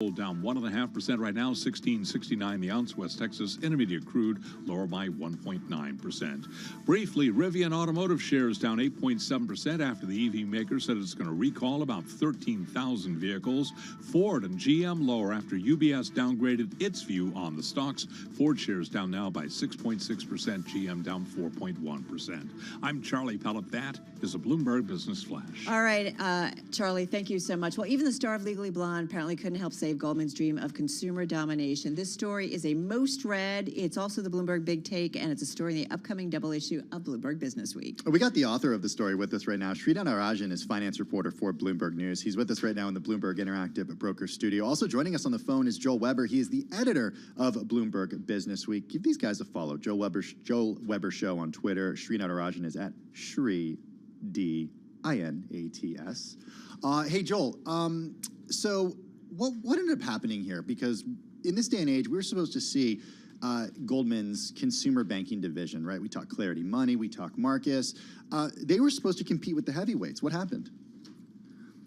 Gold down 1.5% right now, 16.69 the ounce. West Texas Intermediate crude lower by 1.9%. Briefly, Rivian Automotive shares down 8.7% after the EV maker said it's going to recall about 13,000 vehicles. Ford and GM lower after UBS downgraded its view on the stocks. Ford shares down now by 6.6%, GM down 4.1%. I'm Charlie Pellet. That is a Bloomberg Business Flash. All right, Charlie, thank you so much. Well, even the star of Legally Blonde apparently couldn't help save Goldman's dream of consumer domination. This story is a most read. It's also the Bloomberg Big Take, and it's a story in the upcoming double issue of Bloomberg Business Week. We got the author of the story with us right now. Sridhar Narayan is finance reporter for Bloomberg News. He's with us right now in the Bloomberg Interactive Broker Studio. Also joining us on the phone is Joel Weber. He is the editor of Bloomberg Business Week. Give these guys a follow. Joel Weber Show on Twitter. Sridhar Narayan is at Shri D-I-N-A-T-S. Hey, Joel. So what ended up happening here? Because in this day and age, we were supposed to see Goldman's consumer banking division, right? We talk Clarity Money, we talk Marcus. They were supposed to compete with the heavyweights. What happened?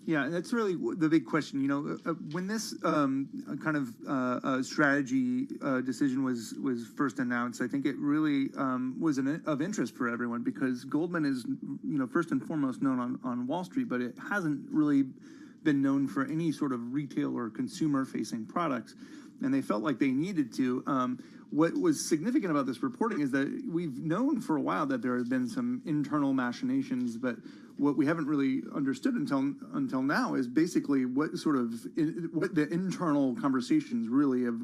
Yeah, that's really the big question. You know, when this strategy decision was first announced, I think it really was of interest for everyone because Goldman is, you know, first and foremost known on Wall Street, but it hasn't really been known for any sort of retail or consumer-facing products, and they felt like they needed to. What was significant about this reporting is that we've known for a while that there have been some internal machinations, but what we haven't really understood until now is basically what the internal conversations really have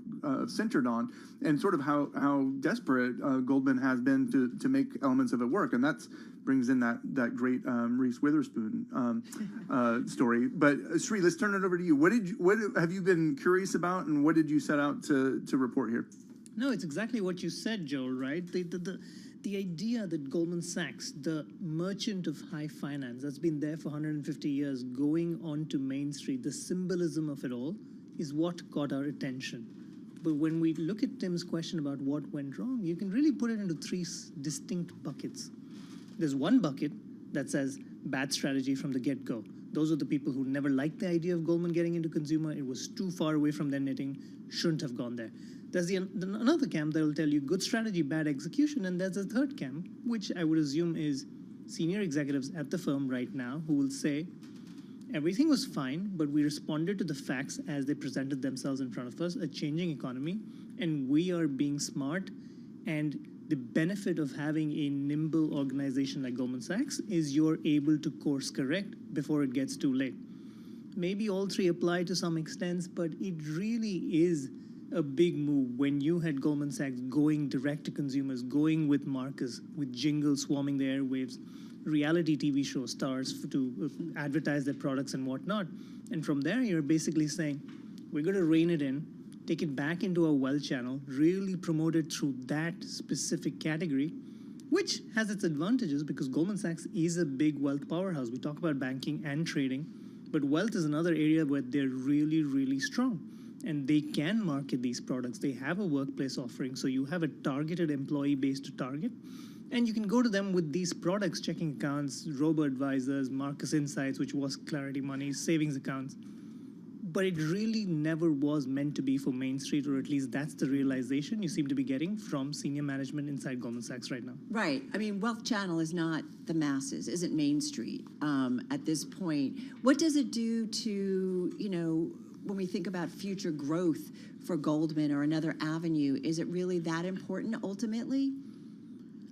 centered on, and sort of how desperate Goldman has been to make elements of it work, and that brings in that great Reese Witherspoon story. But Sri, let's turn it over to you. What have you been curious about, and what did you set out to report here? No, it's exactly what you said, Joel, right? The idea that Goldman Sachs, the merchant of high finance that's been there for 150 years, going onto Main Street, the symbolism of it all is what caught our attention. But when we look at Tim's question about what went wrong, you can really put it into three distinct buckets. There's one bucket that says bad strategy from the get-go. Those are the people who never liked the idea of Goldman getting into consumer. It was too far away from their knitting, shouldn't have gone there. There's another camp that will tell you good strategy, bad execution, and there's a third camp, which I would assume is senior executives at the firm right now who will say, everything was fine, but we responded to the facts as they presented themselves in front of us, a changing economy, and we are being smart, and the benefit of having a nimble organization like Goldman Sachs is you're able to course correct before it gets too late. Maybe all three apply to some extent, but it really is a big move when you had Goldman Sachs going direct to consumers, going with Marcus, with jingles swarming the airwaves, reality TV show stars to advertise their products and whatnot. And from there, you're basically saying, we're going to rein it in, take it back into a wealth channel, really promote it through that specific category, which has its advantages because Goldman Sachs is a big wealth powerhouse. We talk about banking and trading, but wealth is another area where they're really, really strong. And they can market these products. They have a workplace offering, so you have a targeted employee base to target. And you can go to them with these products, checking accounts, robo-advisors, Marcus Insights, which was Clarity Money, savings accounts. But it really never was meant to be for Main Street, or at least that's the realization you seem to be getting from senior management inside Goldman Sachs right now. Right. I mean, Wealth Channel is not the masses, isn't Main Street at this point. What does it do to, you know, when we think about future growth for Goldman or another avenue, is it really that important ultimately?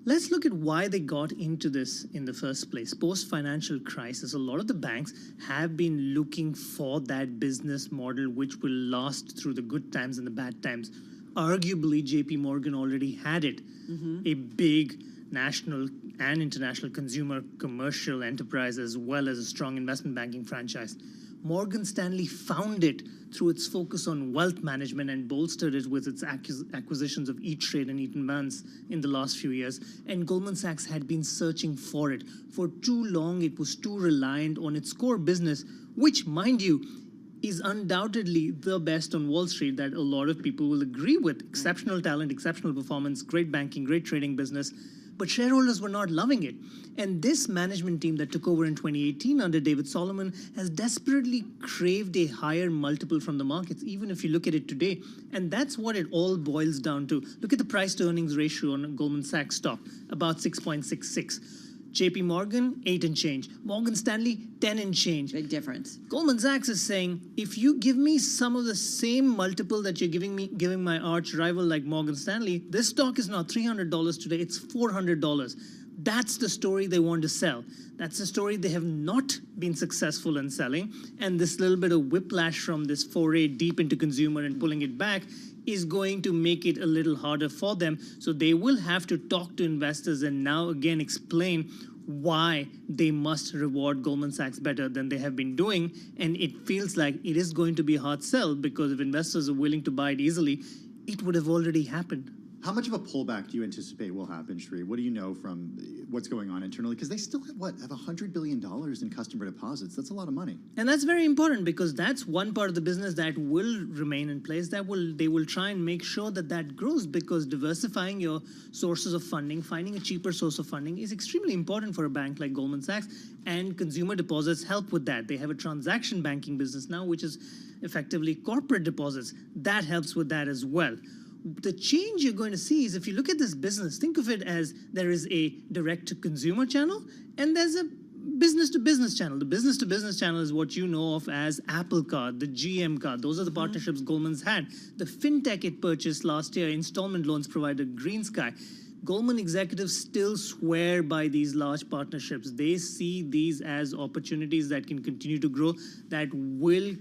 Let's look at why they got into this in the first place. Post-financial crisis, a lot of the banks have been looking for that business model which will last through the good times and the bad times. Arguably, JP Morgan already had it. A big national and international consumer commercial enterprise as well as a strong investment banking franchise. Morgan Stanley found it through its focus on wealth management and bolstered it with its acquisitions of E-Trade and Eaton Vance in the last few years. And Goldman Sachs had been searching for it. For too long, it was too reliant on its core business, which, mind you, is undoubtedly the best on Wall Street that a lot of people will agree with. Exceptional talent, exceptional performance, great banking, great trading business. but shareholders were not loving it. And this management team that took over in 2018 under David Solomon has desperately craved a higher multiple from the markets, even if you look at it today. And that's what it all boils down to. Look at the price to earnings ratio on Goldman Sachs stock, about 6.66. JP Morgan, 8 and change. Morgan Stanley, 10 and change. Big difference. Goldman Sachs is saying, if you give me some of the same multiple that you're giving my arch rival like Morgan Stanley, this stock is not $300 today, it's $400. That's the story they want to sell. That's the story they have not been successful in selling. And this little bit of whiplash from this foray deep into consumer and pulling it back is going to make it a little harder for them. So they will have to talk to investors and now again explain why they must reward Goldman Sachs better than they have been doing. And it feels like it is going to be a hard sell, because if investors are willing to buy it easily, it would have already happened. How much of a pullback do you anticipate will happen, Sri? What do you know from what's going on internally? Because they still have $100 billion in customer deposits. That's a lot of money. And that's very important, because that's one part of the business that will remain in place. They will try and make sure that grows, because diversifying your sources of funding, finding a cheaper source of funding is extremely important for a bank like Goldman Sachs. And consumer deposits help with that. They have a transaction banking business now, which is effectively corporate deposits. That helps with that as well. The change you're going to see is, if you look at this business, think of it as there is a direct-to-consumer channel and there's a business-to-business channel. The business-to-business channel is what you know of as Apple Card, the GM Card. Those are the partnerships Goldman's had. The fintech it purchased last year, installment loans provider GreenSky. Goldman executives still swear by these large partnerships. They see these as opportunities that can continue to grow, that will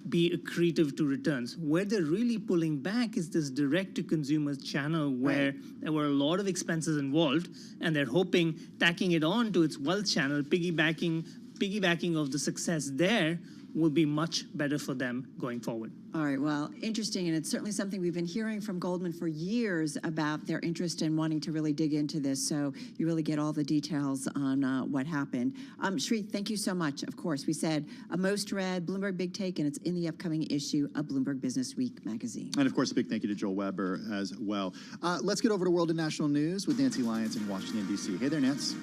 be accretive to returns. Where they're really pulling back is this direct-to-consumer channel, where there were a lot of expenses involved, and they're hoping tacking it on to its wealth channel, piggybacking of the success there, will be much better for them going forward. All right, well, interesting, and it's certainly something we've been hearing from Goldman for years about their interest in wanting to really dig into this, so you really get all the details on what happened. Sri, thank you so much. Of course, we said a most read Bloomberg Big Take, and it's in the upcoming issue of Bloomberg Business Week magazine. And of course, a big thank you to Joel Weber as well. Let's get over to World and National News with Nancy Lyons in Washington, D.C. Hey there, Nance.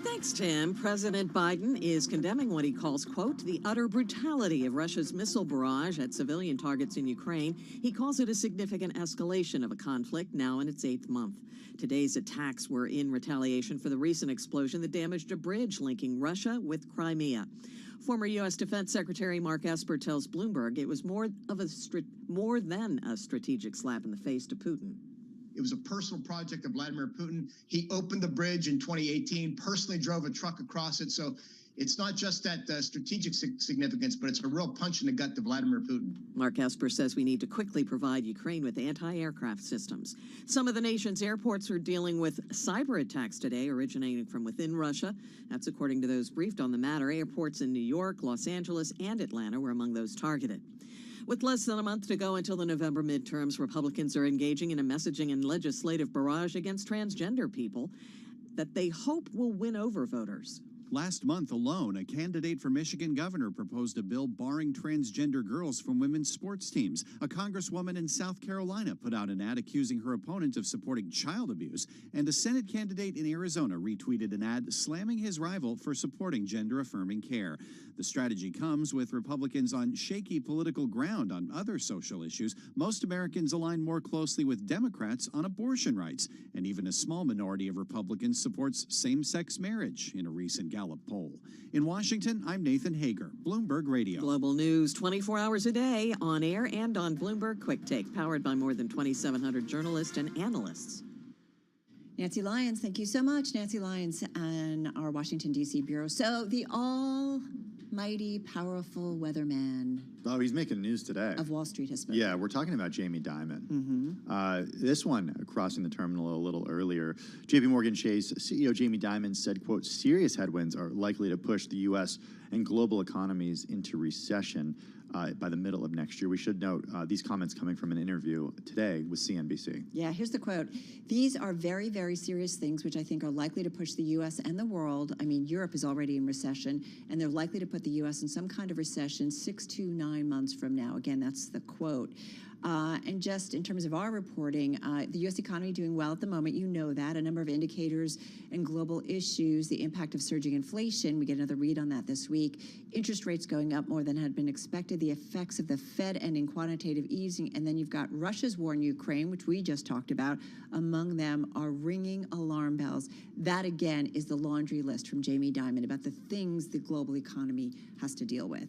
Thanks, Tim. President Biden is condemning what he calls, quote, the utter brutality of Russia's missile barrage at civilian targets in Ukraine. He calls it a significant escalation of a conflict now in its 8th month. Today's attacks were in retaliation for the recent explosion that damaged a bridge linking Russia with Crimea. Former U.S. Defense Secretary Mark Esper tells Bloomberg it was more than a strategic slap in the face to Putin. It was a personal project of Vladimir Putin. He opened the bridge in 2018, personally drove a truck across it. So it's not just that strategic significance, but it's a real punch in the gut to Vladimir Putin. Mark Esper says we need to quickly provide Ukraine with anti-aircraft systems. Some of the nation's airports are dealing with cyber attacks today, originating from within Russia. That's according to those briefed on the matter. Airports in New York, Los Angeles, and Atlanta were among those targeted. With less than a month to go until the November midterms, Republicans are engaging in a messaging and legislative barrage against transgender people that they hope will win over voters. Last month alone, a candidate for Michigan governor proposed a bill barring transgender girls from women's sports teams. A congresswoman in South Carolina put out an ad accusing her opponent of supporting child abuse, and a Senate candidate in Arizona retweeted an ad slamming his rival for supporting gender-affirming care. The strategy comes with Republicans on shaky political ground on other social issues. Most Americans align more closely with Democrats on abortion rights, and even a small minority of Republicans supports same-sex marriage in a recent Gallup poll. In Washington, I'm Nathan Hager, Bloomberg Radio. Global news 24 hours a day, on air and on Bloomberg Quick Take, powered by more than 2,700 journalists and analysts. Nancy Lyons, thank you so much. Nancy Lyons and our Washington, D.C. bureau. So the almighty, powerful weatherman Oh, he's making news today. of Wall Street has spoken. Yeah, we're talking about Jamie Dimon. This one, crossing the terminal a little earlier, JP Morgan Chase CEO Jamie Dimon said, quote, serious headwinds are likely to push the U.S. and global economies into recession by the middle of next year. We should note these comments coming from an interview today with CNBC. Yeah, here's the quote. These are very, very serious things which I think are likely to push the U.S. and the world. I mean, Europe is already in recession, and they're likely to put the U.S. in some kind of recession 6 to 9 months from now. Again, that's the quote. And just in terms of our reporting, the U.S. economy doing well at the moment. You know that. A number of indicators and global issues, the impact of surging inflation. We get another read on that this week. Interest rates going up more than had been expected. The effects of the Fed ending quantitative easing. And then you've got Russia's war in Ukraine, which we just talked about. Among them are ringing alarm bells. That, again, is the laundry list from Jamie Dimon about the things the global economy has to deal with.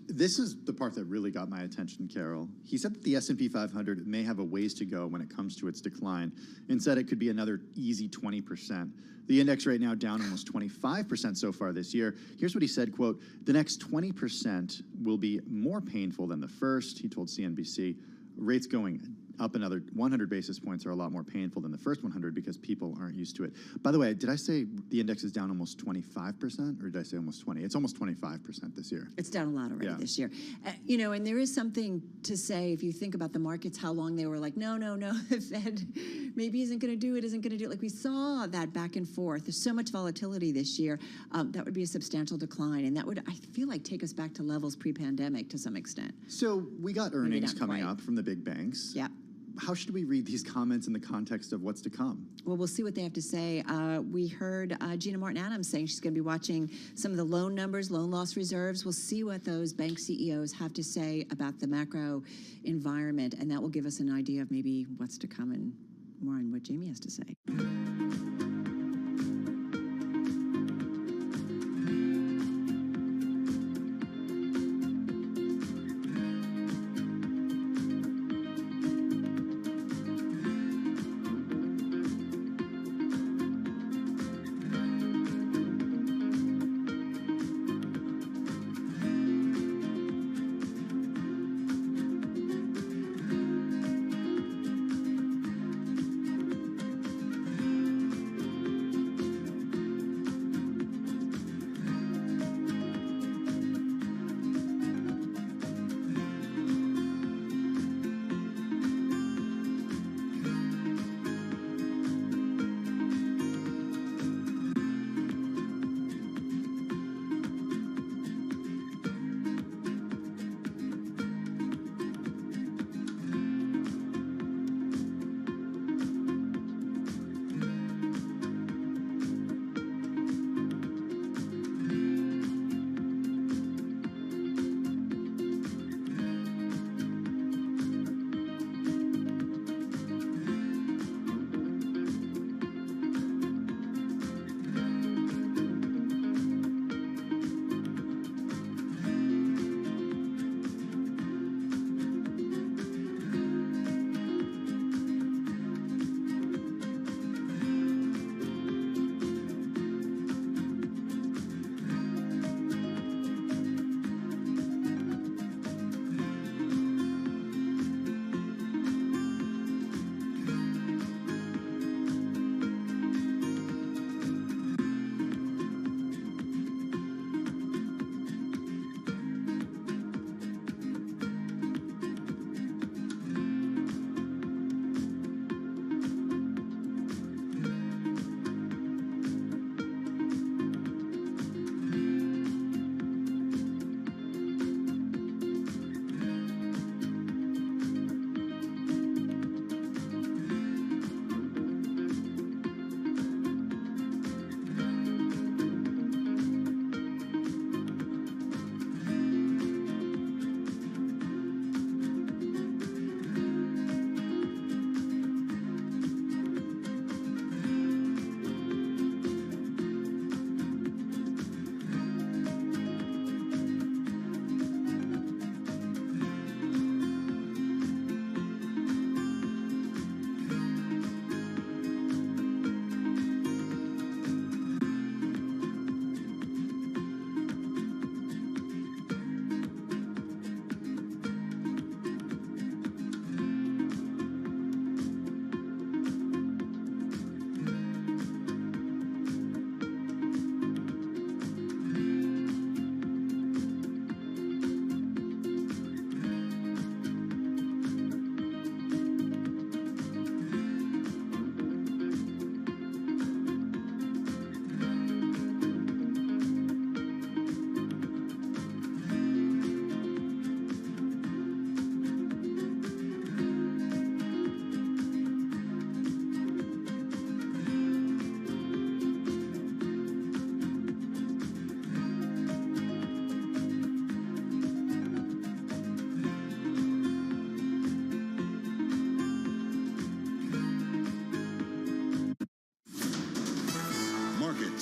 This is the part that really got my attention, Carol. He said that the S&P 500 may have a ways to go when it comes to its decline, and said it could be another easy 20%. The index right now down almost 25% so far this year. Here's what he said, quote, "The next 20% will be more painful than the first," he told CNBC. Rates going up another 100 basis points are a lot more painful than the first 100 because people aren't used to it. By the way, did I say the index is down almost 25%, or did I say almost 20? It's almost 25% this year. It's down a lot already Yeah. this year. You know, and there is something to say if you think about the markets, how long they were like, no, the Fed maybe isn't going to do it. Like we saw that back and forth. There's so much volatility this year. That would be a substantial decline. And that would, I feel like, take us back to levels pre-pandemic to some extent. So we got earnings not coming quite. up from the big banks. Yeah. How should we read these comments in the context of what's to come? Well, we'll see what they have to say. We heard Gina Martin-Adams saying she's going to be watching some of the loan numbers, loan loss reserves. We'll see what those bank CEOs have to say about the macro environment, and that will give us an idea of maybe what's to come and more on what Jamie has to say.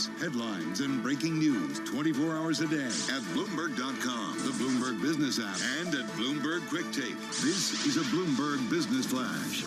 facts, headlines, and breaking news 24 hours a day at Bloomberg.com, the Bloomberg Business app, and at Bloomberg Quick Take. This is a Bloomberg Business Flash.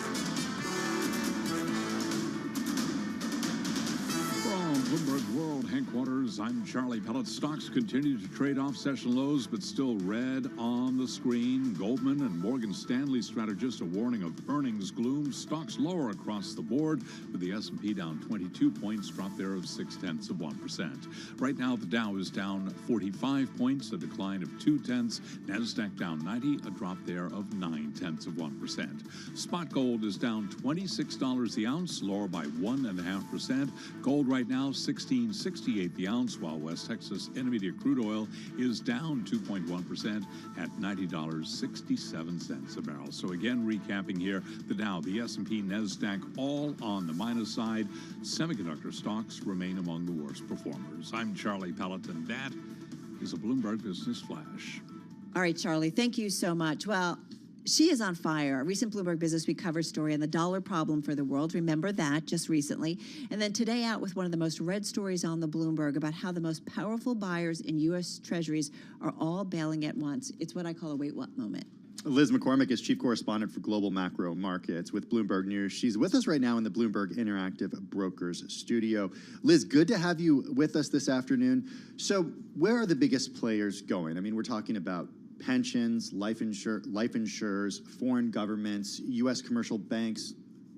Bloomberg World Headquarters, I'm Charlie Pellet. Stocks continue to trade off session lows, but still red on the screen. Goldman and Morgan Stanley strategists a warning of earnings gloom. Stocks lower across the board, with the S&P down 22 points, drop there of 0.6%. Right now, the Dow is down 45 points, a decline of 0.2. NASDAQ down 90, a drop there of 0.9%. Spot gold is down $26 the ounce, lower by 1.5%. Gold right now, $16.68 the ounce, while West Texas Intermediate crude oil is down 2.1% at $90.67 a barrel. So again, recapping here, the Dow, the S&P, NASDAQ, all on the minus side. Semiconductor stocks remain among the worst performers. I'm Charlie Pellet, and that is a Bloomberg Business Flash. All right, Charlie, thank you so much. Well, she is on fire. A recent Bloomberg Business Week cover story on the dollar problem for the world. Remember that just recently. And then today out with one of the most read stories on the Bloomberg about how the most powerful buyers in U.S. Treasuries are all bailing at once. It's what I call a wait what moment. Liz McCormick is chief correspondent for global macro markets with Bloomberg News. She's with us right now in the Bloomberg Interactive Brokers studio. Liz, good to have you with us this afternoon. So where are the biggest players going? I mean, we're talking about pensions, life insurers, foreign governments, U.S. commercial banks.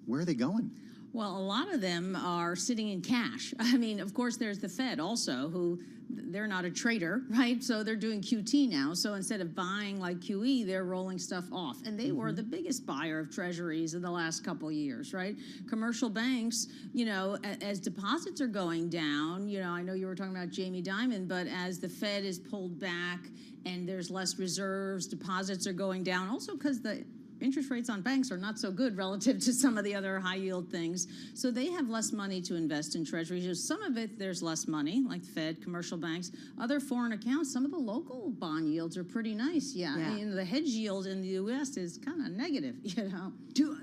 Where are they going? Well, a lot of them are sitting in cash. I mean, of course, there's the Fed also, who they're not a trader, right? So they're doing QT now. So instead of buying like QE, they're rolling stuff off. And they were the biggest buyer of treasuries in the last couple of years, right? Commercial banks, you know, as deposits are going down, you know, I know you were talking about Jamie Dimon, but as the Fed is pulled back and there's less reserves, deposits are going down. Also because the interest rates on banks are not so good relative to some of the other high yield things. So they have less money to invest in treasuries. Some of it, there's less money, like the Fed, commercial banks. Other foreign accounts, some of the local bond yields are pretty nice. Yeah. I mean, the hedge yield in the U.S. is kind of negative, you know.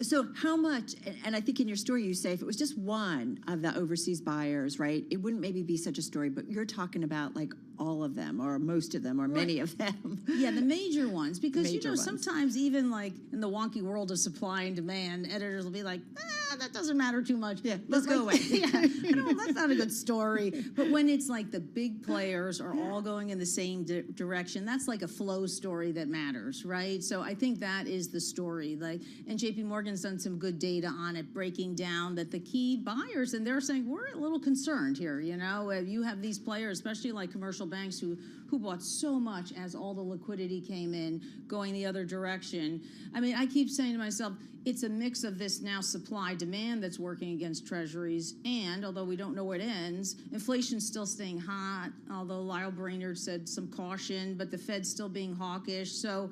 So how much, and I think in your story you say if it was just one of the overseas buyers, right, it wouldn't maybe be such a story, but you're talking about like all of them or most of them or many of them. Yeah, the major ones, because you know, sometimes even like in the wonky world of supply and demand, editors will be like, that doesn't matter too much. Yeah, let's go away. No, that's not a good story. But when it's like the big players are all going in the same direction, that's like a flow story that matters, right? So I think that is the story. Like, and JP Morgan's done some good data on it, breaking down that the key buyers, and they're saying, we're a little concerned here, you know, you have these players, especially like commercial banks who bought so much as all the liquidity came in, going the other direction. I mean, I keep saying to myself, it's a mix of this now supply-demand that's working against treasuries, and although we don't know where it ends, inflation's still staying hot, although Lyle Brainerd said some caution, but the Fed's still being hawkish. So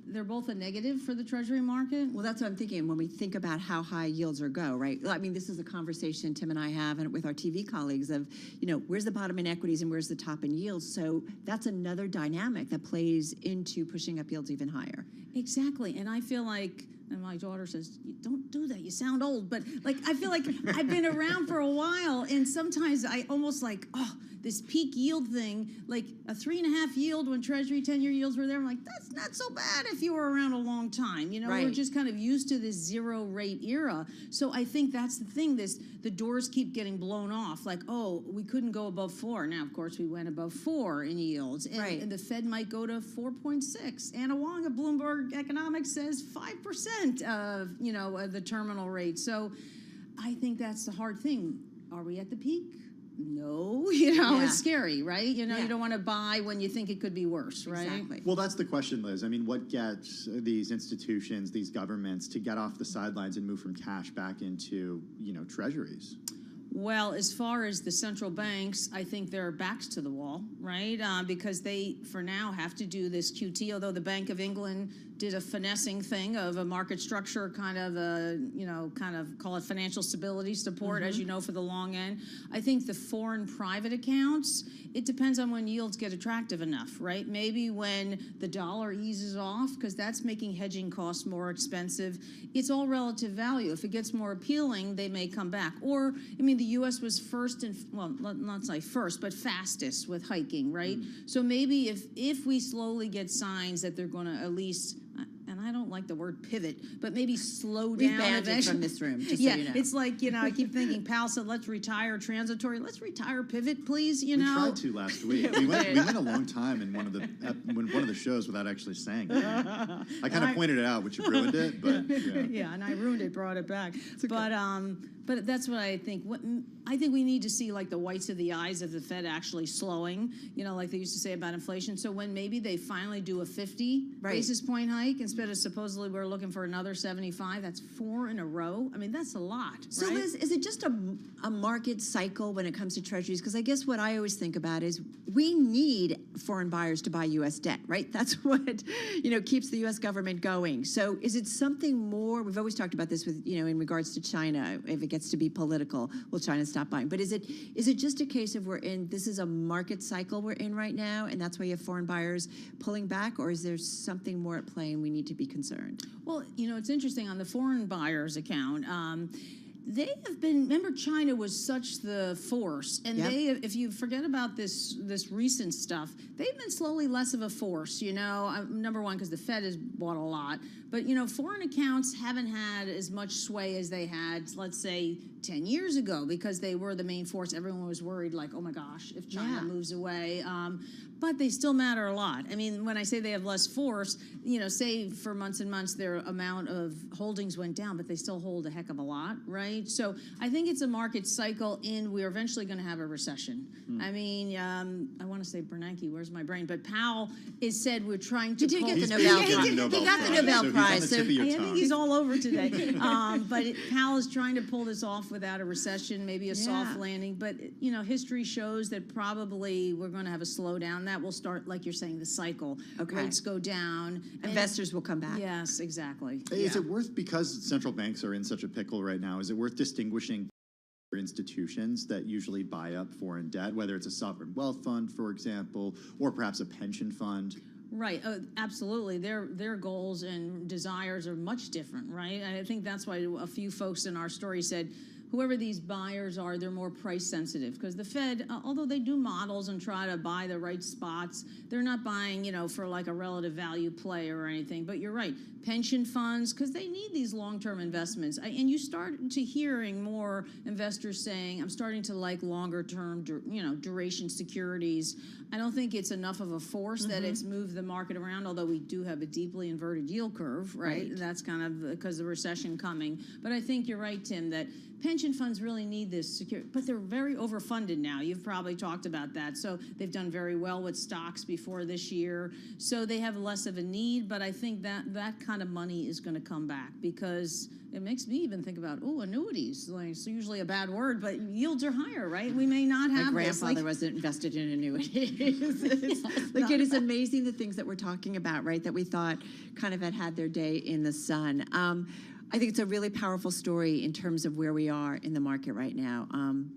they're both a negative for the treasury market. Well, that's what I'm thinking when we think about how high yields are go, right? I mean, this is a conversation Tim and I have and with our TV colleagues of, you know, where's the bottom in equities and where's the top in yields? So that's another dynamic that plays into pushing up yields even higher. Exactly, and I feel like, and my daughter says, don't do that, you sound old, but like, I feel like I've been around for a while, and sometimes I almost like, oh, this peak yield thing, like a 3.5 yield when Treasury 10-year yields were there, I'm like, that's not so bad if you were around a long time. You know, we're just kind of used to this zero rate era. So I think that's the thing, the doors keep getting blown off, like, oh, we couldn't go above 4. Now, of course, we went above 4 in yields, and, and the Fed might go to 4.6. Anna Wong of Bloomberg Economics says 5% of, you know, the terminal rate. So I think that's the hard thing. Are we at the peak? No, you know, it's scary, right? You know, you don't want to buy when you think it could be worse, right? Exactly. Well, that's the question, Liz. I mean, what gets these institutions, these governments to get off the sidelines and move from cash back into, you know, treasuries? Well, as far as the central banks, I think their backs to the wall, right? Because they, for now, have to do this QT, although the Bank of England did a finessing thing of a market structure, kind of call it financial stability support, as you know, for the long end. I think the foreign private accounts, it depends on when yields get attractive enough, right? Maybe when the dollar eases off, because that's making hedging costs more expensive. It's all relative value. If it gets more appealing, they may come back. Or, I mean, the U.S. was first and, well, not say first, but fastest with hiking, right? So maybe if we slowly get signs that they're going to at least, and I don't like the word pivot, but maybe slow We've down banned it eventually. from this room, just Yeah, so you know. it's like, I keep thinking, Powell said, let's retire transitory. Let's retire pivot, please, We tried to last week. We went a long time in one of the shows without actually saying it. I kind of pointed it out, which ruined it, but yeah. Yeah, and I ruined it, brought it back. But that's what I think. I think we need to see like the whites of the eyes of the Fed actually slowing, like they used to say about inflation. So when maybe they finally do a 50 basis point hike instead of supposedly we're looking for another 75, that's 4 in a row. I mean, that's a lot. So right? Liz, is it just a market cycle when it comes to treasuries? Because I guess what I always think about is we need foreign buyers to buy U.S. debt, right? That's what, keeps the U.S. government going. So is it something more? We've always talked about this with, in regards to China. If it gets to be political, will China stop buying? But is it just a case of this is a market cycle we're in right now, and that's why you have foreign buyers pulling back, or is there something more at play and we need to be concerned? Well, it's interesting on the foreign buyers account. They have been. Remember, China was such the force, and if you forget about this recent stuff, they've been slowly less of a force. Number one, because the Fed has bought a lot, but foreign accounts haven't had as much sway as they had, let's say, 10 years ago, because they were the main force. Everyone was worried, like, oh my gosh, if China moves away. But they still matter a lot. I mean, when I say they have less force, say for months and months their amount of holdings went down, but they still hold a heck of a lot, right? So I think it's a market cycle, and we're eventually going to have a recession. I mean, I want to say Bernanke, where's my brain? But Powell has said we're trying to. He did get the Nobel Prize. He got the Nobel Prize. I think he's all over today. But Powell is trying to pull this off without a recession, maybe a soft landing. But history shows that probably we're going to have a slowdown. That will start, like you're saying, the cycle. Rates go down. Investors will come back. Yes, exactly. Is it worth, because central banks are in such a pickle right now, is it worth distinguishing institutions that usually buy up foreign debt, whether it's a sovereign wealth fund, for example, or perhaps a pension fund? Right, absolutely. Their goals and desires are much different, right? And I think that's why a few folks in our story said, whoever these buyers are, they're more price sensitive, because the Fed, although they do models and try to buy the right spots, they're not buying, for like a relative value play or anything. But you're right, pension funds, because they need these long-term investments. And you start to hearing more investors saying, I'm starting to like longer-term, duration securities. I don't think it's enough of a force that it's moved the market around, although we do have a deeply inverted yield curve, right? That's kind of because of the recession coming. But I think you're right, Tim, that pension funds really need this security, but they're very overfunded now. You've probably talked about that. So they've done very well with stocks before this year. So they have less of a need, but I think that kind of money is going to come back, because it makes me even think about, annuities. Like, it's usually a bad word, but yields are higher, right? We may not have My grandfather wasn't invested in annuities. It is amazing the things that we're talking about, right, that we thought kind of had their day in the sun. I think it's a really powerful story in terms of where we are in the market right now.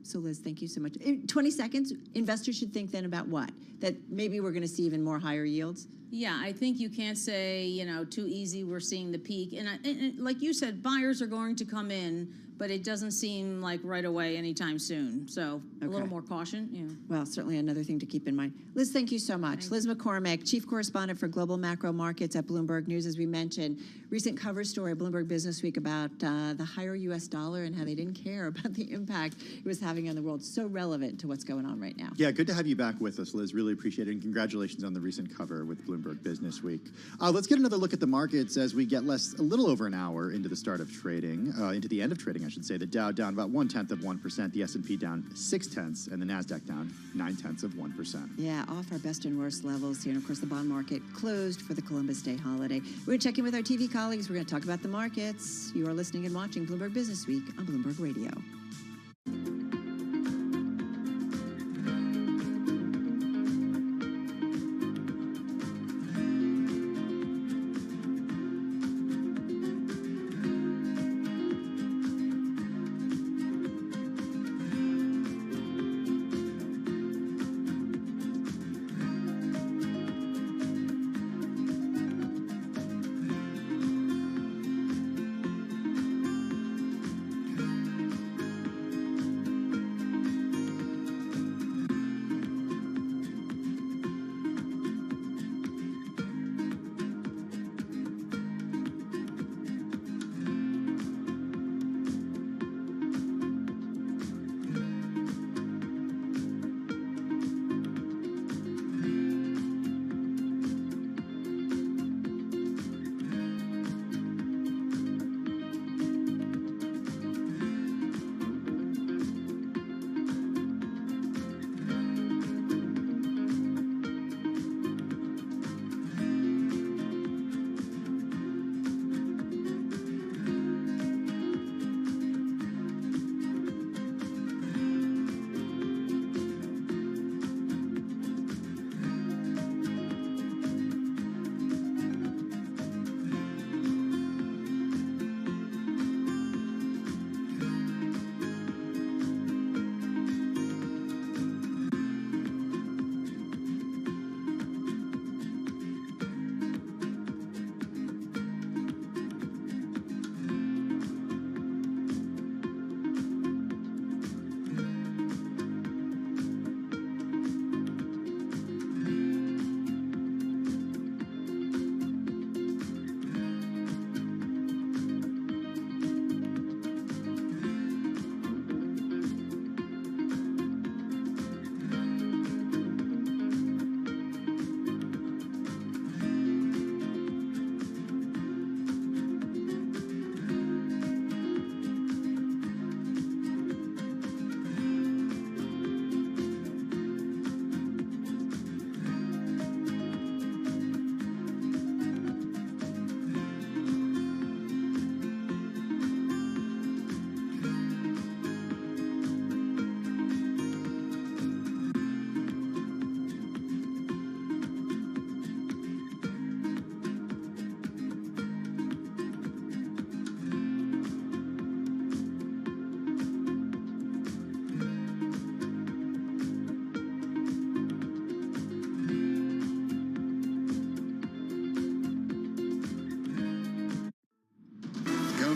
So Liz, thank you so much. In 20 seconds, investors should think then about what? That maybe we're going to see even more higher yields? Yeah, I think you can't say, too easy, we're seeing the peak. And like you said, buyers are going to come in, but it doesn't seem like right away anytime soon. So a little more caution. Yeah. Well, certainly another thing to keep in mind. Liz, thank you so much. Liz McCormick, Chief Correspondent for Global Macro Markets at Bloomberg News. As we mentioned, recent cover story, Bloomberg Business Week, about the higher U.S. dollar and how they didn't care about the impact it was having on the world. So relevant to what's going on right now. Yeah, good to have you back with us, Liz. Really appreciate it. And congratulations on the recent cover with Bloomberg Business Week. Let's get another look at the markets as we get a little over an hour into the start of trading, into the end of trading, I should say. The Dow down about 0.1%, the S&P down 0.6, and the NASDAQ down 0.9%. Yeah, off our best and worst levels here. And of course, the bond market closed for the Columbus Day holiday. We're going to check in with our TV colleagues. We're going to talk about the markets. You are listening and watching Bloomberg Business Week on Bloomberg Radio.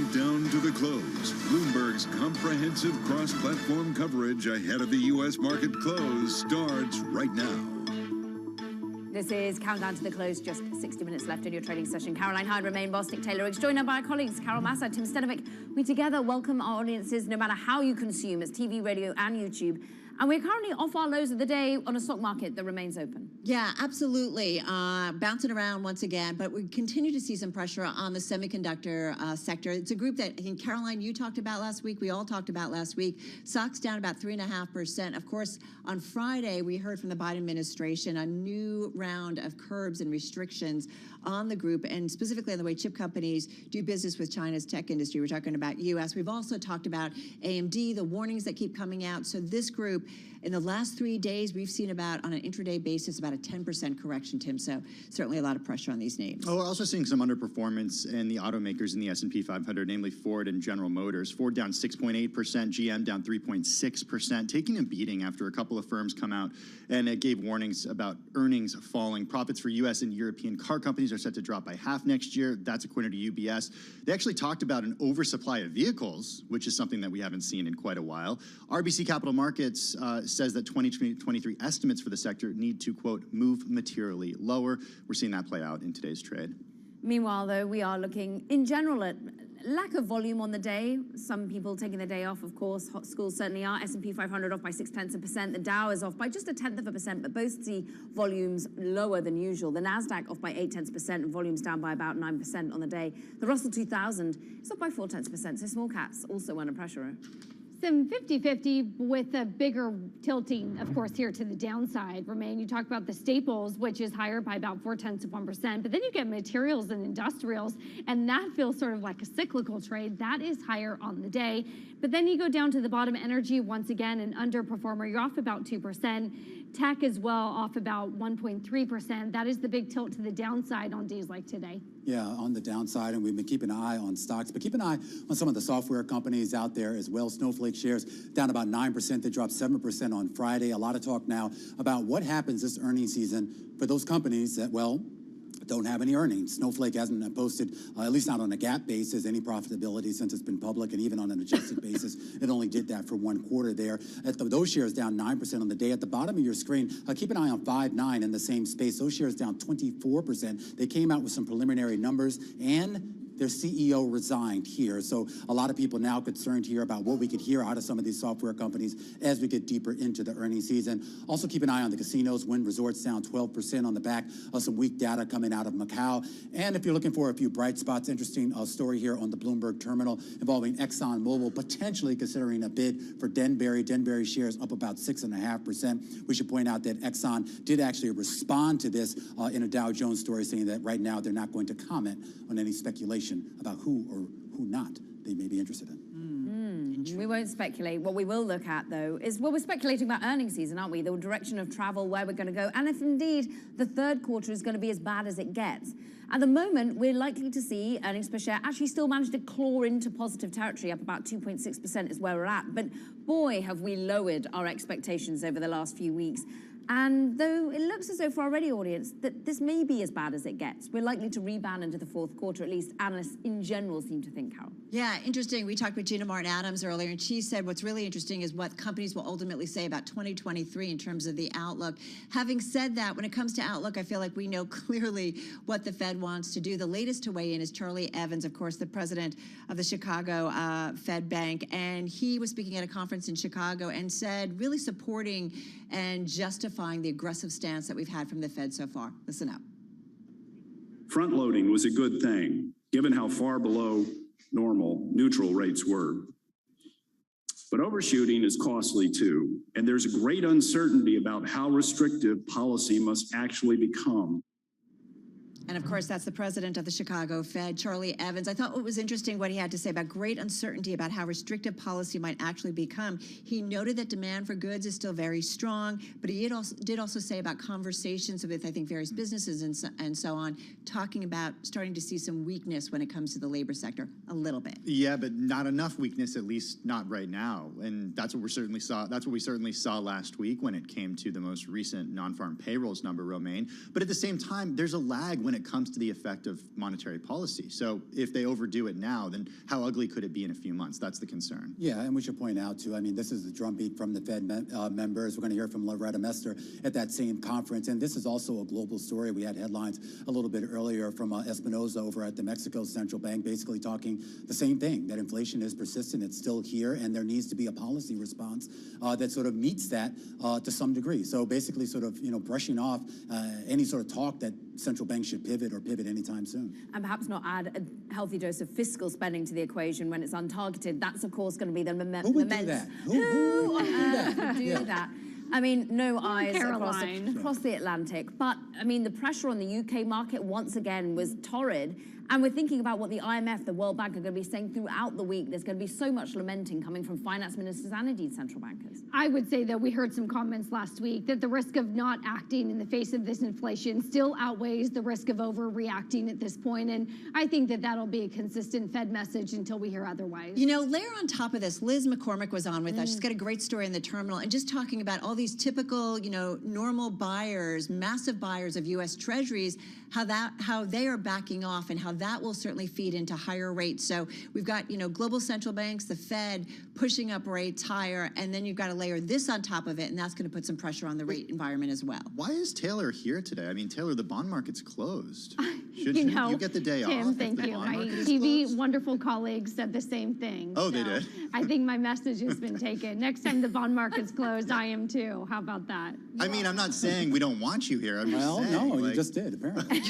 Countdown to the close. Bloomberg's comprehensive cross-platform coverage ahead of the U.S. market close starts right now. This is Countdown to the Close, just 60 minutes left in your trading session. Caroline Hyde, Romain Bostic, Taylor Riggs, joined by our colleagues Carol Massa, Tim Stenovic. We together welcome our audiences, no matter how you consume, it's TV, radio, and YouTube. And we're currently off our lows of the day on a stock market that remains open. Yeah, absolutely. Bouncing around once again, but we continue to see some pressure on the semiconductor sector. It's a group that I think, Caroline, you talked about last week. We all talked about last week. Stocks down about 3.5%. Of course, on Friday, we heard from the Biden administration a new round of curbs and restrictions on the group, and specifically on the way chip companies do business with China's tech industry. We're talking about U.S. We've also talked about AMD, the warnings that keep coming out. So this group, in the last 3 days, we've seen about, on an intraday basis, about a 10% correction, Tim. So certainly a lot of pressure on these names. Oh, we're also seeing some underperformance in the automakers in the S&P 500, namely Ford and General Motors. Ford down 6.8%, GM down 3.6%, taking a beating after a couple of firms come out and it gave warnings about earnings falling. Profits for U.S. and European car companies are set to drop by half next year. That's according to UBS. They actually talked about an oversupply of vehicles, which is something that we haven't seen in quite a while. RBC Capital Markets says that 2023 estimates for the sector need to, quote, move materially lower. We're seeing that play out in today's trade. Meanwhile, though, we are looking in general at lack of volume on the day. Some people taking the day off, of course. Hot schools certainly are. S&P 500 off by 0.6%. The Dow is off by just 0.1%, but both see volumes lower than usual. The Nasdaq off by 0.8%, and volumes down by about 9% on the day. The Russell 2000 is off by 0.4%. So small caps also under pressure. Some 50-50 with a bigger tilting, of course, here to the downside. Romain, you talked about the staples, which is higher by about 0.4%, but then you get materials and industrials, and that feels sort of like a cyclical trade. That is higher on the day. But then you go down to the bottom, energy, once again, an underperformer. You're off about 2%. Tech as well, off about 1.3%. That is the big tilt to the downside on days like today. Yeah, on the downside, and we've been keeping an eye on stocks, but keep an eye on some of the software companies out there as well. Snowflake shares down about 9%. They dropped 7% on Friday. A lot of talk now about what happens this earnings season for those companies that, well, don't have any earnings. Snowflake hasn't posted, at least not on a GAAP basis, any profitability since it's been public, and even on an adjusted basis, it only did that for 1 quarter there. Those shares down 9% on the day. At the bottom of your screen, keep an eye on Five9 in the same space. Those shares down 24%. They came out with some preliminary numbers, and their CEO resigned here. So a lot of people now concerned here about what we could hear out of some of these software companies as we get deeper into the earnings season. Also keep an eye on the casinos. Wynn Resorts down 12% on the back of some weak data coming out of Macau. And if you're looking for a few bright spots, interesting story here on the Bloomberg terminal involving ExxonMobil potentially considering a bid for Denbury. Denbury shares up about 6.5%. We should point out that Exxon did actually respond to this in a Dow Jones story, saying that right now they're not going to comment on any speculation about who or who not they may be interested in. We won't speculate. What we will look at, though, is, well, we're speculating about earnings season, aren't we? The direction of travel, where we're going to go, and if indeed the third quarter is going to be as bad as it gets. At the moment, we're likely to see earnings per share actually still manage to claw into positive territory, up about 2.6% is where we're at. But boy, have we lowered our expectations over the last few weeks. And though it looks as though for our radio audience that this may be as bad as it gets, we're likely to rebound into the fourth quarter, at least analysts in general seem to think, Carol. Yeah, interesting. We talked with Gina Martin-Adams earlier, and she said what's really interesting is what companies will ultimately say about 2023 in terms of the outlook. Having said that, when it comes to outlook, I feel like we know clearly what the Fed wants to do. The latest to weigh in is Charlie Evans, of course, the president of the Chicago Fed Bank, and he was speaking at a conference in Chicago and said really supporting and justifying the aggressive stance that we've had from the Fed so far. Listen up. Front loading was a good thing, given how far below normal neutral rates were. But overshooting is costly too, and there's great uncertainty about how restrictive policy must actually become. And of course, that's the president of the Chicago Fed, Charlie Evans. I thought what was interesting what he had to say about great uncertainty about how restrictive policy might actually become. He noted that demand for goods is still very strong, but he did also say about conversations with, I think, various businesses and so on, talking about starting to see some weakness when it comes to the labor sector, a little bit. Yeah, but not enough weakness, at least not right now. And that's what we certainly saw. That's what we certainly saw last week when it came to the most recent non-farm payrolls number, Romain. But at the same time, there's a lag when it comes to the effect of monetary policy. So if they overdo it now, then how ugly could it be in a few months? That's the concern. Yeah, and we should point out, too, I mean, this is the drumbeat from the Fed members. We're going to hear from Loretta Mester at that same conference. And this is also a global story. We had headlines a little bit earlier from Espinoza over at the Mexico Central Bank, basically talking the same thing, that inflation is persistent, it's still here, and there needs to be a policy response that sort of meets that to some degree. So basically sort of, brushing off any sort of talk that central banks should pivot anytime soon. And perhaps not add a healthy dose of fiscal spending to the equation when it's untargeted. That's, of course, going to be the Who would do that? Who on earth would do Yeah. that? I mean, no eyes Caroline. across the Atlantic. But, I mean, the pressure on the UK market once again was torrid. And we're thinking about what the IMF, the World Bank are going to be saying throughout the week. There's going to be so much lamenting coming from finance ministers and indeed central bankers. I would say that we heard some comments last week that the risk of not acting in the face of this inflation still outweighs the risk of overreacting at this point. And I think that that'll be a consistent Fed message until we hear otherwise. Layer on top of this, Liz McCormick was on with us. She's got a great story in the terminal and just talking about all these typical, normal buyers, massive buyers of U.S. Treasuries, how they are backing off and how that will certainly feed into higher rates. So we've got, global central banks, the Fed pushing up rates higher, and then you've got to layer this on top of it, and that's going to put some pressure on the rate environment as well. Why is Taylor here today? I mean, Taylor, the bond market's closed. You get the day Tim, off? thank you. My market is TV closed? wonderful colleagues said the same thing. Oh, they did? I think my message has been taken. Next time the bond market's closed, I am too. How about that? I mean, I'm not saying we don't want you here. I'm just saying. No, you just did, apparently.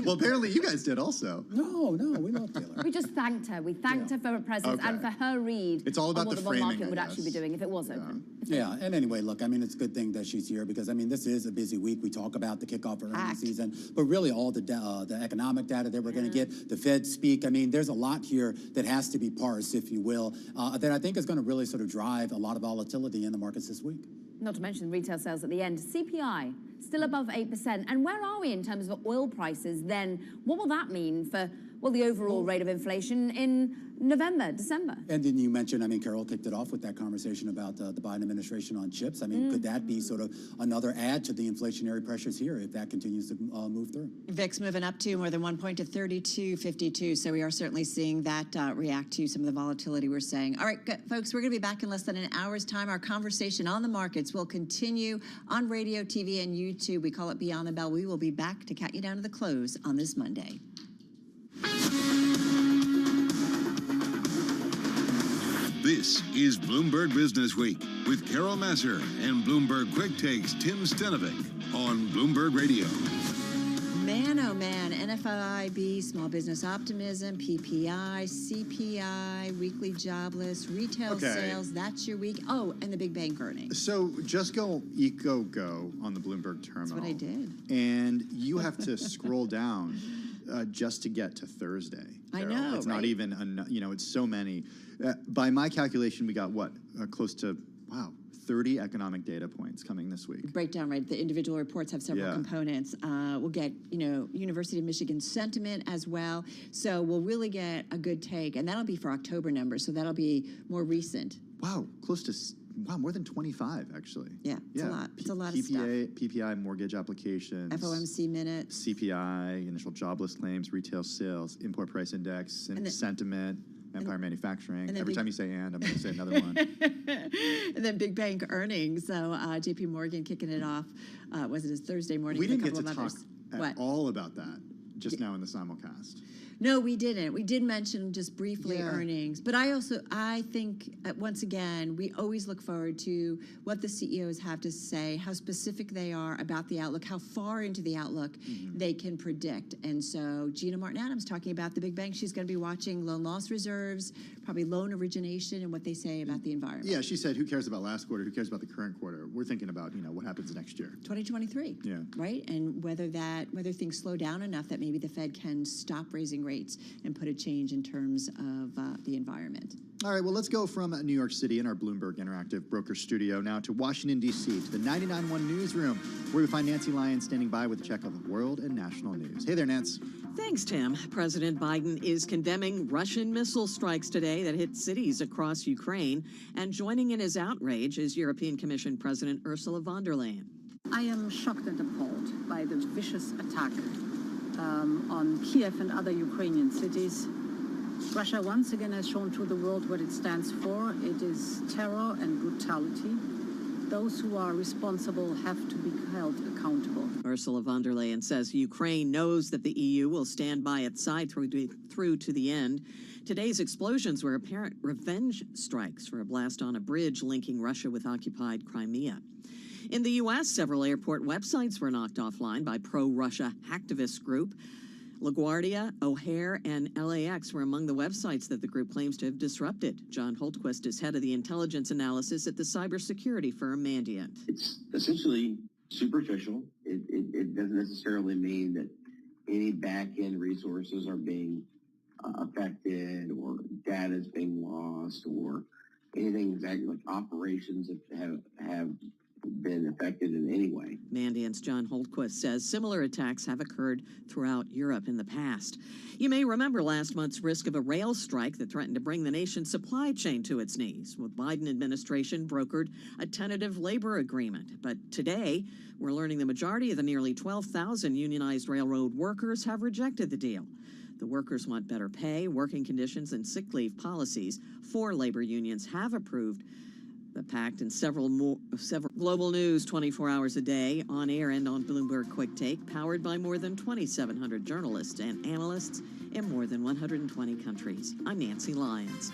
Well, apparently you guys did also. No, we love Taylor. We just thanked her. We thanked her for her presence and for her read It's all about on what the the bond framing, market would I actually be guess. doing if it was open. Yeah, and anyway, look, I mean, it's a good thing that she's here because, I mean, this is a busy week. We talk about the kickoff of earnings season, but really all the economic data that we're going to get, the Fed speak. I mean, there's a lot here that has to be parsed, if you will, that I think is going to really sort of drive a lot of volatility in the markets this week. Not to mention retail sales at the end. CPI, still above 8%. And where are we in terms of oil prices then? What will that mean for, the overall rate of inflation in November, December? And then you mentioned, I mean, Carol kicked it off with that conversation about the Biden administration on chips. I mean, could that be sort of another add to the inflationary pressures here if that continues to move through? VIX moving up to more than 1 point to 32.52. So we are certainly seeing that react to some of the volatility we're saying. All right, good, folks, we're going to be back in less than an hour's time. Our conversation on the markets will continue on radio, TV, and YouTube. We call it Beyond the Bell. We will be back to count you down to the close on this Monday. This is Bloomberg Business Week with Carol Masser and Bloomberg Quick Takes Tim Stenovic on Bloomberg Radio. Man, oh man, NFIB, small business optimism, PPI, CPI, weekly jobless, retail sales, that's your week. Oh, and the big bank earnings. So just go go on the Bloomberg terminal. That's what I did. And you have to scroll down just to get to Thursday. I Carol. know, It's right? not even, it's so many. By my calculation, we got close to, 30 economic data points coming this week. Breakdown, right? The individual reports have several components. We'll get, University of Michigan sentiment as well. So we'll really get a good take. And that'll be for October numbers. So that'll be more recent. Wow, more than 25, actually. Yeah, it's a lot. It's a lot of stuff. PPI mortgage applications. FOMC minutes. CPI, initial jobless claims, retail sales, import price index, and sentiment. Empire Manufacturing. Every time you say I'm going to say another one. And then big bank earnings. So JP Morgan kicking it off. Was it his Thursday morning? We with didn't a get to couple of talk others. at all about that just now in the simulcast. No, we didn't. We did mention just briefly earnings. But I think, once again, we always look forward to what the CEOs have to say, how specific they are about the outlook, how far into the outlook they can predict. And so Gina Martin-Adams talking about the big bank. She's going to be watching loan loss reserves, probably loan origination, and what they say about the environment. Yeah, she said, who cares about last quarter? Who cares about the current quarter? We're thinking about, what happens next year. 2023. Yeah. Right? And whether things slow down enough that maybe the Fed can stop raising rates and put a change in terms of the environment. All right, well, let's go from New York City in our Bloomberg Interactive Broker Studio now to Washington, D.C., to the 99.1 Newsroom, where we find Nancy Lyons standing by with a check of world and national news. Hey there, Nance. Thanks, Tim. President Biden is condemning Russian missile strikes today that hit cities across Ukraine. And joining in his outrage is European Commission President Ursula von der Leyen. I am shocked and appalled by the vicious attack on Kiev and other Ukrainian cities. Russia once again has shown to the world what it stands for. It is terror and brutality. Those who are responsible have to be held accountable. Ursula von der Leyen says Ukraine knows that the EU will stand by its side through to the end. Today's explosions were apparent revenge strikes for a blast on a bridge linking Russia with occupied Crimea. In the U.S., several airport websites were knocked offline by pro-Russia hacktivist group. LaGuardia, O'Hare, and LAX were among the websites that the group claims to have disrupted. John Holtquist is head of the intelligence analysis at the cybersecurity firm Mandiant. It's essentially superficial. It doesn't necessarily mean that any back-end resources are being affected or data is being lost or anything exactly like operations have been affected in any way. Mandiant's John Holtquist says similar attacks have occurred throughout Europe in the past. You may remember last month's risk of a rail strike that threatened to bring the nation's supply chain to its knees. The Biden administration brokered a tentative labor agreement. But today, we're learning the majority of the nearly 12,000 unionized railroad workers have rejected the deal. The workers want better pay, working conditions, and sick leave policies. 4 labor unions have approved the pact, and several global news 24 hours a day, on air and on Bloomberg Quick Take, powered by more than 2,700 journalists and analysts in more than 120 countries. I'm Nancy Lyons.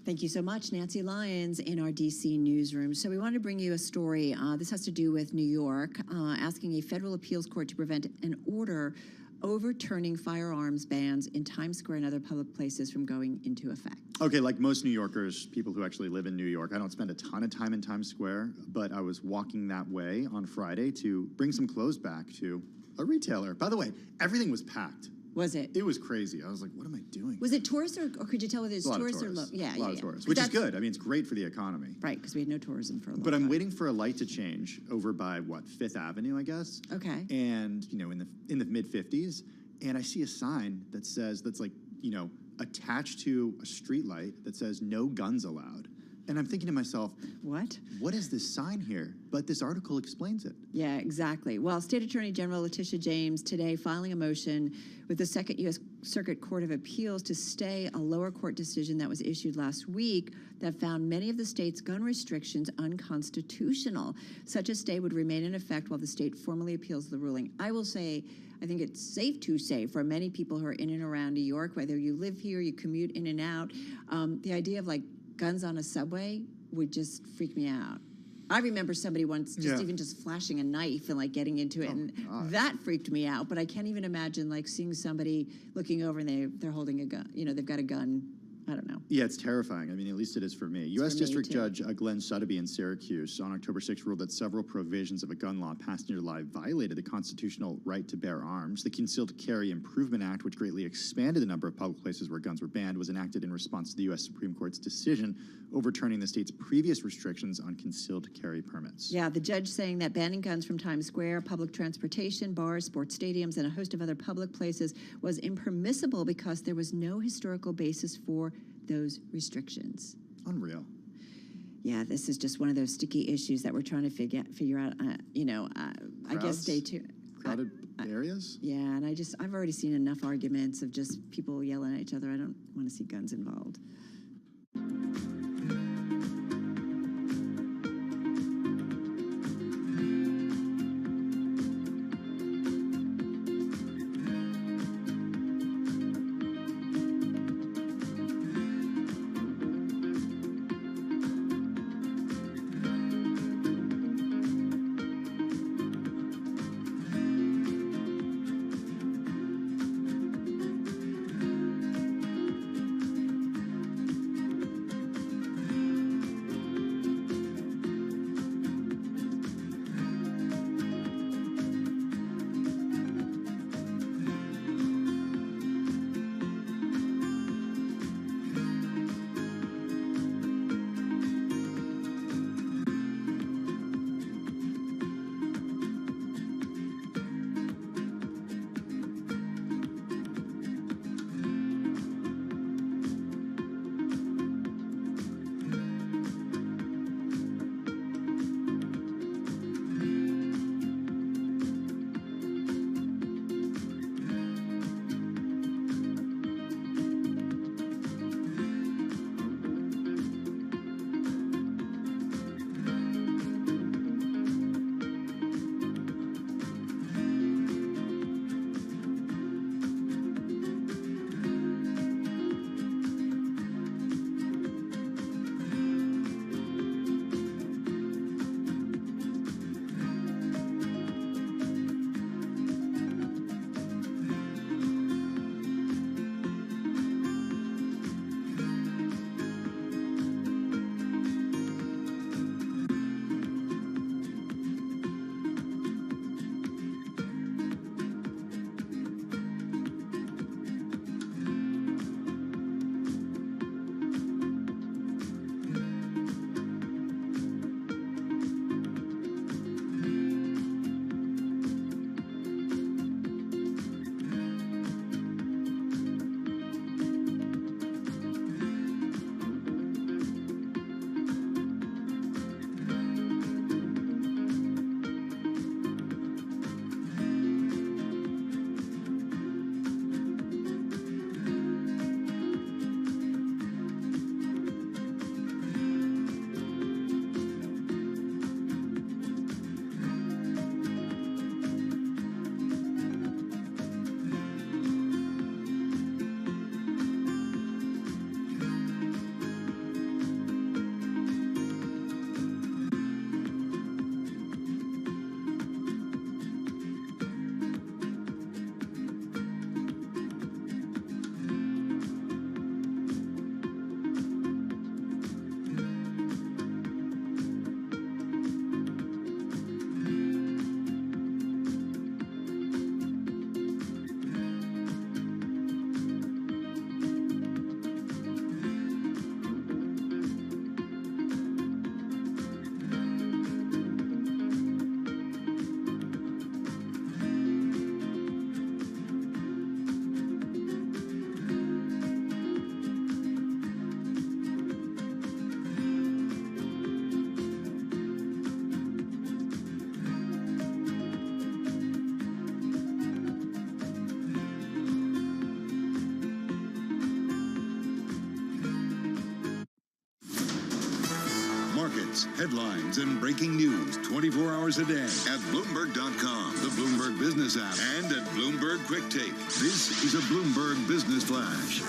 Thank you so much, Nancy Lyons, in our D.C. newsroom. So we wanted to bring you a story. This has to do with New York, asking a federal appeals court to prevent an order overturning firearms bans in Times Square and other public places from going into effect. Okay, like most New Yorkers, people who actually live in New York, I don't spend a ton of time in Times Square, but I was walking that way on Friday to bring some clothes back to a retailer. By the way, everything was packed. Was it? It was crazy. I was like, what am I doing? Was it tourists or could you tell whether it's tourists or tourists. Yeah, a lot of tourists, which is good. I mean, it's great for the economy. Right, because we had no tourism for a long time. But I'm waiting for a light to change over by, what, 5th Avenue, I guess? Okay. And, you know, in the mid-50s, and I see a sign that says, that's like, you know, attached to a street light that says no guns allowed. And I'm thinking to myself, what is this sign here? But this article explains it. Yeah, exactly. Well, State Attorney General Letitia James today filing a motion with the Second U.S. Circuit Court of Appeals to stay a lower court decision that was issued last week that found many of the state's gun restrictions unconstitutional. Such a stay would remain in effect while the state formally appeals the ruling. I will say, I think it's safe to say for many people who are in and around New York, whether you live here, you commute in and out, the idea of like guns on a subway would just freak me out. I remember somebody once even just flashing a knife and like getting into it, and that freaked me out. But I can't even imagine like seeing somebody looking over and they're holding a gun. You know, they've got a gun. I don't know. Yeah, it's terrifying. I mean, at least it is for me. U.S. District Judge Glenn Sotheby in Syracuse on October 6 ruled that several provisions of a gun law passed into law violated the constitutional right to bear arms. The Concealed Carry Improvement Act, which greatly expanded the number of public places where guns were banned, was enacted in response to the U.S. Supreme Court's decision overturning the state's previous restrictions on concealed carry permits. Yeah, the judge saying that banning guns from Times Square, public transportation, bars, sports stadiums, and a host of other public places was impermissible because there was no historical basis for those restrictions. Unreal. Yeah, this is just one of those sticky issues that we're trying to figure out. I guess stay tuned. Crowded areas? Yeah, and I've already seen enough arguments of just people yelling at each other. I don't want to see guns involved. markets, headlines, and breaking news 24 hours a day at Bloomberg.com, the Bloomberg Business app, and at Bloomberg Quick Take. This is a Bloomberg Business Flash.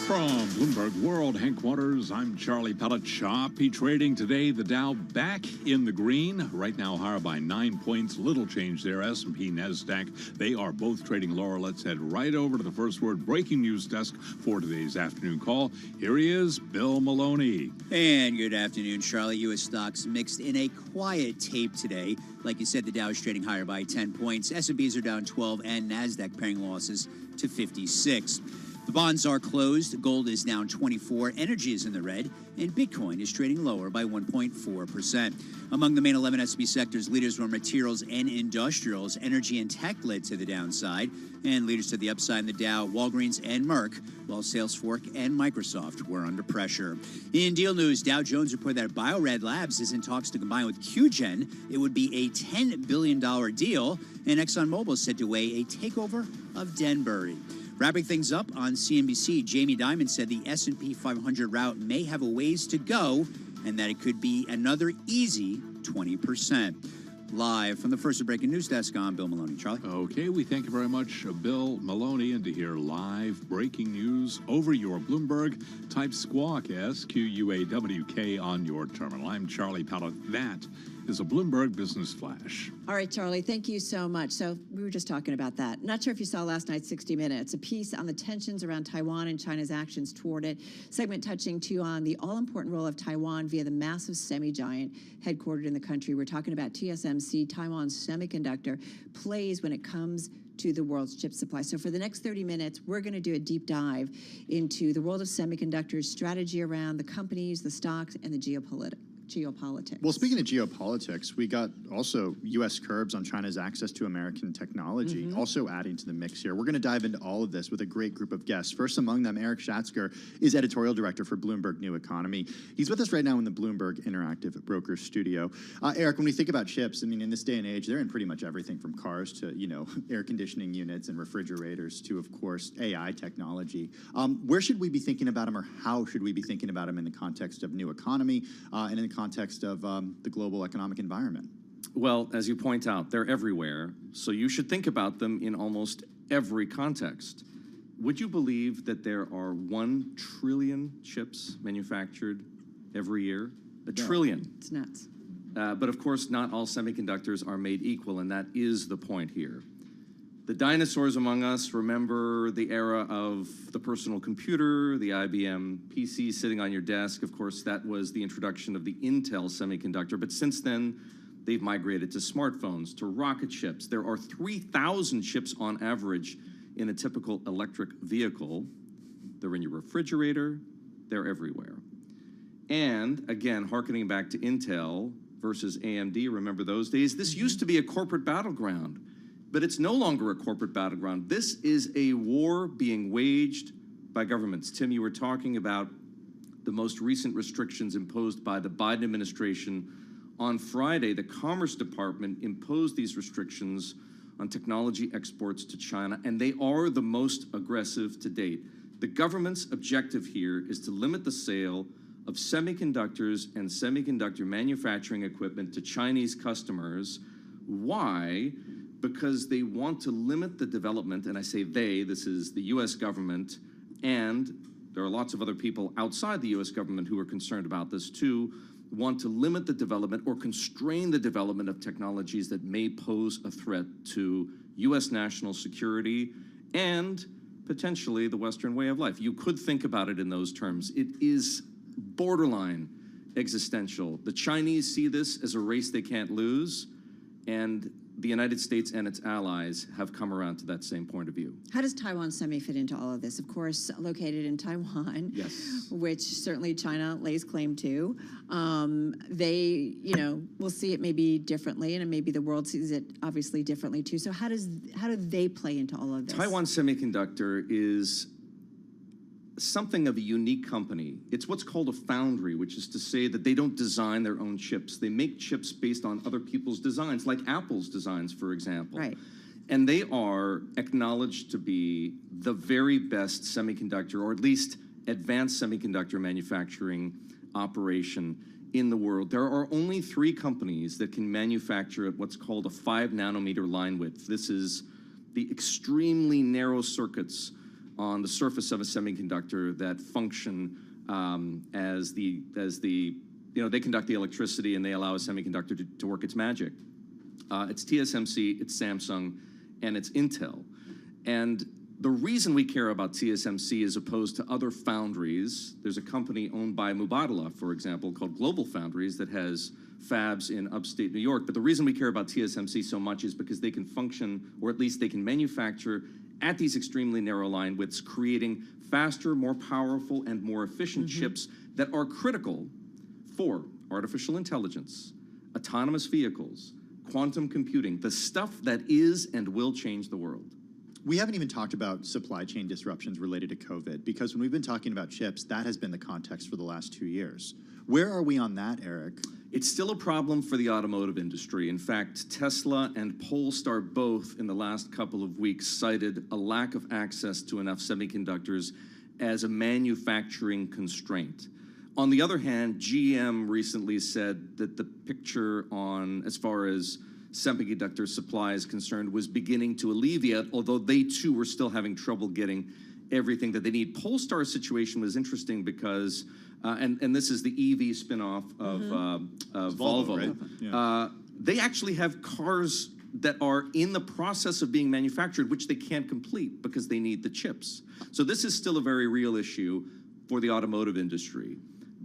From Bloomberg World Headquarters, I'm Charlie Pellet. Choppy trading today. The Dow back in the green. Right now higher by 9 points. Little change there. S&P, NASDAQ, they are both trading lower. Let's head right over to the first word breaking news desk for today's afternoon call. Here he is, Bill Maloney. And good afternoon, Charlie. U.S. stocks mixed in a quiet tape today. Like you said, the Dow is trading higher by 10 points. S&Ps are down 12 and NASDAQ paring losses to 56. The bonds are closed. Gold is down 24. Energy is in the red. And Bitcoin is trading lower by 1.4%. Among the main 11 S&P sectors, leaders were materials and industrials. Energy and tech led to the downside. And leaders to the upside in the Dow, Walgreens and Merck, while Salesforce and Microsoft were under pressure. In deal news, Dow Jones reported that Bio-Rad Labs is in talks to combine with QGen. It would be a $10 billion deal. And ExxonMobil is said to weigh a takeover of Denbury. Wrapping things up on CNBC, Jamie Dimon said the S&P 500 route may have a ways to go and that it could be another easy 20%. Live from the first breaking news desk, I'm Bill Maloney. Charlie? Okay, we thank you very much, Bill Maloney. And to hear live breaking news over your Bloomberg, type Squawk, SQUAWK, on your terminal. I'm Charlie Pellet. That is a Bloomberg Business Flash. All right, Charlie, thank you so much. So we were just talking about that. Not sure if you saw last night's 60 Minutes, a piece on the tensions around Taiwan and China's actions toward it. Segment touching, too, on the all-important role of Taiwan via the massive semi-giant headquartered in the country. We're talking about TSMC, Taiwan's semiconductor, plays when it comes to the world's chip supply. So for the next 30 minutes, we're going to do a deep dive into the world of semiconductors, strategy around the companies, the stocks, and the geopolitics. Well, speaking of geopolitics, we got also U.S. curbs on China's access to American technology, also adding to the mix here. We're going to dive into all of this with a great group of guests. First among them, Eric Schatzker is editorial director for Bloomberg New Economy. He's with us right now in the Bloomberg Interactive Brokers studio. Eric, when we think about chips, I mean, in this day and age, they're in pretty much everything from cars to, air conditioning units and refrigerators to, of course, AI technology. Where should we be thinking about them, or how should we be thinking about them in the context of New Economy and in the context of the global economic environment? Well, as you point out, they're everywhere, so you should think about them in almost every context. Would you believe that there are 1 trillion chips manufactured every year? A trillion. It's nuts. But of course, not all semiconductors are made equal, and that is the point here. The dinosaurs among us remember the era of the personal computer, the IBM PC sitting on your desk. Of course, that was the introduction of the Intel semiconductor. But since then, they've migrated to smartphones, to rocket ships. There are 3,000 chips on average in a typical electric vehicle. They're in your refrigerator. They're everywhere. And again, hearkening back to Intel versus AMD, remember those days? This used to be a corporate battleground. But it's no longer a corporate battleground. This is a war being waged by governments. Tim, you were talking about the most recent restrictions imposed by the Biden administration. On Friday, the Commerce Department imposed these restrictions on technology exports to China, and they are the most aggressive to date. The government's objective here is to limit the sale of semiconductors and semiconductor manufacturing equipment to Chinese customers. Why? Because they want to limit the development, and I say they, this is the U.S. government, and there are lots of other people outside the U.S. government who are concerned about this too, want to limit the development or constrain the development of technologies that may pose a threat to U.S. national security and potentially the Western way of life. You could think about it in those terms. It is borderline existential. The Chinese see this as a race they can't lose, and the United States and its allies have come around to that same point of view. How does Taiwan Semi fit into all of this? Of course, located in Taiwan, yes, which certainly China lays claim to. They, will see it maybe differently, and maybe the world sees it obviously differently too. So how do they play into all of this? Taiwan Semiconductor is something of a unique company. It's what's called a foundry, which is to say that they don't design their own chips. They make chips based on other people's designs, like Apple's designs, for example. Right. And they are acknowledged to be the very best semiconductor, or at least advanced semiconductor manufacturing operation in the world. There are only 3 companies that can manufacture at what's called a 5 nanometer line width. This is the extremely narrow circuits on the surface of a semiconductor that function as the they conduct the electricity and they allow a semiconductor to work its magic. It's TSMC, it's Samsung, and it's Intel. And the reason we care about TSMC as opposed to other foundries, there's a company owned by Mubadala, for example, called Global Foundries that has fabs in upstate New York. But the reason we care about TSMC so much is because they can function, or at least they can manufacture at these extremely narrow line widths, creating faster, more powerful, and more efficient chips that are critical for artificial intelligence, autonomous vehicles, quantum computing, the stuff that is and will change the world. We haven't even talked about supply chain disruptions related to COVID, because when we've been talking about chips, that has been the context for the last 2 years. Where are we on that, Eric? It's still a problem for the automotive industry. In fact, Tesla and Polestar both in the last couple of weeks cited a lack of access to enough semiconductors as a manufacturing constraint. On the other hand, GM recently said that the picture on, as far as semiconductor supply is concerned, was beginning to alleviate, although they too were still having trouble getting everything that they need. Polestar's situation was interesting because, and this is the EV spinoff of Volvo, right? Yeah. They actually have cars that are in the process of being manufactured, which they can't complete because they need the chips. So this is still a very real issue for the automotive industry.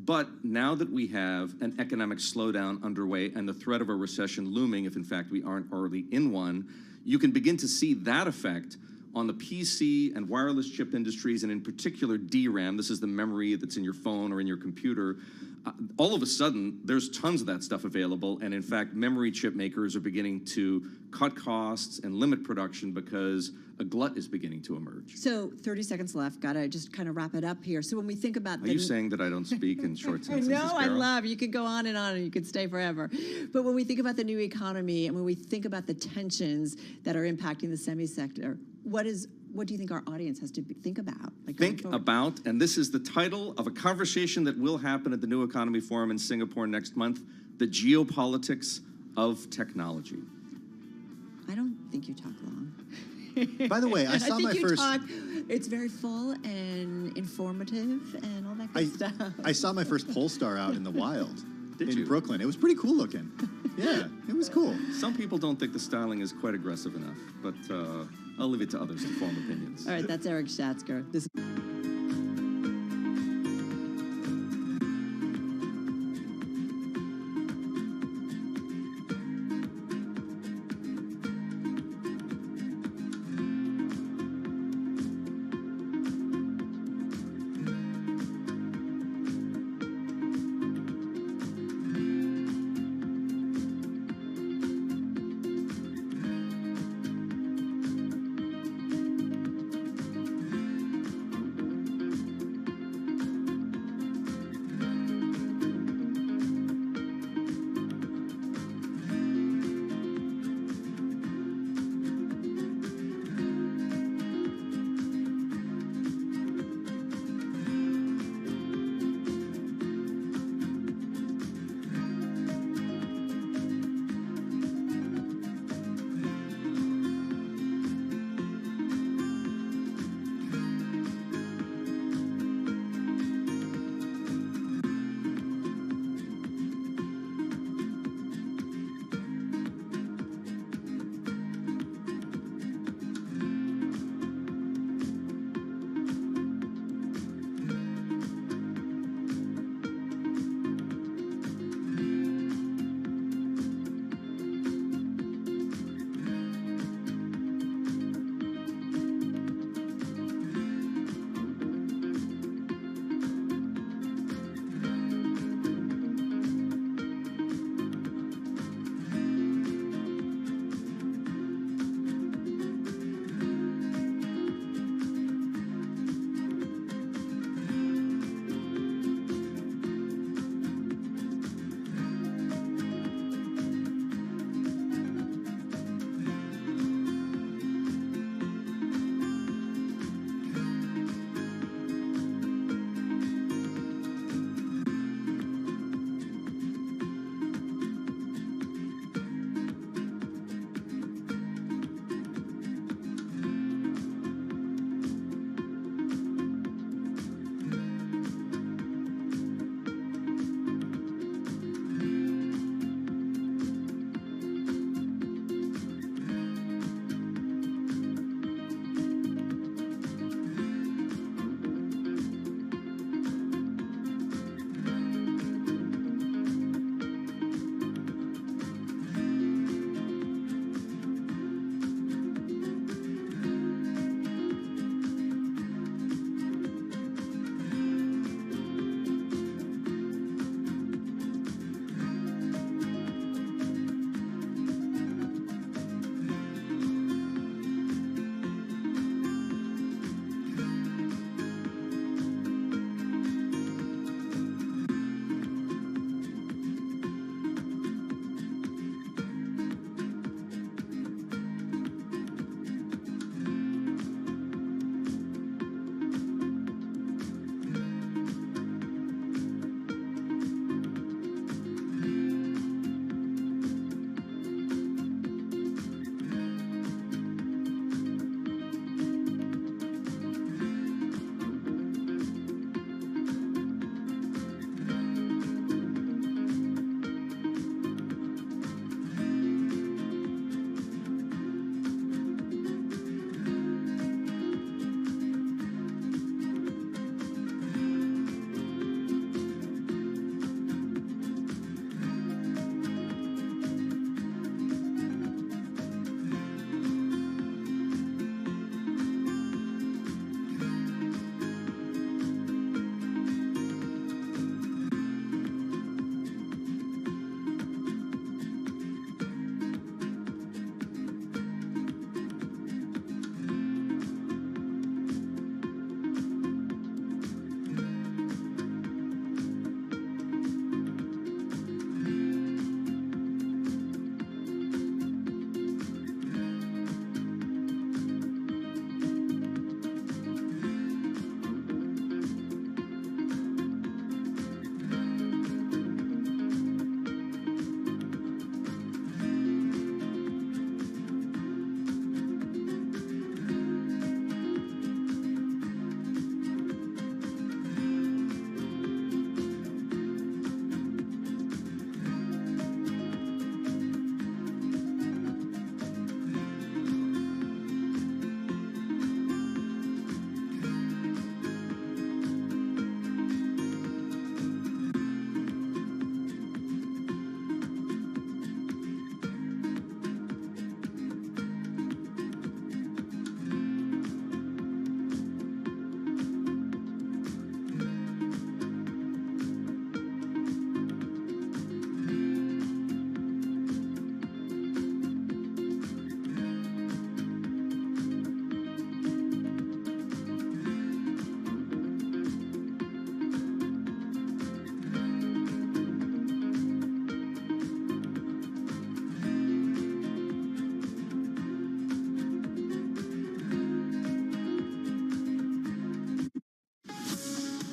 But now that we have an economic slowdown underway and the threat of a recession looming, if in fact we aren't already in one, you can begin to see that effect on the PC and wireless chip industries, and in particular DRAM. This is the memory that's in your phone or in your computer. All of a sudden, there's tons of that stuff available, and in fact, memory chip makers are beginning to cut costs and limit production because a glut is beginning to emerge. So 30 seconds left. Got to just kind of wrap it up here. So when we think about Are you saying that I don't speak in short sentences? No, I Carol? love. You could go on and you could stay forever. But when we think about the new economy and when we think about the tensions that are impacting the semi sector, what do you think our audience has to think about? Think about, and this is the title of a conversation that will happen at the New Economy Forum in Singapore next month, the geopolitics of technology. I don't think you talk long. By the way, I saw my first. It's very full and informative and all that good stuff. I saw my first Polestar out in the wild. Did in you? Brooklyn. It was pretty cool looking. Yeah, it was cool. Some people don't think the styling is quite aggressive enough, but I'll leave it to others to form opinions. All right, that's Eric Schatzker.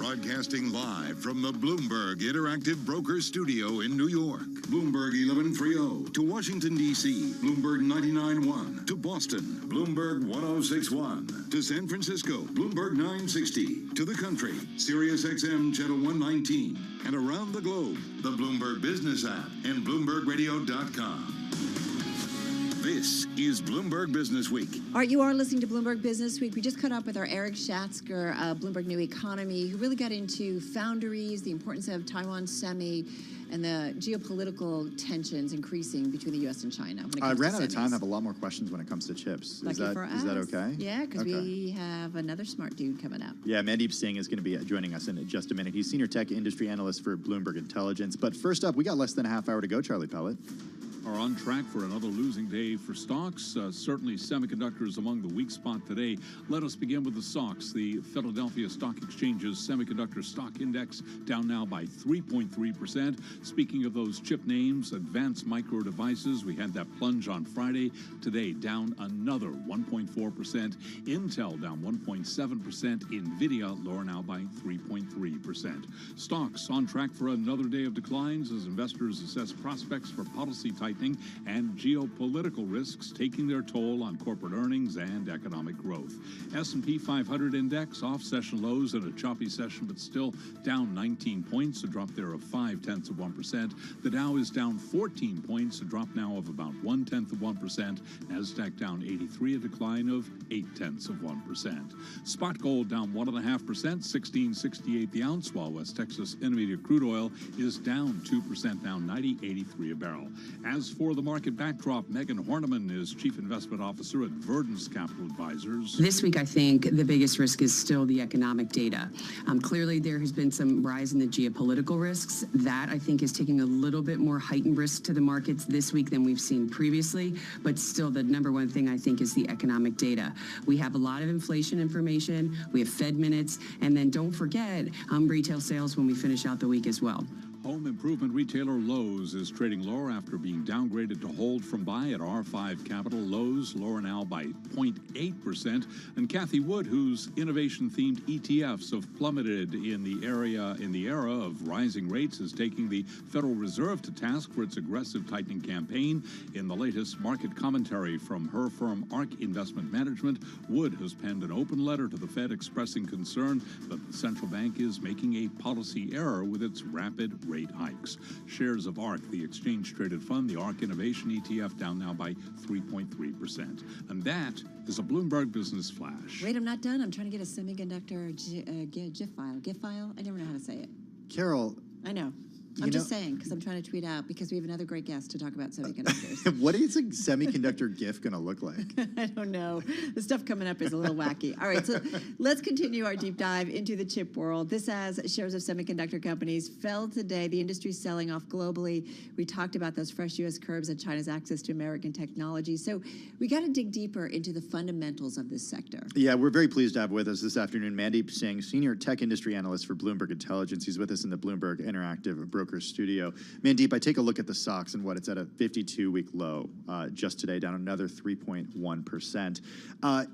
Broadcasting live from the Bloomberg Interactive Broker Studio in New York. Bloomberg 1130 to Washington, D.C. Bloomberg 99.1 to Boston. Bloomberg 106.1 to San Francisco. Bloomberg 960 to the country. Sirius XM Channel 119. And around the globe, the Bloomberg Business app and BloombergRadio.com. This is Bloomberg Business Week. All right, you are listening to Bloomberg Business Week. We just caught up with our Eric Schatzker, Bloomberg New Economy, who really got into foundries, the importance of Taiwan semi, and the geopolitical tensions increasing between the U.S. and China. When it I comes ran to out of semis. time. I have a lot more questions when it comes to chips. Lucky for us. Is that okay? Yeah, because Okay. we have another smart dude coming up. Yeah, Mandeep Singh is going to be joining us in just a minute. He's Senior Tech Industry Analyst for Bloomberg Intelligence. But first up, we got less than a half hour to go, Charlie Pellet. Are on track for another losing day for stocks. Certainly semiconductors among the weak spot today. Let us begin with the stocks. The Philadelphia Stock Exchange's Semiconductor Stock Index down now by 3.3%. Speaking of those chip names, Advanced Micro Devices, we had that plunge on Friday. Today down another 1.4%. Intel down 1.7%. NVIDIA lower now by 3.3%. Stocks on track for another day of declines as investors assess prospects for policy tightening and geopolitical risks taking their toll on corporate earnings and economic growth. S&P 500 index off session lows in a choppy session, but still down 19 points, a drop there of 0.5%. The Dow is down 14 points, a drop now of about 0.1%. Nasdaq down 83, a decline of 0.8%. Spot gold down 1.5%, $16.68 the ounce, while West Texas Intermediate crude oil is down 2%, now $90.83 a barrel. As for the market backdrop, Megan Horniman is Chief Investment Officer at Verdance Capital Advisors. This week, I think the biggest risk is still the economic data. Clearly, there has been some rise in the geopolitical risks. That, I think, is taking a little bit more heightened risk to the markets this week than we've seen previously. But still, the number one thing, I think, is the economic data. We have a lot of inflation information. We have Fed minutes. And then don't forget retail sales when we finish out the week as well. Home improvement retailer Lowe's is trading lower after being downgraded to hold from buy at R5 Capital. Lowe's lower now by 0.8%. And Kathy Wood, whose innovation-themed ETFs have plummeted in the era of rising rates, is taking the Federal Reserve to task for its aggressive tightening campaign. In the latest market commentary from her firm ARK Investment Management, Wood has penned an open letter to the Fed expressing concern that the central bank is making a policy error with its rapid rate hikes. Shares of ARK, the exchange-traded fund, the ARK Innovation ETF, down now by 3.3%. And that is a Bloomberg Business Flash. Wait, I'm not done. I'm trying to get a semiconductor GIF file. I never know how to say it. Carol. I know. I'm just saying, because I'm trying to tweet out, because we have another great guest to talk about semiconductors. What is a semiconductor GIF going to look like? I don't know. The stuff coming up is a little wacky. All right, so let's continue our deep dive into the chip world. This as shares of semiconductor companies fell today. The industry's selling off globally. We talked about those fresh U.S. curbs and China's access to American technology. So we got to dig deeper into the fundamentals of this sector. Yeah, we're very pleased to have with us this afternoon Mandeep Singh, Senior Tech Industry Analyst for Bloomberg Intelligence. He's with us in the Bloomberg Interactive Broker Studio. Mandeep, I take a look at the stocks and it's at a 52-week low just today, down another 3.1%.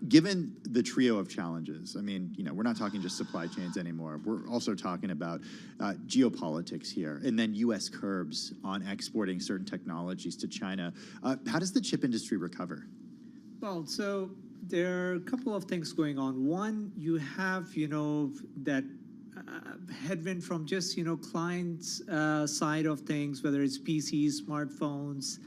Given the trio of challenges, I mean, we're not talking just supply chains anymore. We're also talking about geopolitics here, and then U.S. curbs on exporting certain technologies to China. How does the chip industry recover? Well, so there are a couple of things going on. One, you have, that headwind from just, clients' side of things, whether it's PCs, smartphones.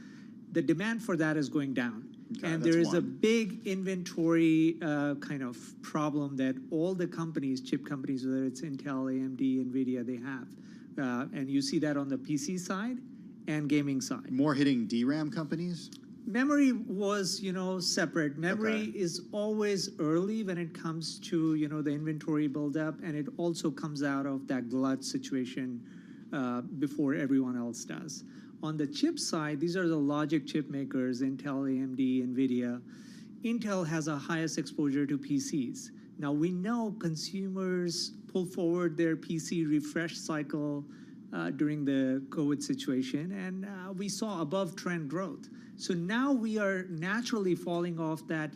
The demand for that is going down. Okay, and there is a big inventory kind of problem that all the companies, chip companies, whether it's Intel, AMD, NVIDIA, they have. And you see that on the PC side and gaming side. More hitting DRAM companies? Memory was, separate. Memory is always early when it comes to, the inventory buildup, and it also comes out of that glut situation before everyone else does. On the chip side, these are the logic chip makers, Intel, AMD, NVIDIA. Intel has a highest exposure to PCs. Now, we know consumers pull forward their PC refresh cycle during the COVID situation, and we saw above trend growth. So now we are naturally falling off that,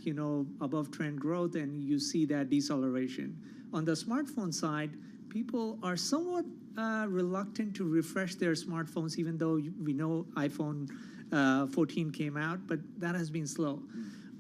above trend growth, and you see that deceleration. On the smartphone side, people are somewhat reluctant to refresh their smartphones, even though we know iPhone 14 came out, but that has been slow.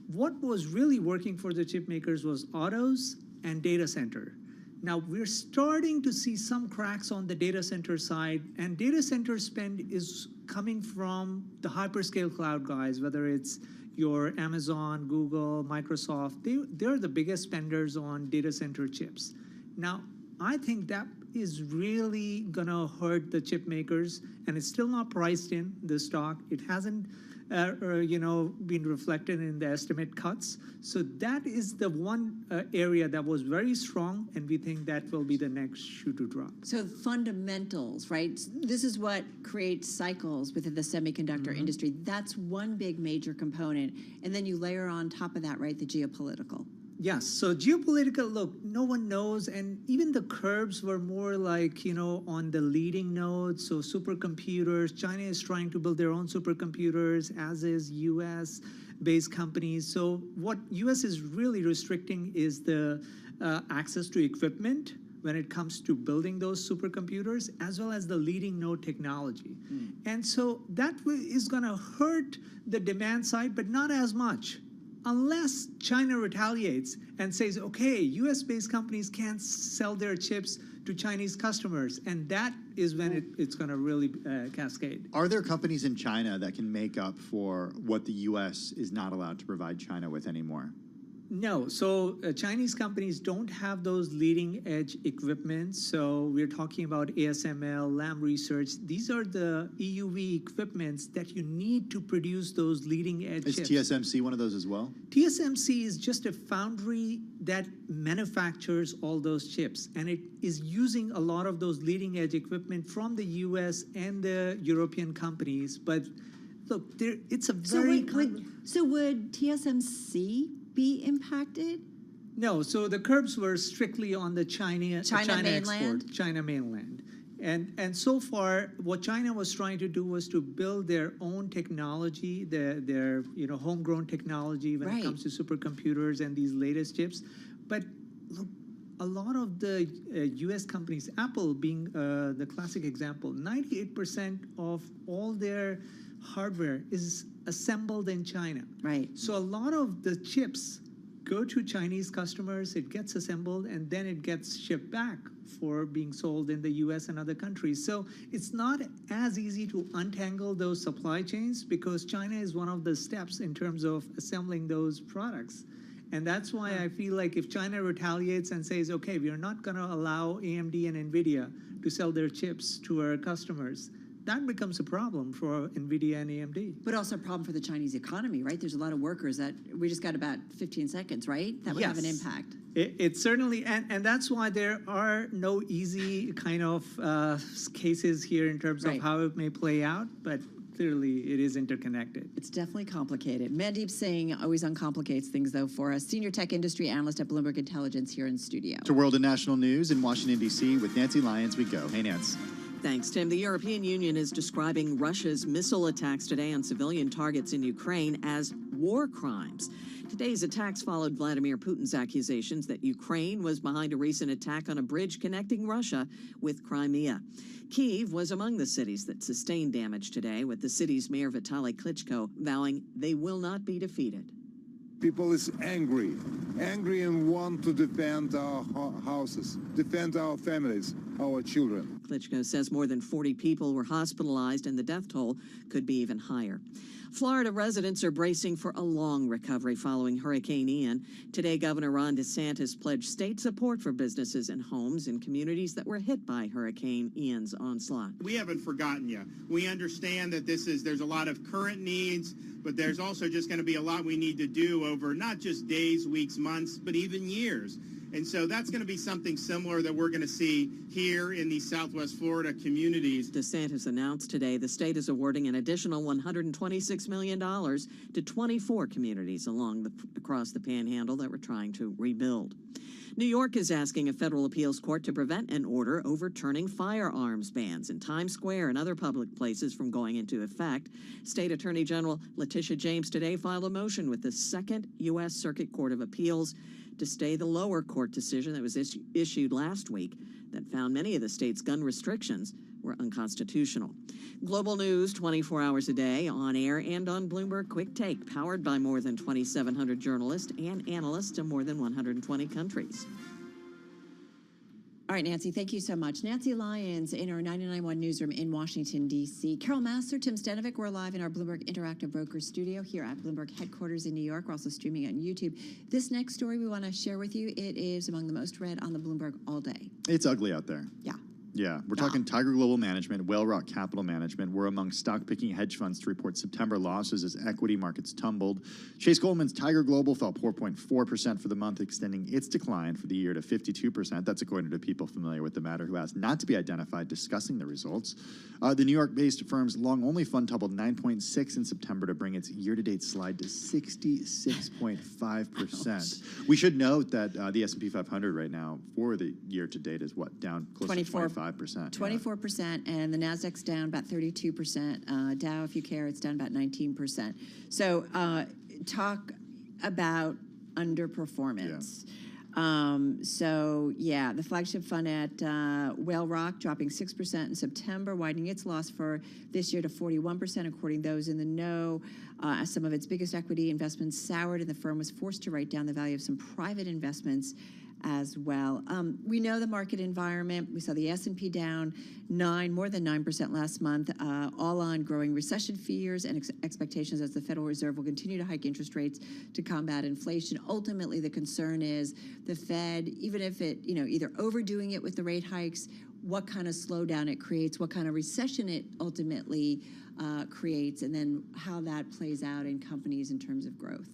What was really working for the chip makers was autos and data center. Now we're starting to see some cracks on the data center side, and data center spend is coming from the hyperscale cloud guys, whether it's your Amazon, Google, Microsoft. They're the biggest spenders on data center chips. Now, I think that is really gonna hurt the chip makers, and it's still not priced in the stock. It hasn't been reflected in the estimate cuts. So that is the one area that was very strong, and we think that will be the next shoe to drop. So fundamentals, right? This is what creates cycles within the semiconductor industry. That's one big major component. And then you layer on top of that, right, the geopolitical. Yes, so geopolitical, look, no one knows, and even the curves were more like, on the leading nodes, so supercomputers. China is trying to build their own supercomputers, as is US-based companies. So what US is really restricting is the access to equipment when it comes to building those supercomputers, as well as the leading node technology. And so that is gonna hurt the demand side, but not as much. Unless China retaliates and says, okay, US-based companies can't sell their chips to Chinese customers, and that is when it's going to really cascade. Are there companies in China that can make up for what the US is not allowed to provide China with anymore? No, so Chinese companies don't have those leading edge equipment. So we're talking about ASML, Lam Research. These are the EUV equipments that you need to produce those leading edge chips. Is TSMC one of those as well? TSMC is just a foundry that manufactures all those chips, and it is using a lot of those leading edge equipment from the US and the European companies. But look, it's a very... So would TSMC be impacted? No, so the curbs were strictly on the China mainland? export, China mainland. And so far, what China was trying to do was to build their own technology, their homegrown technology when it comes to supercomputers and these latest chips. But look, a lot of the US companies, Apple being the classic example, 98% of all their hardware is assembled in China. Right. So a lot of the chips go to Chinese customers, it gets assembled, and then it gets shipped back for being sold in the US and other countries. So it's not as easy to untangle those supply chains, because China is one of the steps in terms of assembling those products. And that's why I feel like if China retaliates and says, okay, we are not gonna allow AMD and NVIDIA to sell their chips to our customers, that becomes a problem for NVIDIA and AMD. But also a problem for the Chinese economy, right? There's a lot of workers that, we just got about 15 seconds, right? That would have an impact. It certainly, and that's why there are no easy kind of cases here in terms of how it may play out, but clearly it is interconnected. It's definitely complicated. Mandeep Singh always uncomplicates things, though, for us. Senior tech industry analyst at Bloomberg Intelligence here in studio. To World and National News in Washington, D.C. with Nancy Lyons, we go. Hey, Nance. Thanks, Tim. The European Union is describing Russia's missile attacks today on civilian targets in Ukraine as war crimes. Today's attacks followed Vladimir Putin's accusations that Ukraine was behind a recent attack on a bridge connecting Russia with Crimea. Kyiv was among the cities that sustained damage today, with the city's mayor Vitaly Klitschko vowing they will not be defeated. People is angry and want to defend our houses, defend our families, our children. Klitschko says more than 40 people were hospitalized and the death toll could be even higher. Florida residents are bracing for a long recovery following Hurricane Ian. Today, Governor Ron DeSantis pledged state support for businesses and homes in communities that were hit by Hurricane Ian's onslaught. We haven't forgotten you. We understand that there's a lot of current needs, but there's also just going to be a lot we need to do over not just days, weeks, months, but even years. And so that's going to be something similar that we're going to see here in these Southwest Florida communities. DeSantis announced today the state is awarding an additional $126 million to 24 communities across the Panhandle that were trying to rebuild. New York is asking a federal appeals court to prevent an order overturning firearms bans in Times Square and other public places from going into effect. State Attorney General Letitia James today filed a motion with the Second U.S. Circuit Court of Appeals to stay the lower court decision that was issued last week that found many of the state's gun restrictions were unconstitutional. Global news 24 hours a day, on air and on Bloomberg Quick Take, powered by more than 2,700 journalists and analysts in more than 120 countries. All right, Nancy, thank you so much. Nancy Lyons in our 99.1 newsroom in Washington, D.C. Carol Master, Tim Stanovic, we're live in our Bloomberg Interactive Brokers studio here at Bloomberg headquarters in New York. We're also streaming on YouTube. This next story we want to share with you, it is among the most read on the Bloomberg all day. It's ugly out there. Yeah. Yeah, we're talking Tiger Global Management, Whale Rock Capital Management. We're among stock-picking hedge funds to report September losses as equity markets tumbled. Chase Goldman's Tiger Global fell 4.4% for the month, extending its decline for the year to 52%. That's according to people familiar with the matter who asked not to be identified discussing the results. The New York-based firm's long-only fund tumbled 9.6 in September to bring its year-to-date slide to 66.5%. We should note that the S&P 500 right now for the year-to-date is what, down close to 25%. 24%, and the Nasdaq's down about 32%. Dow, if you care, it's down about 19%. So talk about underperformance. Yeah. The flagship fund at Whale Rock dropping 6% in September, widening its loss for this year to 41%, according to those in the know. As some of its biggest equity investments soured, and the firm was forced to write down the value of some private investments as well. We know the market environment. We saw the S&P down more than 9% last month, all on growing recession fears and expectations as the Federal Reserve will continue to hike interest rates to combat inflation. Ultimately, the concern is the Fed, even if it, either overdoing it with the rate hikes, what kind of slowdown it creates, what kind of recession it ultimately creates, and then how that plays out in companies in terms of growth.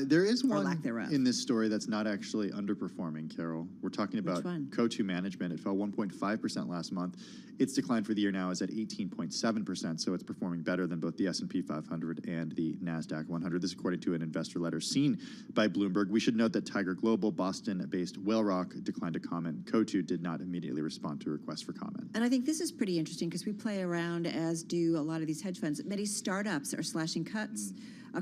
There is one lack thereof. in this story that's not actually underperforming, Carol. We're talking about Which one? Coatue Management. It fell 1.5% last month. Its decline for the year now is at 18.7%, so it's performing better than both the S&P 500 and the NASDAQ 100. This is according to an investor letter seen by Bloomberg. We should note that Tiger Global, Boston-based Whale Rock, declined to comment. Coatue did not immediately respond to a request for comment. And I think this is pretty interesting because we play around, as do a lot of these hedge funds. Many startups are slashing cuts,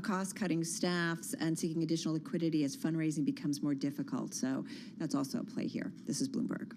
cost-cutting staffs, and seeking additional liquidity as fundraising becomes more difficult. So that's also a play here. This is Bloomberg.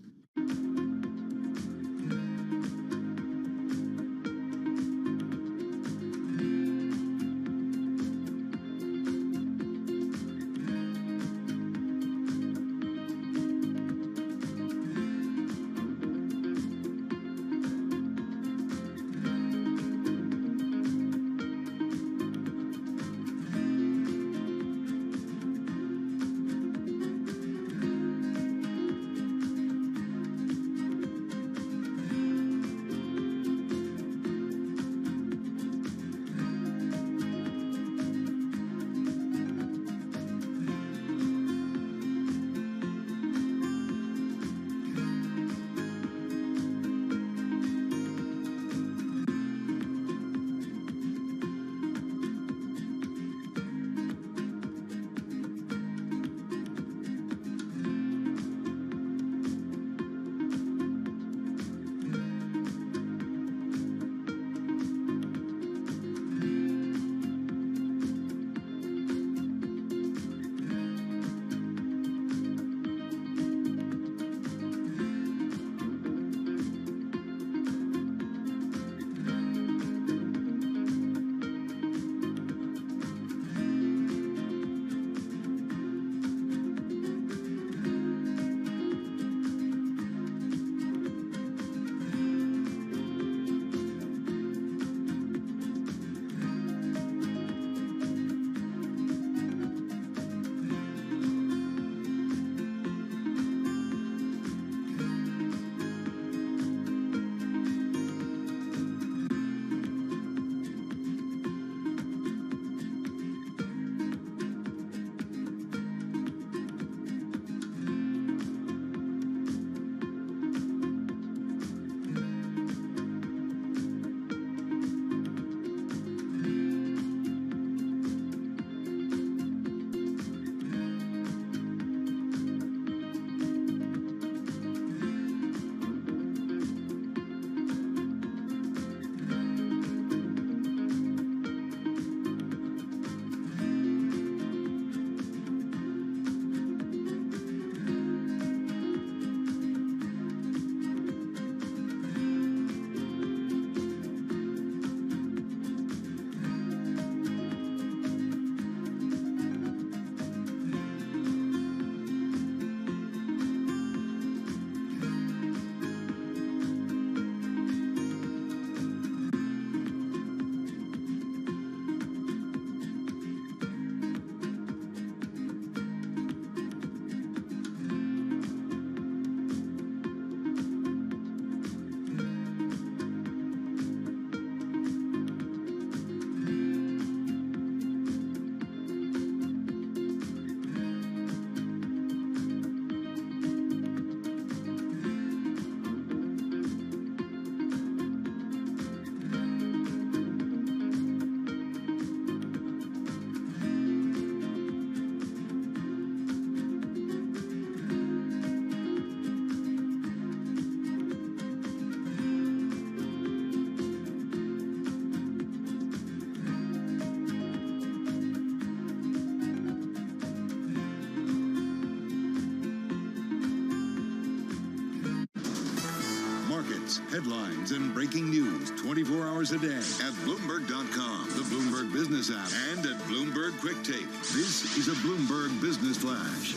events, headlines, and breaking news 24 hours a day at Bloomberg.com, the Bloomberg Business app, and at Bloomberg Quick Take. This is a Bloomberg Business Flash.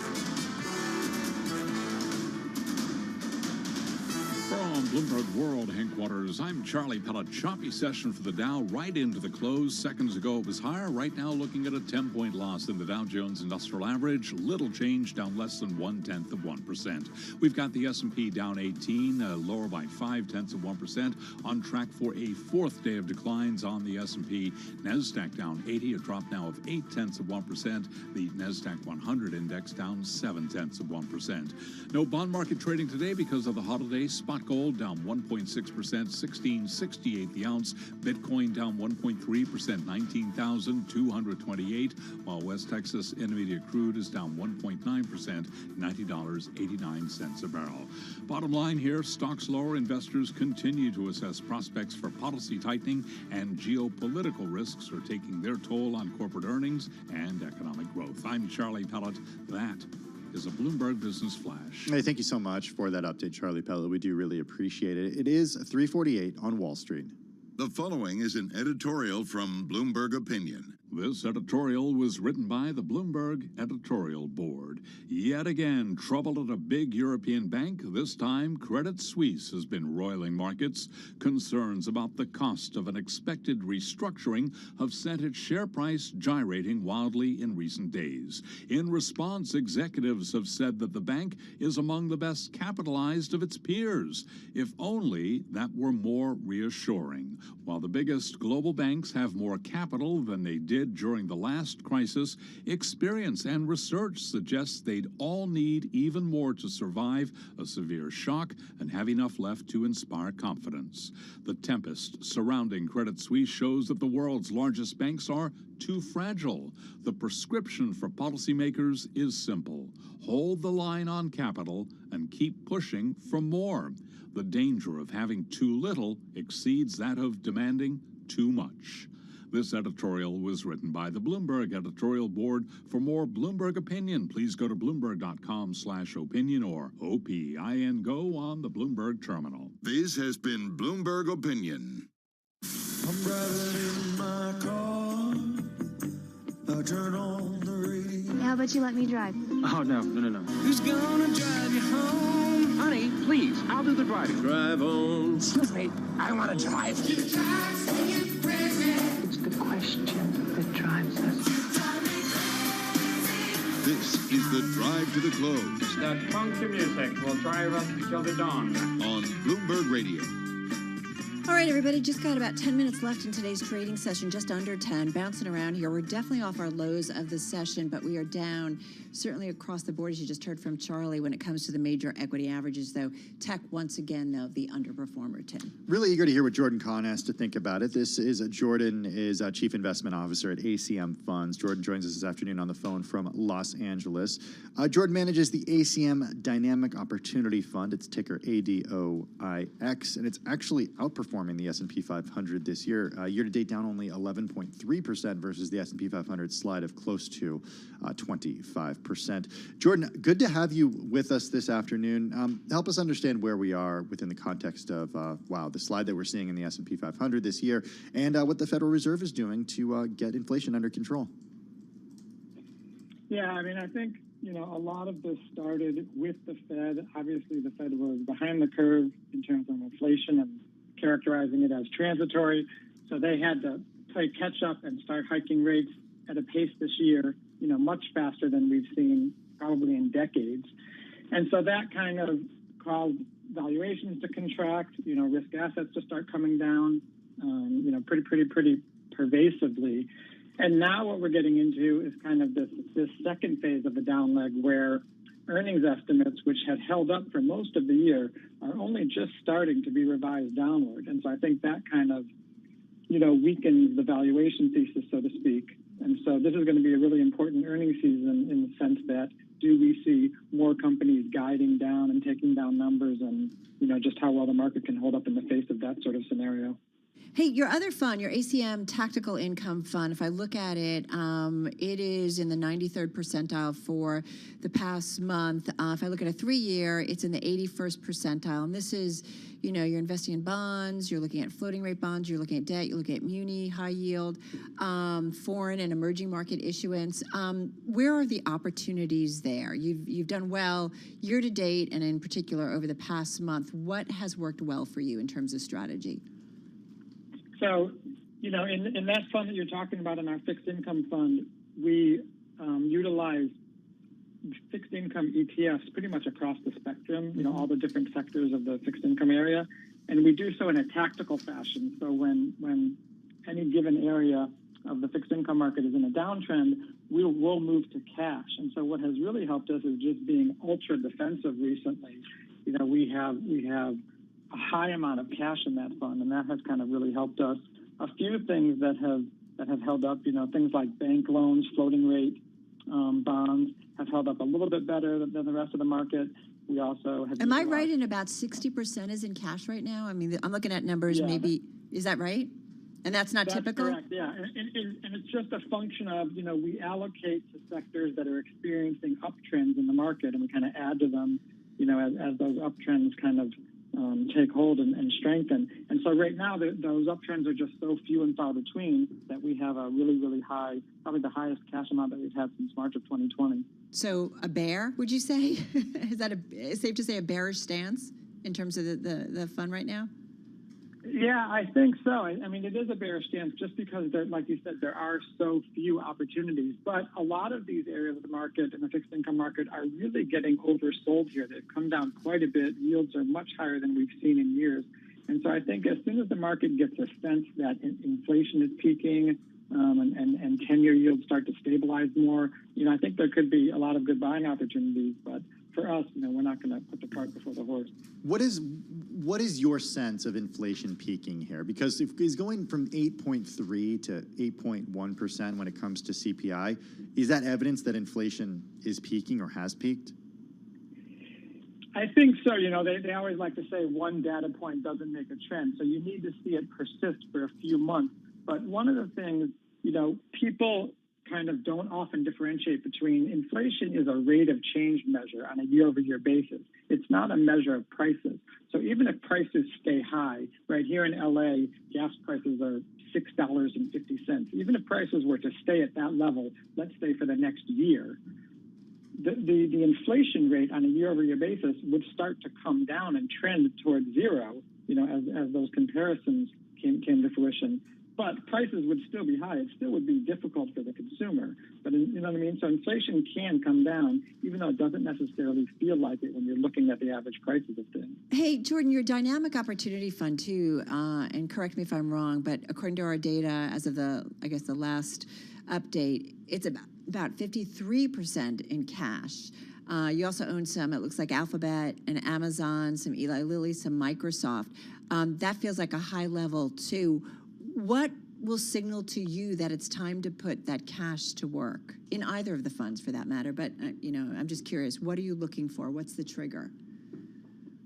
From Bloomberg World Headquarters, I'm Charlie Pellet. Choppy session for the Dow right into the close. Seconds ago, it was higher. Right now, looking at a 10-point loss in the Dow Jones Industrial Average. Little change, down less than 0.1%. We've got the S&P down 18, lower by 0.5%, on track for a fourth day of declines on the S&P. NASDAQ down 80, a drop now of 0.8%. The NASDAQ 100 index down 0.7%. No bond market trading today because of the holiday. Spot gold down 1.6%, 1668 the ounce. Bitcoin down 1.3%, 19,228. While West Texas Intermediate crude is down 1.9%, $90.89 a barrel. Bottom line here, stocks lower. Investors continue to assess prospects for policy tightening, and geopolitical risks are taking their toll on corporate earnings and economic growth. I'm Charlie Pellet. That is a Bloomberg Business Flash. Hey, thank you so much for that update, Charlie Pellet. We do really appreciate it. It is 3:48 on Wall Street. The following is an editorial from Bloomberg Opinion. This editorial was written by the Bloomberg Editorial Board. Yet again, trouble at a big European bank. This time, Credit Suisse has been roiling markets. Concerns about the cost of an expected restructuring have sent its share price gyrating wildly in recent days. In response, executives have said that the bank is among the best capitalized of its peers. If only that were more reassuring. While the biggest global banks have more capital than they did during the last crisis, experience and research suggests they'd all need even more to survive a severe shock and have enough left to inspire confidence. The tempest surrounding Credit Suisse shows that the world's largest banks are too fragile. The prescription for policymakers is simple: hold the line on capital and keep pushing for more. The danger of having too little exceeds that of demanding too much. This editorial was written by the Bloomberg Editorial Board. For more Bloomberg opinion, please go to Bloomberg.com/opinion or OPIN Go on the Bloomberg terminal. This has been Bloomberg Opinion. I'm driving in my car. I turn on the radio. How about you let me drive? Oh, no. Who's gonna drive you home? Honey, please, I'll do the driving. Drive on. Excuse me, I want to drive. It's the question that drives us. This is the Drive to the Close. That funky music will drive us till the dawn. On Bloomberg Radio. All right, everybody, just got about 10 minutes left in today's trading session, just under 10, bouncing around here. We're definitely off our lows of the session, but we are down certainly across the board, as you just heard from Charlie, when it comes to the major equity averages, though. Tech, once again, though, the underperformer, Tim. Really eager to hear what Jordan Kahn has to think about it. Jordan is Chief Investment Officer at ACM Funds. Jordan joins us this afternoon on the phone from Los Angeles. Jordan manages the ACM Dynamic Opportunity Fund. It's ticker ADOIX, and it's actually outperforming the S&P 500 this year. Year-to-date down only 11.3% versus the S&P 500 slide of close to 25%. Jordan, good to have you with us this afternoon. Help us understand where we are within the context of, the slide that we're seeing in the S&P 500 this year, and what the Federal Reserve is doing to get inflation under control. Yeah, I mean, I think, a lot of this started with the Fed. Obviously, the Fed was behind the curve in terms of inflation and characterizing it as transitory. So they had to play catch up and start hiking rates at a pace this year, much faster than we've seen probably in decades. And so that kind of caused valuations to contract, risk assets to start coming down, pretty pervasively. And now what we're getting into is kind of this second phase of the down leg where earnings estimates, which had held up for most of the year, are only just starting to be revised downward. And so I think that kind of, weakens the valuation thesis, so to speak. And so this is going to be a really important earnings season in the sense that do we see more companies guiding down and taking down numbers and, just how well the market can hold up in the face of that sort of scenario. Hey, your other fund, your ACM Tactical Income Fund, if I look at it, it is in the 93rd percentile for the past month. If I look at a 3-year, it's in the 81st percentile. And this is, you know, you're investing in bonds, you're looking at floating rate bonds, you're looking at debt, you're looking at muni, high yield, foreign and emerging market issuance. Where are the opportunities there? You've done well year to date, and in particular over the past month. What has worked well for you in terms of strategy? So, you know, in that fund that you're talking about, in our fixed income fund, we utilize fixed income ETFs pretty much across the spectrum, you know, all the different sectors of the fixed income area. And we do so in a tactical fashion. So when any given area of the fixed income market is in a downtrend, we'll move to cash. And so what has really helped us is just being ultra defensive recently. You know, we have a high amount of cash in that fund, and that has kind of really helped us. A few things that have held up, you know, things like bank loans, floating rate bonds have held up a little bit better than the rest of the market. We also have. Am I right in about 60% is in cash right now? I mean, I'm looking at numbers. Yeah, maybe is that right? And that's not typical. Correct. Yeah, and it's just a function of, you know, we allocate to sectors that are experiencing uptrends in the market, and we kind of add to them, you know, as those uptrends kind of take hold and strengthen. And so right now, those uptrends are just so few and far between that we have a really, really high, probably the highest cash amount that we've had since March of 2020. So a bear, would you say? Is that safe to say a bearish stance in terms of the fund right now? Yeah, I think so. I mean, it is a bearish stance just because, like you said, there are so few opportunities. But a lot of these areas of the market and the fixed income market are really getting oversold here. They've come down quite a bit. Yields are much higher than we've seen in years. And so I think as soon as the market gets a sense that inflation is peaking and 10-year yields start to stabilize more, you know, I think there could be a lot of good buying opportunities. But for us, you know, we're not going to put the cart before the horse. What is your sense of inflation peaking here? Because if it's going from 8.3 to 8.1% when it comes to CPI, is that evidence that inflation is peaking or has peaked? I think so. You know, they always like to say one data point doesn't make a trend. So you need to see it persist for a few months. But one of the things, you know, people kind of don't often differentiate between inflation is a rate of change measure on a year-over-year basis. It's not a measure of prices. So even if prices stay high, right here in LA, gas prices are $6.50. Even if prices were to stay at that level, let's say for the next year, the inflation rate on a year-over-year basis would start to come down and trend towards zero, you know, as those comparisons came to fruition. But prices would still be high. It still would be difficult for the consumer. But you know what I mean? So inflation can come down, even though it doesn't necessarily feel like it when you're looking at the average prices of things. Hey, Jordan, your Dynamic Opportunity Fund, too, and correct me if I'm wrong, but according to our data as of the last update, it's about 53% in cash. You also own some, it looks like Alphabet and Amazon, some Eli Lilly, some Microsoft. That feels like a high level, too. What will signal to you that it's time to put that cash to work in either of the funds, for that matter? But you know, I'm just curious. What are you looking for? What's the trigger?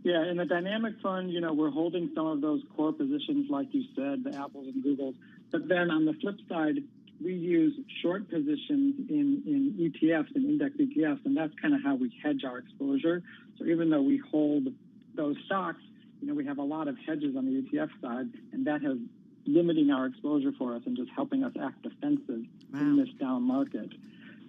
Yeah, in the Dynamic Fund, you know, we're holding some of those core positions, like you said, the Apples and Googles. But then on the flip side, we use short positions in ETFs and index ETFs, and that's kind of how we hedge our exposure. So even though we hold those stocks, you know, we have a lot of hedges on the ETF side, and that has limiting our exposure for us and just helping us act defensive in this down market.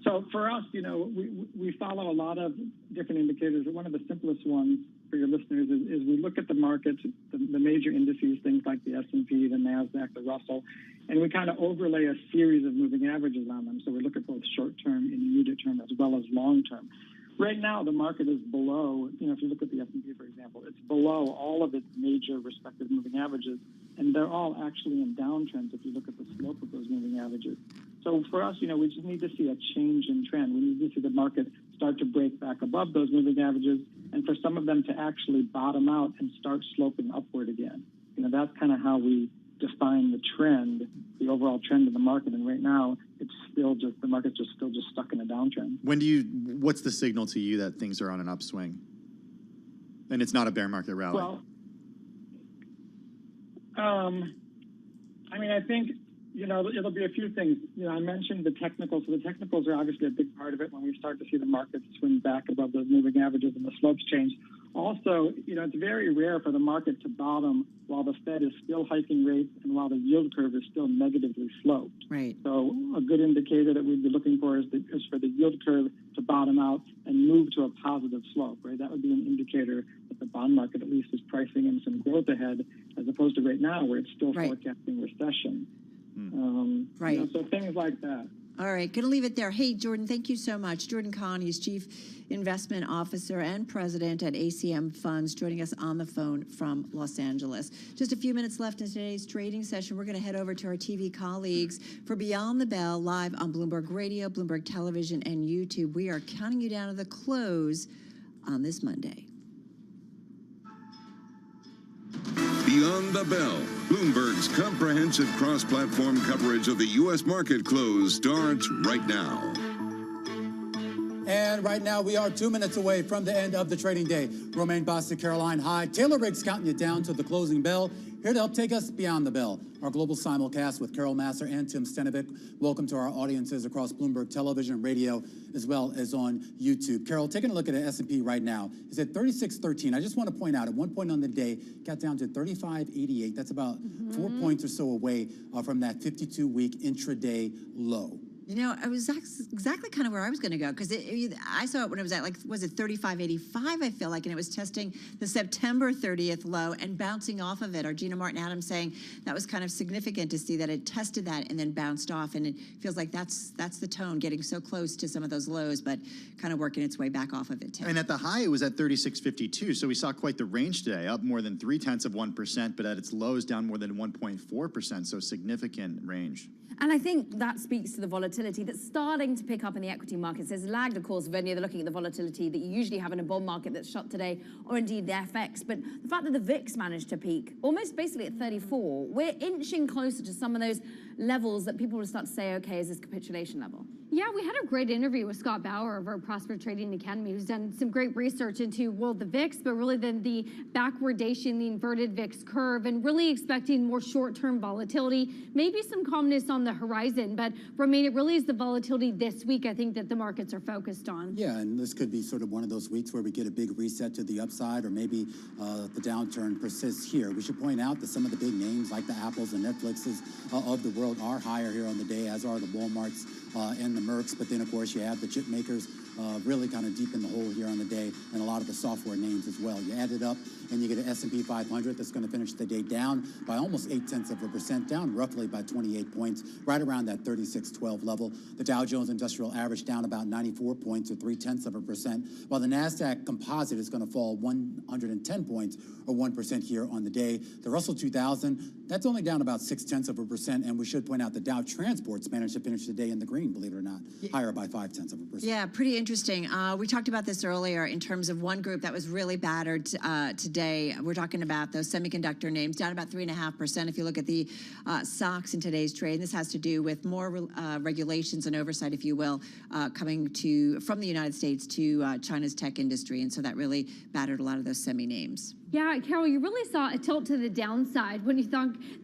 So for us, you know, we follow a lot of different indicators. One of the simplest ones for your listeners is we look at the markets, the major indices, things like the S&P, the NASDAQ, the Russell, and we kind of overlay a series of moving averages on them. So we look at both short-term, intermediate term, as well as long-term. Right now, the market is below, you know, if you look at the S&P, for example, it's below all of its major respective moving averages, and they're all actually in downtrends if you look at the slope of those moving averages. So for us, you know, we just need to see a change in trend. We need to see the market start to break back above those moving averages, and for some of them to actually bottom out and start sloping upward again. You know, that's kind of how we define the trend, the overall trend of the market. And right now, it's still just, the market's still stuck in a downtrend. What's the signal to you that things are on an upswing and it's not a bear market rally? Well, I mean, I think, it'll be a few things. I mentioned the technicals. So the technicals are obviously a big part of it when we start to see the market swing back above those moving averages and the slopes change. Also, it's very rare for the market to bottom while the Fed is still hiking rates and while the yield curve is still negatively sloped. Right. So a good indicator that we'd be looking for is for the yield curve to bottom out and move to a positive slope, right? That would be an indicator that the bond market at least is pricing in some growth ahead, as opposed to right now where it's still forecasting recession. Right. So things like that. All right, going to leave it there. Hey, Jordan, thank you so much. Jordan Kahn, he's Chief Investment Officer and President at ACM Funds, joining us on the phone from Los Angeles. Just a few minutes left in today's trading session. We're going to head over to our TV colleagues for Beyond the Bell, live on Bloomberg Radio, Bloomberg Television, and YouTube. We are counting you down to the close on this Monday. Beyond the Bell, Bloomberg's comprehensive cross-platform coverage of the U.S. market close starts right now. And right now, we are 2 minutes away from the end of the trading day. Romaine Bostick, Caroline Hyde, Taylor Riggs counting you down to the closing bell. Here to help take us beyond the bell, our global simulcast with Carol Masser and Tim Stenovic. Welcome to our audiences across Bloomberg Television, radio, as well as on YouTube. Carol, taking a look at the S&P right now, is at 36.13. I just want to point out, at one point on the day, got down to 35.88. That's about 4 points or so away from that 52-week intraday low. I was exactly kind of where I was going to go, because I saw it when it was at, was it 35.85, I feel like, and it was testing the September 30th low and bouncing off of it. Or Gina Martin Adams saying that was kind of significant to see that it tested that and then bounced off, and it feels like that's the tone, getting so close to some of those lows, but kind of working its way back off of it, too. And at the high, it was at 36.52, so we saw quite the range today, up more than 0.3%, but at its lows down more than 1.4%, so significant range. And I think that speaks to the volatility that's starting to pick up in the equity markets. There's lagged, of course, when you're looking at the volatility that you usually have in a bond market that's shut today, or indeed the FX. But the fact that the VIX managed to peak almost basically at 34, we're inching closer to some of those levels that people will start to say, okay, is this capitulation level? Yeah, we had a great interview with Scott Bauer of our Prosper Trading Academy, who's done some great research into, well, the VIX, but really then the backwardation, the inverted VIX curve, and really expecting more short-term volatility, maybe some calmness on the horizon. But Romaine, it really is the volatility this week, I think, that the markets are focused on. Yeah, and this could be sort of one of those weeks where we get a big reset to the upside, or maybe the downturn persists here. We should point out that some of the big names like the Apples and Netflixes of the world are higher here on the day, as are the Walmarts and the Mercks. But then, of course, you have the chip makers really kind of deep in the hole here on the day, and a lot of the software names as well. You add it up, and you get an S&P 500 that's going to finish the day down by almost 0.8%, down roughly by 28 points, right around that 36.12 level. The Dow Jones Industrial Average down about 94 points, or 0.3%, while the NASDAQ Composite is going to fall 110 points, or 1% here on the day. The Russell 2000, that's only down about 0.6%, and we should point out the Dow Transports managed to finish the day in the green, believe it or not, higher by 0.5%. Yeah, pretty interesting. We talked about this earlier in terms of one group that was really battered today. We're talking about those semiconductor names, down about 3.5%. If you look at the stocks in today's trade, and this has to do with more regulations and oversight, if you will, coming from the United States to China's tech industry, and so that really battered a lot of those semi names. Yeah, Carol, you really saw a tilt to the downside when you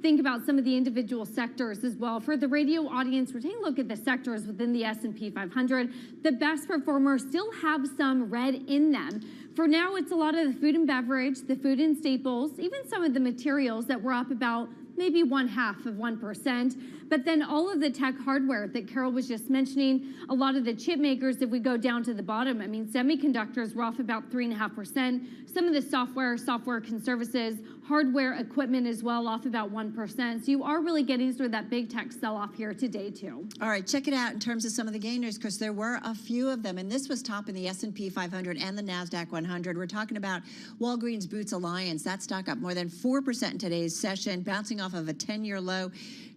think about some of the individual sectors as well. For the radio audience, we're taking a look at the sectors within the S&P 500. The best performers still have some red in them. For now, it's a lot of the food and beverage, the food and staples, even some of the materials that were up about maybe 0.5%. But then all of the tech hardware that Carol was just mentioning, a lot of the chip makers, if we go down to the bottom, I mean, semiconductors were off about 3.5%. Some of the software services, hardware equipment as well, off about 1%. So you are really getting sort of that big tech sell-off here today, too. All right, check it out in terms of some of the gainers, because there were a few of them, and this was top in the S&P 500 and the NASDAQ 100. We're talking about Walgreens Boots Alliance. That stock up more than 4% in today's session, bouncing off of a 10-year low.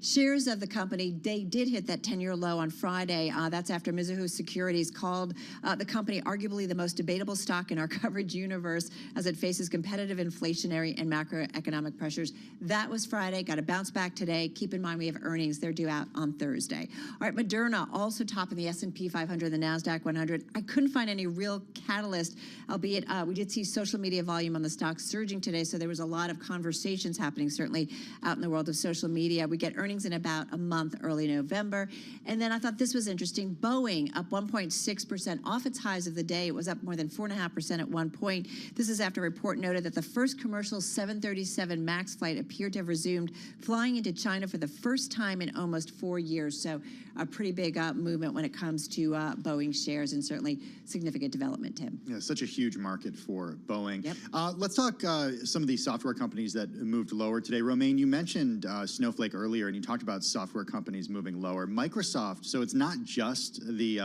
Shares of the company, they did hit that 10-year low on Friday. That's after Mizuho Securities called the company arguably the most debatable stock in our coverage universe as it faces competitive inflationary and macro macroeconomic pressures. That was Friday. Got to bounce back today. Keep in mind we have earnings. They're due out on Thursday. All right, Moderna also topping the S&P 500, the NASDAQ 100. I couldn't find any real catalyst, albeit we did see social media volume on the stock surging today, so there was a lot of conversations happening, certainly out in the world of social media. We get earnings in about a month, early November. And then I thought this was interesting. Boeing up 1.6% off its highs of the day. It was up more than 4.5% at one point. This is after a report noted that the first commercial 737 MAX flight appeared to have resumed flying into China for the first time in almost 4 years. So a pretty big movement when it comes to Boeing shares, and certainly significant development, Tim. Yeah, such a huge market for Boeing. Yep. Let's talk some of these software companies that moved lower today. Romaine, you mentioned Snowflake earlier, and you talked about software companies moving lower. Microsoft, so it's not just the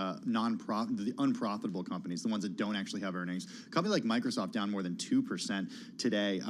unprofitable companies, the ones that don't actually have earnings. A company like Microsoft down more than 2% today,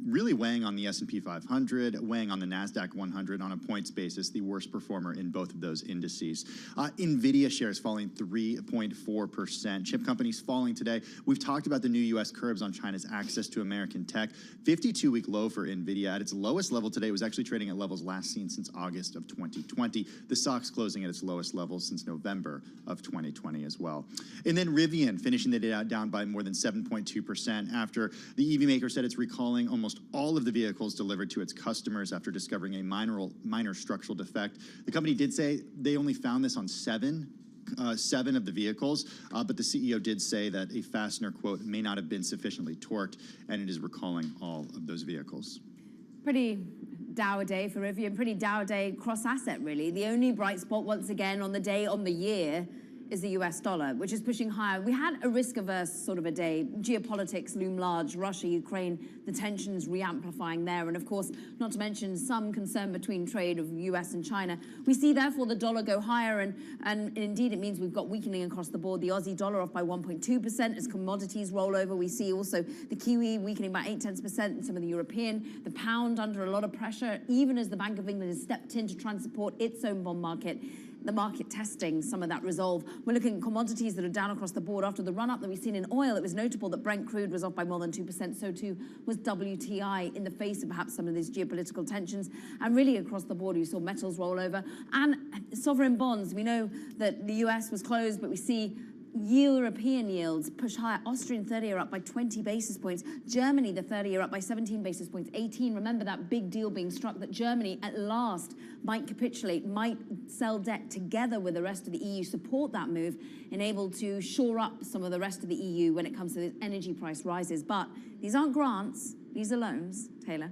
really weighing on the S&P 500, weighing on the NASDAQ 100 on a points basis, the worst performer in both of those indices. NVIDIA shares falling 3.4%. Chip companies falling today. We've talked about the new U.S. curbs on China's access to American tech. 52-week low for NVIDIA. At its lowest level today, it was actually trading at levels last seen since August of 2020. The stock's closing at its lowest level since November of 2020 as well. And then Rivian finishing the day down by more than 7.2% after the EV maker said it's recalling almost all of the vehicles delivered to its customers after discovering a minor structural defect. The company did say they only found this on seven of the vehicles, but the CEO did say that a fastener, quote, may not have been sufficiently torqued, and it is recalling all of those vehicles. Pretty dour day for Rivian, pretty dour day cross asset, really. The only bright spot, once again, on the day, on the year, is the US dollar, which is pushing higher. We had a risk-averse sort of a day. Geopolitics loom large. Russia, Ukraine, the tensions re-amplifying there. And of course, not to mention some concern between trade of US and China. We see, therefore, the dollar go higher. And indeed, it means we've got weakening across the board. The Aussie dollar off by 1.2% as commodities roll over. We see also the Kiwi weakening by 0.8%, and some of the European. The pound under a lot of pressure, even as the Bank of England has stepped in to try and support its own bond market. The market testing some of that resolve. We're looking at commodities that are down across the board. After the run-up that we've seen in oil, it was notable that Brent crude was off by more than 2%. So too was WTI in the face of perhaps some of these geopolitical tensions. And really across the board, you saw metals roll over. And sovereign bonds. We know that the US was closed, but we see European yields push higher. Austrian 30-year up by 20 basis points. Germany, the 30-year up by 17 basis points, 18. Remember that big deal being struck that Germany at last might capitulate, might sell debt together with the rest of the EU, support that move, and able to shore up some of the rest of the EU when it comes to the energy price rises. But these aren't grants, these are loans. Taylor.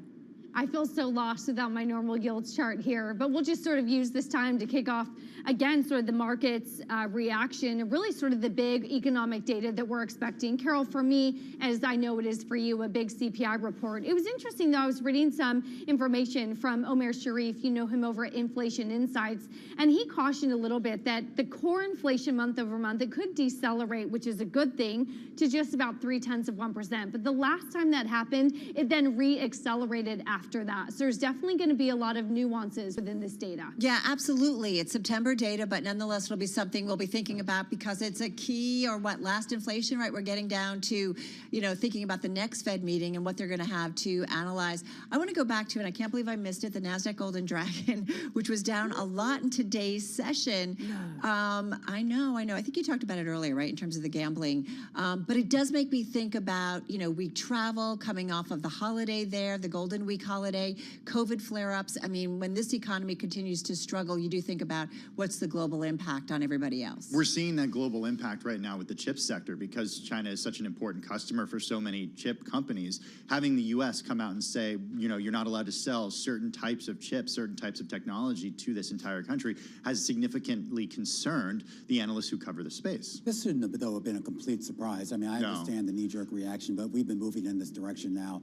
I feel so lost without my normal yields chart here, but we'll just sort of use this time to kick off, again, sort of the market's reaction, and really sort of the big economic data that we're expecting. Carol, for me, as I know it is for you, a big CPI report. It was interesting, though. I was reading some information from Omer Sharif, you know him over at Inflation Insights, and he cautioned a little bit that the core inflation month over month, it could decelerate, which is a good thing, to just about 0.3%. But the last time that happened, it then re-accelerated after that. So there's definitely going to be a lot of nuances within this data. Yeah, absolutely. It's September data, but nonetheless, it'll be something we'll be thinking about because it's a key or what last inflation, right? We're getting down to, you know, thinking about the next Fed meeting and what they're going to have to analyze. I want to go back to, and I can't believe I missed it, the NASDAQ Golden Dragon, which was down a lot in today's session. I know. I think you talked about it earlier, right, in terms of the gambling. But it does make me think about, you know, week travel coming off of the holiday there, the Golden Week holiday, COVID flare-ups. I mean, when this economy continues to struggle, you do think about what's the global impact on everybody else. We're seeing that global impact right now with the chip sector because China is such an important customer for so many chip companies. Having the U.S. come out and say, you know, you're not allowed to sell certain types of chips, certain types of technology to this entire country has significantly concerned the analysts who cover the space. This shouldn't have, though, been a complete surprise. I mean, I understand the knee-jerk reaction, but we've been moving in this direction now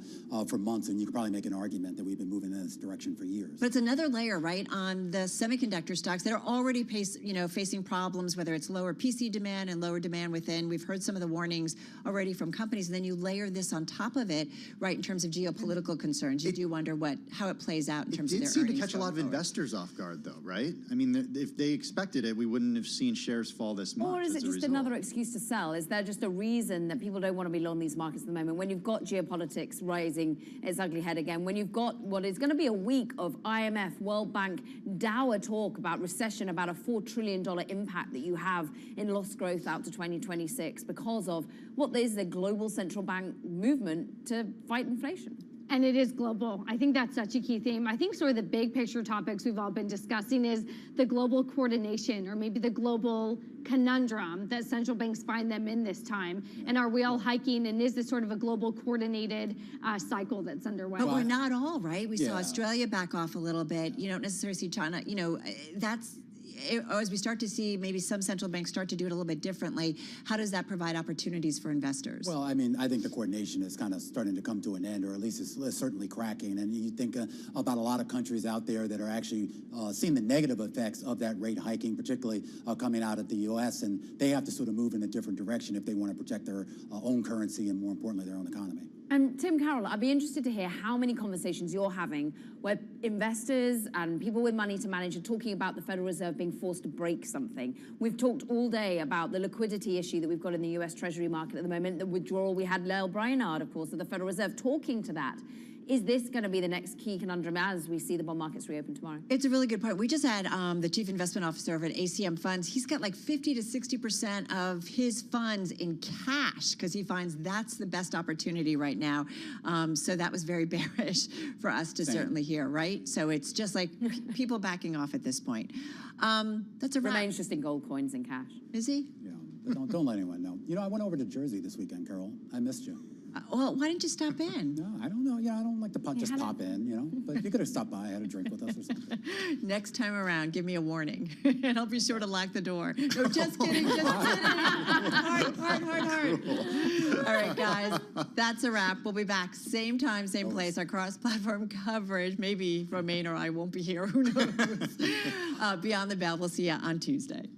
for months, and you could probably make an argument argument that we've been moving in this direction for years. But it's another layer, right, on the semiconductor stocks that are already facing problems, whether it's lower PC demand and lower demand within. We've heard some of the warnings already from companies, and then you layer this on top of it, right, in terms of geopolitical concerns. You do wonder how it plays out in terms of their earnings. It did seem to catch a lot of investors off guard, though, right? I mean, if they expected it, we wouldn't have seen shares fall this much. Or is it just another excuse to sell? Is there just a reason that people don't want to be long these markets at the moment? When you've got geopolitics rising its ugly head again, when you've got what is going to be a week of IMF, World Bank, dour talk about recession, about a $4 trillion impact that you have in lost growth out to 2026 because of what is the global central bank movement to fight inflation. And it is global. I think that's such a key theme. I think sort of the big picture topics we've all been discussing is the global coordination, or maybe the global conundrum that central banks find them in this time. And are we all hiking, and is this sort of a global coordinated cycle that's underway? But we're not all, right? We saw Australia back off a little bit. You don't necessarily see China. You know, that's... As we start to see maybe some central banks start to do it a little bit differently, how does that provide opportunities for investors? Well, I mean, I think the coordination is kind of starting to come to an end, or at least it's certainly cracking. And you think about a lot of countries out there that are actually seeing the negative effects of that rate hiking, particularly coming out of the U.S., and they have to sort of move in a different direction if they want to protect their own currency and, more importantly, their own economy. And Tim Carroll, I'd be interested to hear how many conversations you're having where investors and people with money to manage are talking about the Federal Reserve being forced to break something. We've talked all day about the liquidity issue that we've got in the U.S. Treasury market at the moment, the withdrawal. We had Lael Brainard, of course, of the Federal Reserve talking to that. Is this going to be the next key conundrum as we see the bond markets reopen tomorrow? It's a really good point. We just had the chief investment officer of ACM Funds. He's got like 50 to 60% of his funds in cash because he finds that's the best opportunity right now. So that was very bearish for us to certainly hear, right? So it's just like people backing off at this point. That's a wrap. Remains just in gold coins and cash. Is he? Yeah, don't let anyone know. You know, I went over to Jersey this weekend, Carol. I missed you. Well, why didn't you stop in? No, I don't know. Yeah, I don't like to just pop in, you know. But you could have stopped by, had a drink with us or something. Next time around, give me a warning, and I'll be sure to lock the door. No, just kidding, just kidding. Hard. All right, guys, that's a wrap. We'll be back same time, same place. Our cross-platform coverage. Maybe Romaine or I won't be here. Who knows? Beyond the Bell. We'll see you on Tuesday.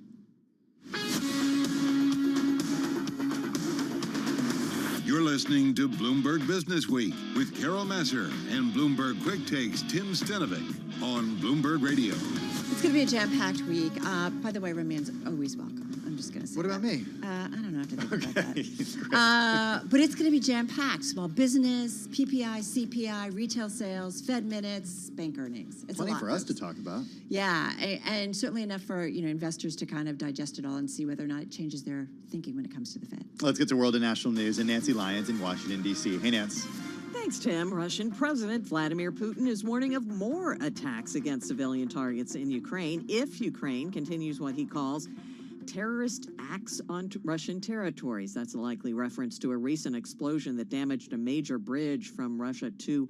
You're listening to Bloomberg Business Week with Carol Messer and Bloomberg Quick Takes Tim Stenovic on Bloomberg Radio. It's going to be a jam-packed week. By the way, Romaine's always welcome. I'm just going to say What about me? I don't know. I have to think about that. But it's going to be jam-packed. Small business, PPI, CPI, retail sales, Fed minutes, bank earnings. It's Plenty a lot, for us to talk about. Yeah, and certainly enough for investors to kind of digest it all and see whether or not it changes their thinking when it comes to the Fed. Let's get to world and national news and Nancy Lyons in Washington, D.C. Hey, Nance. Thanks, Tim. Russian President Vladimir Putin is warning of more attacks against civilian targets in Ukraine if Ukraine continues what he calls terrorist acts on Russian territories. That's a likely reference to a recent explosion that damaged a major bridge from Russia to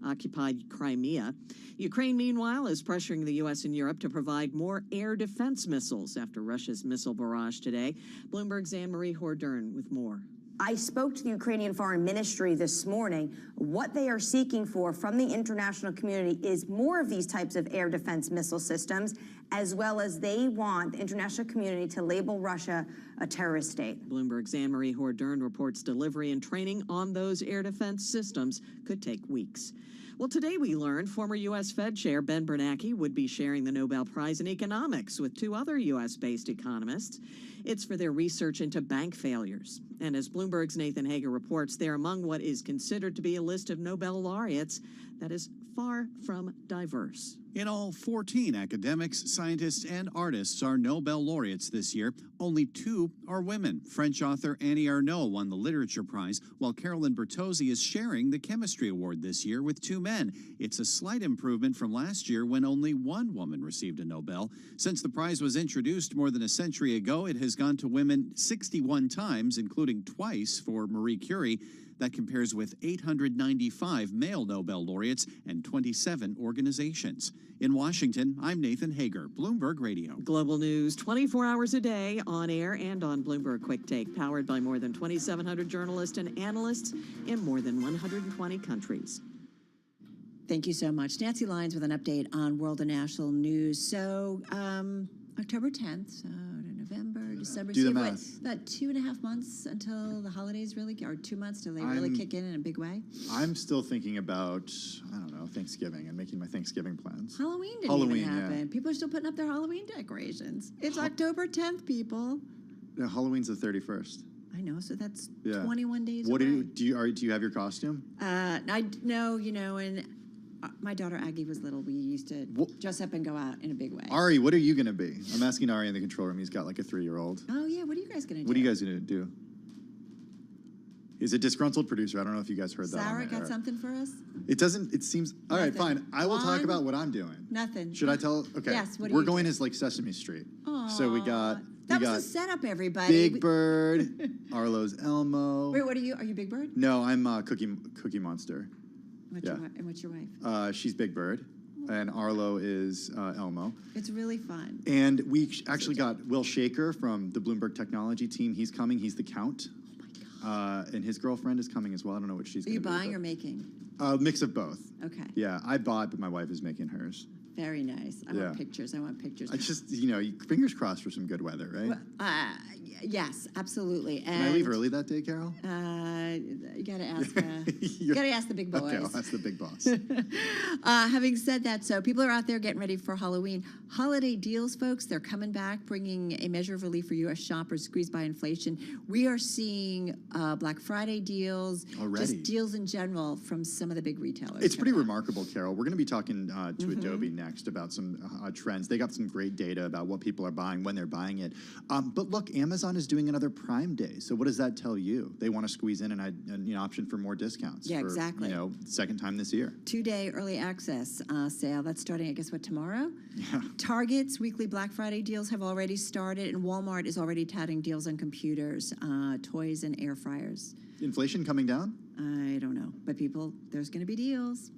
occupied Crimea. Ukraine, meanwhile, is pressuring the U.S. and Europe to provide more air defense missiles after Russia's missile barrage today. Bloomberg's Anne-Marie Hordern with more. I spoke to the Ukrainian Foreign Ministry this morning. What they are seeking for from the international community is more of these types of air defense missile systems, as well as they want the international community to label Russia a terrorist state. Bloomberg's Anne-Marie Hordern reports delivery and training on those air defense systems could take weeks. Well, today we learned former U.S. Fed Chair Ben Bernanke would be sharing the Nobel Prize in Economics with two other U.S.-based economists. It's for their research into bank failures. And as Bloomberg's Nathan Hager reports, they're among what is considered to be a list of Nobel laureates that is far from diverse. In all, 14 academics, scientists, and artists are Nobel laureates this year. Only 2 are women. French author Annie Ernaux won the Literature Prize, while Carolyn Bertozzi is sharing the Chemistry Award this year with 2 men. It's a slight improvement from last year when only 1 woman received a Nobel. Since the prize was introduced more than a century ago, it has gone to women 61 times, including twice for Marie Curie. That compares with 895 male Nobel laureates and 27 organizations. In Washington, I'm Nathan Hager, Bloomberg Radio. Global news 24 hours a day, on air and on Bloomberg Quick Take, powered by more than 2,700 journalists and analysts in more than 120 countries. Thank you so much. Nancy Lyons with an update on world and national news. So, October 10th, so November, December. Do the so what, math. about 2.5 months until the holidays really, or 2 months till they really kick in a big way? I'm still thinking about, I don't know, Thanksgiving and making my Thanksgiving plans. Halloween didn't even happen. People are still putting up their Halloween decorations. It's October 10th, people. Yeah, Halloween's the 31st. I know, so that's Yeah. 21 days What away. do you have your costume? I know, and my daughter Aggie was little. We used to dress up and go out in a big way. Ari, what are you going to be? I'm asking Ari in the control room. He's got like a 3-year-old. Oh yeah, what are you guys gonna do? What are you guys going to do? He's a disgruntled producer. I don't know if you guys heard that. on Sarah the got air. something for us? It doesn't. It seems. All right, Nothing. fine. I will talk Juan? about what I'm doing. Nothing. Should I tell? Okay. Yes. What do We're you going do? as like Sesame Street. Aw, So we got. That we was got a setup, everybody. Big Bird, Arlo's Elmo. Wait, what are you? Are you Big Bird? No, I'm Cookie Monster. What's Yeah. and what's your wife? She's Big Bird, and Arlo is Elmo. It's really fun. And we actually got Will Shaker from the Bloomberg Technology team. He's coming. He's the Count. Oh my God. And his girlfriend is coming as well. I don't know what she's Are going you to be. buying or making? Mix of both. Okay. Yeah, I bought, but my wife is making hers. Very nice. I Yeah. want pictures. I want pictures. I just, fingers crossed for some good weather, right? Well, yes, absolutely. And Can I leave early that day, Carol? You gotta ask. You gotta ask the big boys. Okay, I'll ask the big boss. Having said that, so people are out there getting ready for Halloween. Holiday deals, folks, they're coming back, bringing a measure of relief for U.S. shoppers squeezed by inflation. We are seeing Black Friday deals, Already. just deals in general from some of the big retailers. It's pretty remarkable, Carol. We're going to be talking to Adobe next about some trends. They got some great data about what people are buying, when they're buying it. But look, Amazon is doing another Prime Day. So what does that tell you? They want to squeeze in an option for more discounts. Yeah, for, exactly. Second time this year. 2-day early access sale. That's starting, I guess, tomorrow? Yeah. Target's weekly Black Friday deals have already started, and Walmart is already touting deals on computers, toys, and air fryers. Inflation coming down? I don't know. But people, there's going to be deals.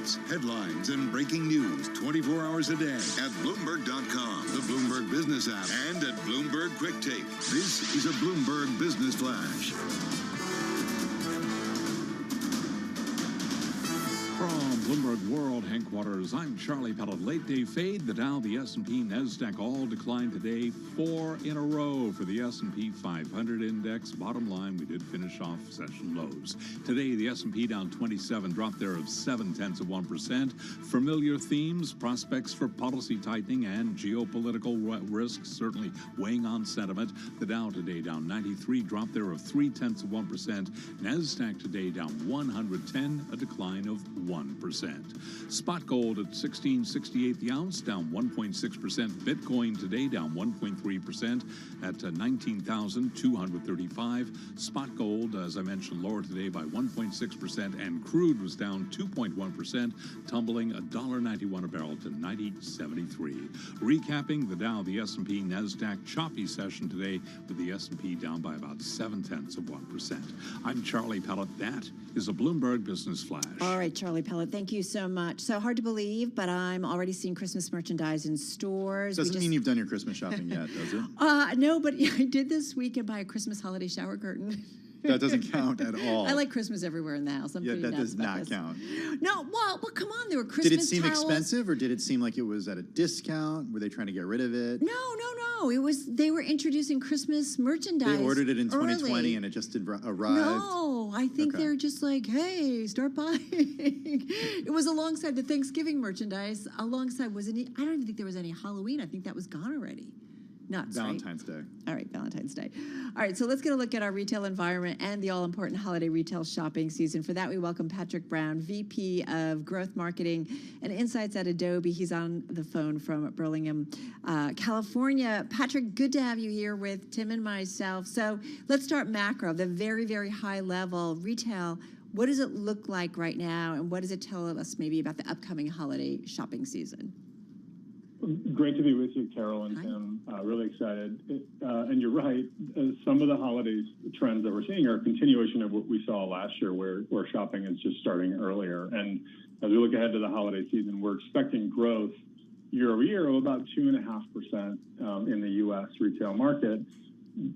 updates, headlines, and breaking news 24 hours a day at Bloomberg.com, the Bloomberg Business app, and at Bloomberg Quick Take. This is a Bloomberg Business Flash. From Bloomberg World Headquarters, I'm Charlie Pellet. Late day fade. The Dow, the S&P, NASDAQ all declined today, 4 in a row for the S&P 500 index. Bottom line, we did finish off session lows. Today, the S&P down 27, drop there of 0.7%. Familiar themes, prospects for policy tightening and geopolitical risks certainly weighing on sentiment. The Dow today down 93, drop there of 0.3%. NASDAQ today down 110, a decline of 1%. Spot gold at $16.68 the ounce, down 1.6%. Bitcoin today down 1.3% at 19,235. Spot gold, as I mentioned, lower today by 1.6%, and crude was down 2.1%, tumbling $1.91 a barrel to $90.73. Recapping the Dow, the S&P, NASDAQ choppy session today, with the S&P down by about 0.7%. I'm Charlie Pellet. That is a Bloomberg Business Flash. All right, Charlie Pellet, thank you so much. So hard to believe, but I'm already seeing Christmas merchandise in stores. Doesn't mean you've done your Christmas shopping yet, does it? No, but I did this weekend buy a Christmas holiday shower curtain. That doesn't count at all. I like Christmas everywhere in the house. I'm pretty that nuts does about not this. count. No, well, come on. There were Christmas Did it seem towels. expensive, or did it seem like it was at a discount? Were they trying to get rid of it? No. It was. They were introducing Christmas merchandise. They ordered it in 2020 early. and it just arrived. No, I think Okay. they're just like, hey, start buying. It was alongside the Thanksgiving merchandise. Alongside, I don't even think there was any Halloween. I think that was gone already. Nuts, Valentine's Day. All right, Valentine's Day. All right, so let's get a look at our retail environment and the all-important holiday retail shopping season. For that, we welcome Patrick Brown, VP of Growth Marketing and Insights at Adobe. He's on the phone from Burlingame, California. Patrick, good to have you here with Tim and myself. So let's start macro, the very, very high level retail. What does it look like right now, and what does it tell us maybe about the upcoming holiday shopping season? Great to be with you, Carol and Tim. Really excited. And you're right. Some of the holiday trends that we're seeing are a continuation of what we saw last year, where shopping is just starting earlier. And as we look ahead to the holiday season, we're expecting growth year over year of about 2.5% in the U.S. retail market.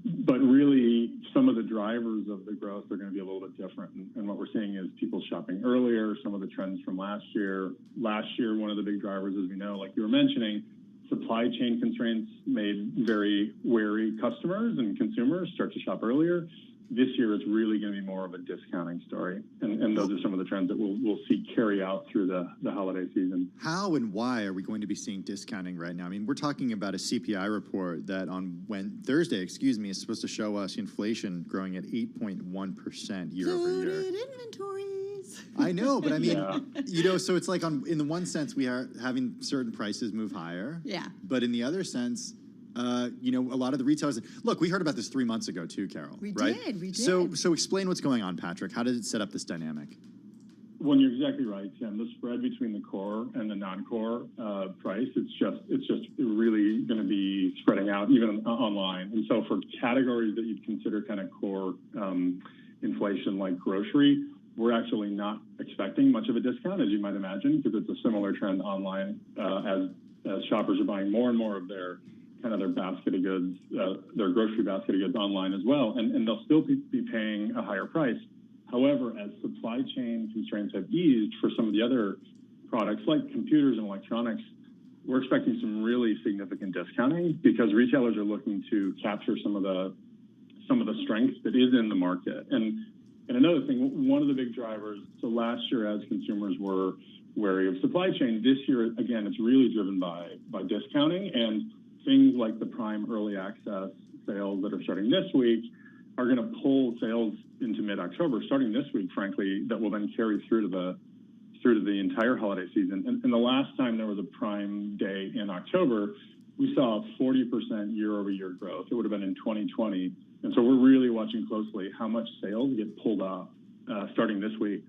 But really, some of the drivers of the growth are going to be a little bit different. And what we're seeing is people shopping earlier, some of the trends from last year. Last year, one of the big drivers, as we know, like you were mentioning, supply chain constraints made very wary customers and consumers start to shop earlier. This year, it's really going to be more of a discounting story. And those are some of the trends that we'll see carry out through the holiday season. How and why are we going to be seeing discounting right now? I mean, we're talking about a CPI report that Thursday, is supposed to show us inflation growing at 8.1% year over year. Loaded inventories. I know, but I mean, so it's like in the one sense, we are having certain prices move higher. Yeah. But in the other sense, a lot of the retailers. Look, we heard about this 3 months ago too, Carol. We right? did. So explain what's going on, Patrick. How does it set up this dynamic? Well, you're exactly right, Tim. The spread between the core and the non-core price, it's just really going to be spreading out even online. And so for categories that you'd consider kind of core inflation, like grocery, we're actually not expecting much of a discount, as you might imagine, because it's a similar trend online as shoppers are buying more and more of their basket of goods, their grocery basket of goods online as well, and they'll still be paying a higher price. However, as supply chain constraints have eased for some of the other products like computers and electronics, we're expecting some really significant discounting because retailers are looking to capture some of the strength that is in the market. And another thing, one of the big drivers, so last year as consumers were wary of supply chain, this year, again, it's really driven by discounting, and things like the Prime Early Access sales that are starting this week are going to pull sales into mid-October, starting this week, frankly, that will then carry through to the entire holiday season. And the last time there was a Prime Day in October, we saw 40% year-over-year growth. It would have been in 2020. And so we're really watching closely how much sales get pulled up starting this week.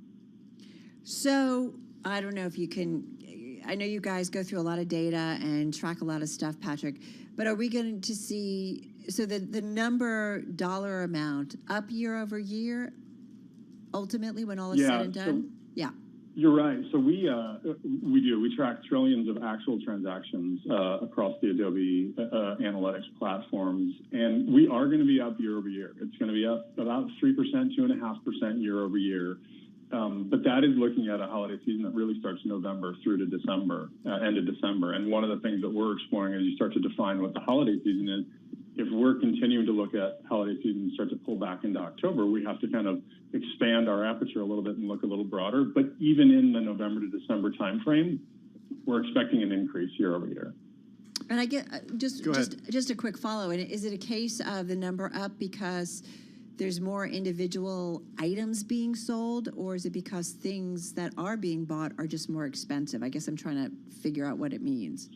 So I don't know if you can, I know you guys go through a lot of data and track a lot of stuff, Patrick, but are we going to see, so the dollar amount up year over year, ultimately when all is said and done? You're right. So we do. We track trillions of actual transactions across the Adobe analytics platforms, and we are going to be up year over year. It's going to be up about 3%, 2.5% year over year. But that is looking at a holiday season that really starts November through to December, end of December. And one of the things that we're exploring as you start to define what the holiday season is, if we're continuing to look at holiday season and start to pull back into October, we have to kind of expand our aperture a little bit and look a little broader. But even in the November to December timeframe, we're expecting an increase year over year. And I get just a quick follow. And is it a case of the number up because there's more individual items being sold, or is it because things that are being bought are just more expensive? I guess I'm trying to figure out what it means.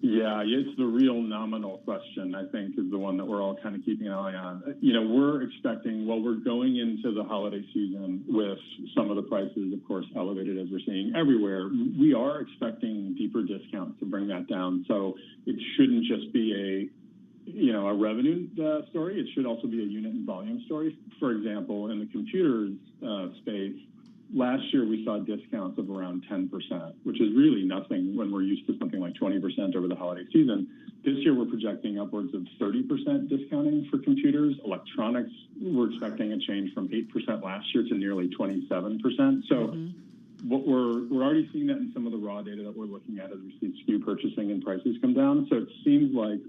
Yeah, it's the real nominal question, I think, is the one that we're all kind of keeping an eye on. You know, we're expecting, well, we're going into the holiday season with some of the prices, of course, elevated as we're seeing everywhere. We are expecting deeper discounts to bring that down. So it shouldn't just be a revenue story. It should also be a unit and volume story. For example, in the computers space, last year we saw discounts of around 10%, which is really nothing when we're used to something like 20% over the holiday season. This year we're projecting upwards of 30% discounting for computers. Electronics, we're expecting a change from 8% last year to nearly 27%. So what we're already seeing that in some of the raw data that we're looking at as we see SKU purchasing and prices come down. So it seems like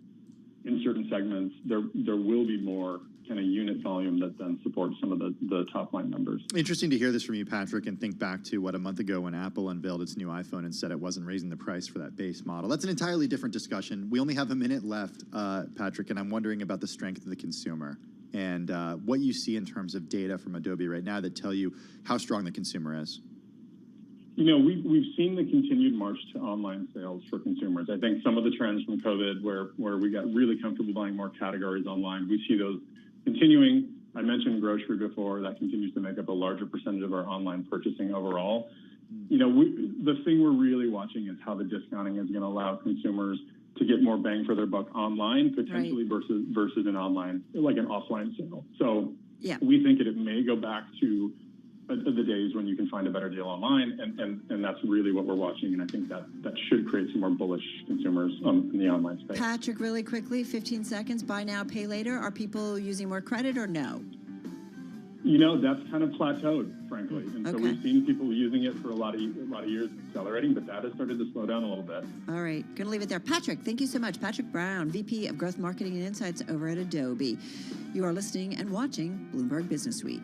in certain segments, there will be more kind of unit volume that then supports some of the top line numbers. Interesting to hear this from you, Patrick, and think back to a month ago when Apple unveiled its new iPhone and said it wasn't raising the price for that base model. That's an entirely different discussion. We only have a minute left, Patrick, and I'm wondering about the strength of the consumer and what you see in terms of data from Adobe right now that tell you how strong the consumer is. You know, we've seen the continued march to online sales for consumers. I think some of the trends from COVID where we got really comfortable buying more categories online, we see those continuing. I mentioned grocery before. That continues to make up a larger percentage of our online purchasing overall. You know, the thing we're really watching is how the discounting is going to allow consumers to get more bang for their buck online, potentially versus an online, like an offline sale. So we think it may go back to the days when you can find a better deal online, and that's really what we're watching, and I think that should create some more bullish consumers in the online space. Patrick, really quickly, 15 seconds, buy now, pay later. Are people using more credit or no? You know, that's kind of plateaued, frankly, and so we've seen people using it for a lot of years and accelerating, but that has started to slow down a little bit. All right, gonna leave it there. Patrick, thank you so much. Patrick Brown, VP of Growth Marketing and Insights over at Adobe. You are listening and watching Bloomberg Business Week.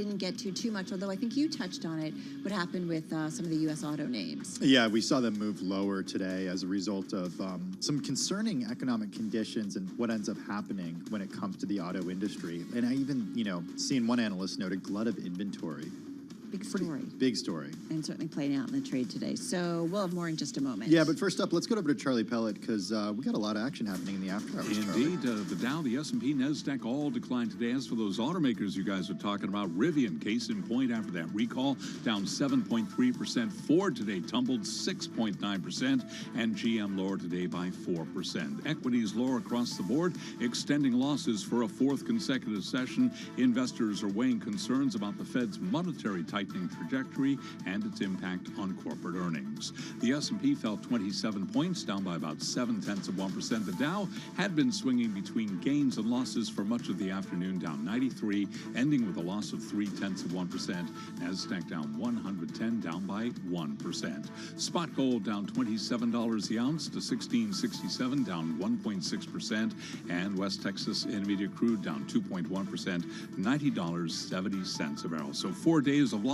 didn't get to too much, although I think you touched on it, what happened with some of the U.S. auto names. Yeah, we saw them move lower today as a result of some concerning economic conditions and what ends up happening when it comes to the auto industry. And I even, seen one analyst note a glut of inventory. Big story. Big story. And certainly playing out in the trade today. So we'll have more in just a moment. Yeah, but first up, let's go over to Charlie Pellet because we got a lot of action happening in the after hours. Indeed, the Dow, the S&P, NASDAQ all declined today. As for those automakers you guys are talking about, Rivian, case in point after that recall, down 7.3%. Ford today tumbled 6.9%, and GM lower today by 4%. Equities lower across the board, extending losses for a fourth consecutive session. Investors are weighing concerns about the Fed's monetary tightening trajectory and its impact on corporate earnings. The S&P fell 27 points, down by about 0.7%. The Dow had been swinging between gains and losses for much of the afternoon, down 93, ending with a loss of 0.3%. Nasdaq down 110, down by 1%. Spot gold down $27 the ounce to $16.67, down 1.6%. And West Texas Intermediate crude down 2.1%, $90.70 a barrel. So 4 days of losses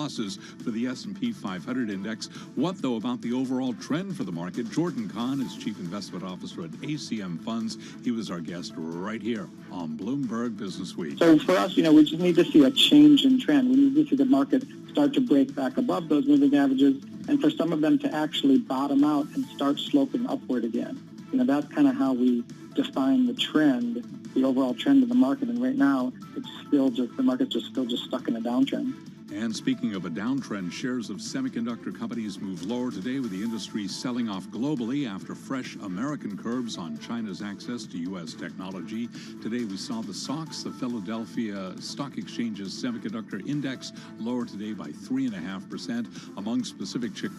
for the S&P 500 index. What, though, about the overall trend for the market? Jordan Kahn is Chief Investment Officer at ACM Funds. He was our guest right here on Bloomberg Business Week. So for us, we just need to see a change in trend. We need to see the market start to break back above those moving averages and for some of them to actually bottom out and start sloping upward again. That's kind of how we define the trend, the overall trend of the market. And right now, it's still just, the market's still stuck in a downtrend. And speaking of a downtrend, shares of semiconductor companies moved lower today, with the industry selling off globally after fresh American curbs on China's access to U.S. technology. Today we saw the SOX, the Philadelphia Stock Exchange's semiconductor index, lower today by 3.5%. Among specific chip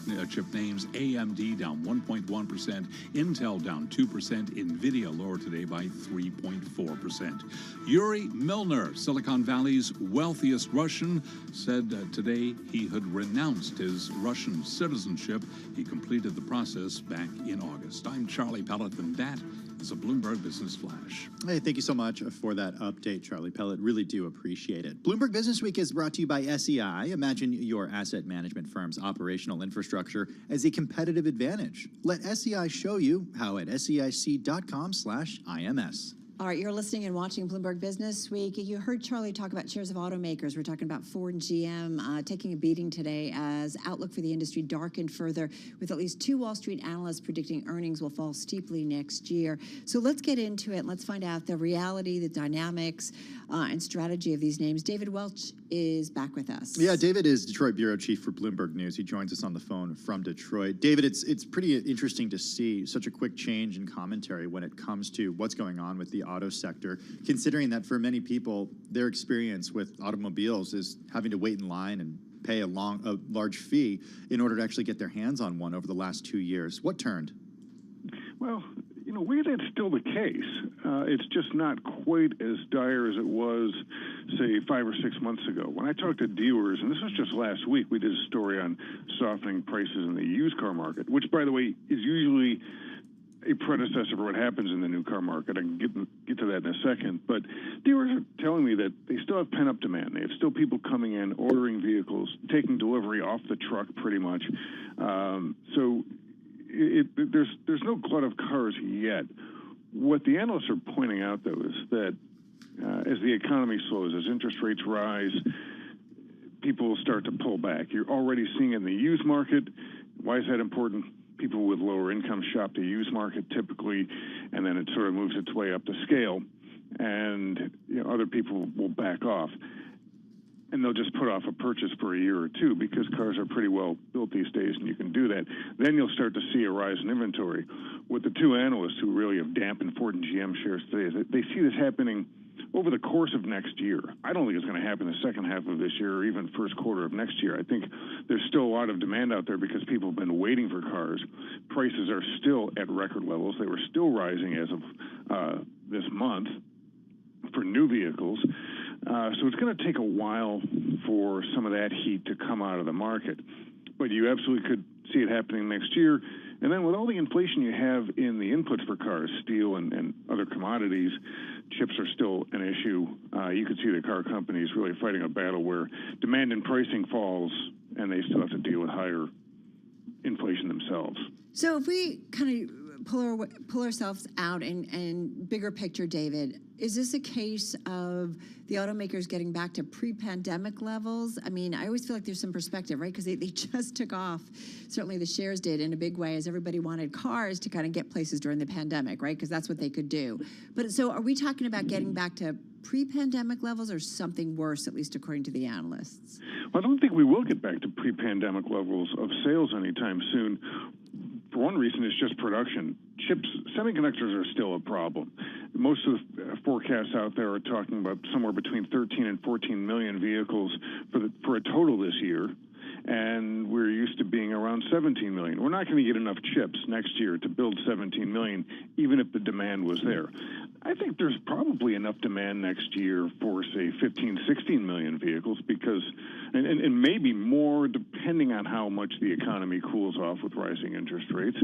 names, AMD down 1.1%, Intel down 2%, NVIDIA lower today by 3.4%. Yuri Milner, Silicon Valley's wealthiest Russian, said today he had renounced his Russian citizenship. He completed the process back in August. I'm Charlie Pellet, and that is a Bloomberg Business Flash. Hey, thank you so much for that update, Charlie Pellet. Really do appreciate it. Bloomberg Business Week is brought to you by SEI. Imagine your asset management firm's operational infrastructure as a competitive advantage. Let SEI show you how at SEIC.com/IMS. All right, you're listening and watching Bloomberg Business Week. You heard Charlie talk about shares of automakers. We're talking about Ford and GM taking a beating today as outlook for the industry darkened further, with at least 2 Wall Street analysts predicting earnings will fall steeply next year. So let's get into it. Let's find out the reality, the dynamics, and strategy of these names. David Welch is back with us. Yeah, David is Detroit Bureau Chief for Bloomberg News. He joins us on the phone from Detroit. David, it's pretty interesting to see such a quick change in commentary when it comes to what's going on with the auto sector, considering that for many people, their experience with automobiles is having to wait in line and pay a large fee in order to actually get their hands on one over the last 2 years. What turned? Well, weirdly, it's still the case. It's just not quite as dire as it was, say, 5 or 6 months ago. When I talked to dealers, and this was just last week, we did a story on softening prices in the used car market, which, by the way, is usually a predecessor for what happens in the new car market. I can get to that in a second. But dealers are telling me that they still have pent-up demand. They have still people coming in, ordering vehicles, taking delivery off the truck pretty much. So there's no glut of cars yet. What the analysts are pointing out, though, is that as the economy slows, as interest rates rise, people will start to pull back. You're already seeing it in the used market. Why is that important? People with lower income shop the used market typically, and then it sort of moves its way up the scale, and other people will back off. And they'll just put off a purchase for a year or two because cars are pretty well built these days and you can do that. Then you'll start to see a rise in inventory. With the 2 analysts who really have dampened Ford and GM shares today, they see this happening over the course of next year. I don't think it's going to happen the second half of this year or even first quarter of next year. I think there's still a lot of demand out there because people have been waiting for cars. Prices are still at record levels. They were still rising as of this month for new vehicles. So it's going to take a while for some of that heat to come out of the market. But you absolutely could see it happening next year. And then with all the inflation you have in the inputs for cars, steel and other commodities, chips are still an issue. You could see the car companies really fighting a battle where demand and pricing falls, and they still have to deal with higher inflation themselves. So if we kind of pull ourselves out and bigger picture, David, is this a case of the automakers getting back to pre-pandemic levels? I mean, I always feel like there's some perspective, right? Because they just took off, certainly the shares did in a big way, as everybody wanted cars to kind of get places during the pandemic, right? Because that's what they could do. But so are we talking about getting back to pre-pandemic levels or something worse, at least according to the analysts? Well, I don't think we will get back to pre-pandemic levels of sales anytime soon. For one reason, it's just production. Semiconductors are still a problem. Most of the forecasts out there are talking about somewhere between 13 and 14 million vehicles for a total this year, and we're used to being around 17 million. We're not going to get enough chips next year to build 17 million, even if the demand was there. I think there's probably enough demand next year for, say, 15, 16 million vehicles, because, and maybe more depending on how much the economy cools off with rising interest rates.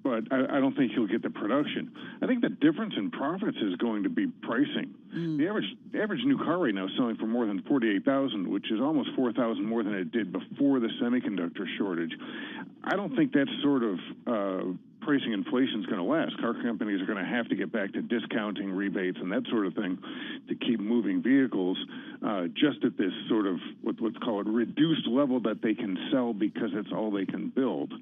But I don't think you'll get the production. I think the difference in profits is going to be pricing. The average new car right now is selling for more than $48,000, which is almost $4,000 more than it did before the semiconductor shortage. I don't think that sort of pricing inflation is going to last. Car companies are going to have to get back to discounting, rebates, and that sort of thing to keep moving vehicles just at this sort of, let's call it, reduced level that they can sell because it's all they can build.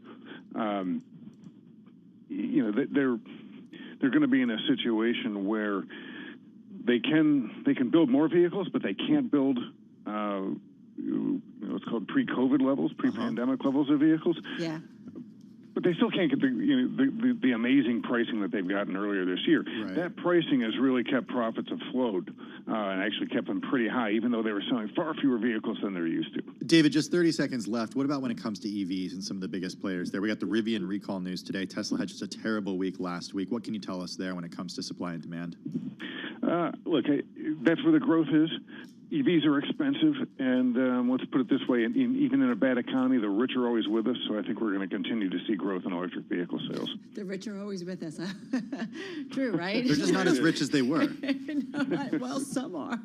They're going to be in a situation where they can build more vehicles, but they can't build what's called pre-COVID levels, pre-pandemic levels of vehicles. Yeah. But they still can't get the amazing pricing that they've gotten earlier this year. Right. That pricing has really kept profits afloat and actually kept them pretty high, even though they were selling far fewer vehicles than they're used to. David, just 30 seconds left. What about when it comes to EVs and some of the biggest players there? We got the Rivian recall news today. Tesla had just a terrible week last week. What can you tell us there when it comes to supply and demand? Look, that's where the growth is. EVs are expensive, and let's put it this way, even in a bad economy, the rich are always with us, so I think we're going to continue to see growth in electric vehicle sales. The rich are always with us, huh? True, right? They're just not as rich as they were. Well, some are.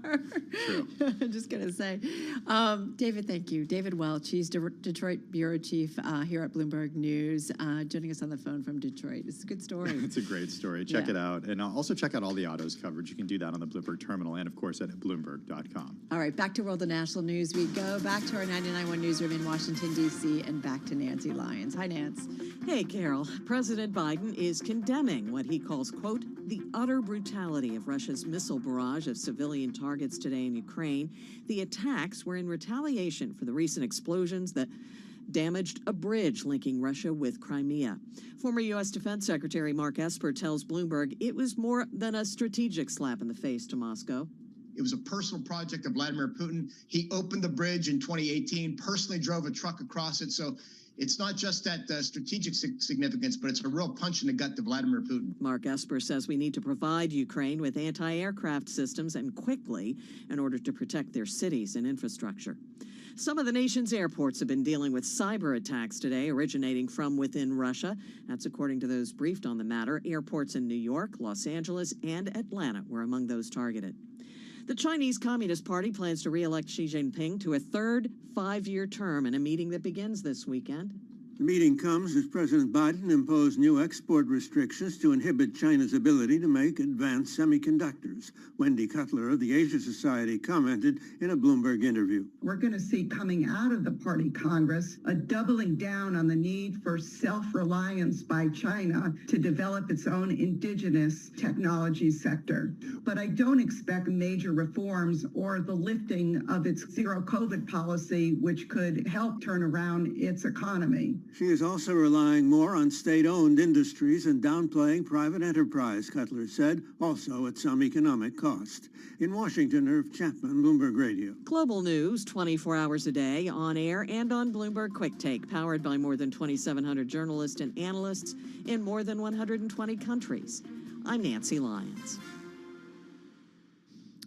True. I'm just going to say. David, thank you. David Welch, he's Detroit Bureau Chief here at Bloomberg News, joining us on the phone from Detroit. It's a good story. It's a great story. Check it out. And also check out all the autos coverage. You can do that on the Bloomberg terminal and, of course, at Bloomberg.com. All right, back to World and National News we go. Back to our 99.1 newsroom in Washington, D.C., and back to Nancy Lyons. Hi, Nance. Hey, Carol. President Biden is condemning what he calls, quote, the utter brutality of Russia's missile barrage of civilian targets today in Ukraine. The attacks were in retaliation for the recent explosions that damaged a bridge linking Russia with Crimea. Former U.S. Defense Secretary Mark Esper tells Bloomberg it was more than a strategic slap in the face to Moscow. It was a personal project of Vladimir Putin. He opened the bridge in 2018, personally drove a truck across it. So it's not just that strategic significance, but it's a real punch in the gut to Vladimir Putin. Mark Esper says we need to provide Ukraine with anti-aircraft systems and quickly in order to protect their cities and infrastructure. Some of the nation's airports have been dealing with cyber attacks today, originating from within Russia. That's according to those briefed on the matter. Airports in New York, Los Angeles, and Atlanta were among those targeted. The Chinese Communist Party plans to re-elect Xi Jinping to a third 5-year term in a meeting that begins this weekend. The meeting comes as President Biden imposed new export restrictions to inhibit China's ability to make advanced semiconductors. Wendy Cutler of the Asia Society commented in a Bloomberg interview. We're going to see coming out of the party Congress a doubling down on the need for self-reliance by China to develop its own indigenous technology sector. But I don't expect major reforms or the lifting of its zero COVID policy, which could help turn around its economy. She is also relying more on state-owned industries and downplaying private enterprise, Cutler said, also at some economic cost. In Washington, Irv Chapman, Bloomberg Radio. Global news 24 hours a day, on air and on Bloomberg Quick Take, powered by more than 2,700 journalists and analysts in more than 120 countries. I'm Nancy Lyons.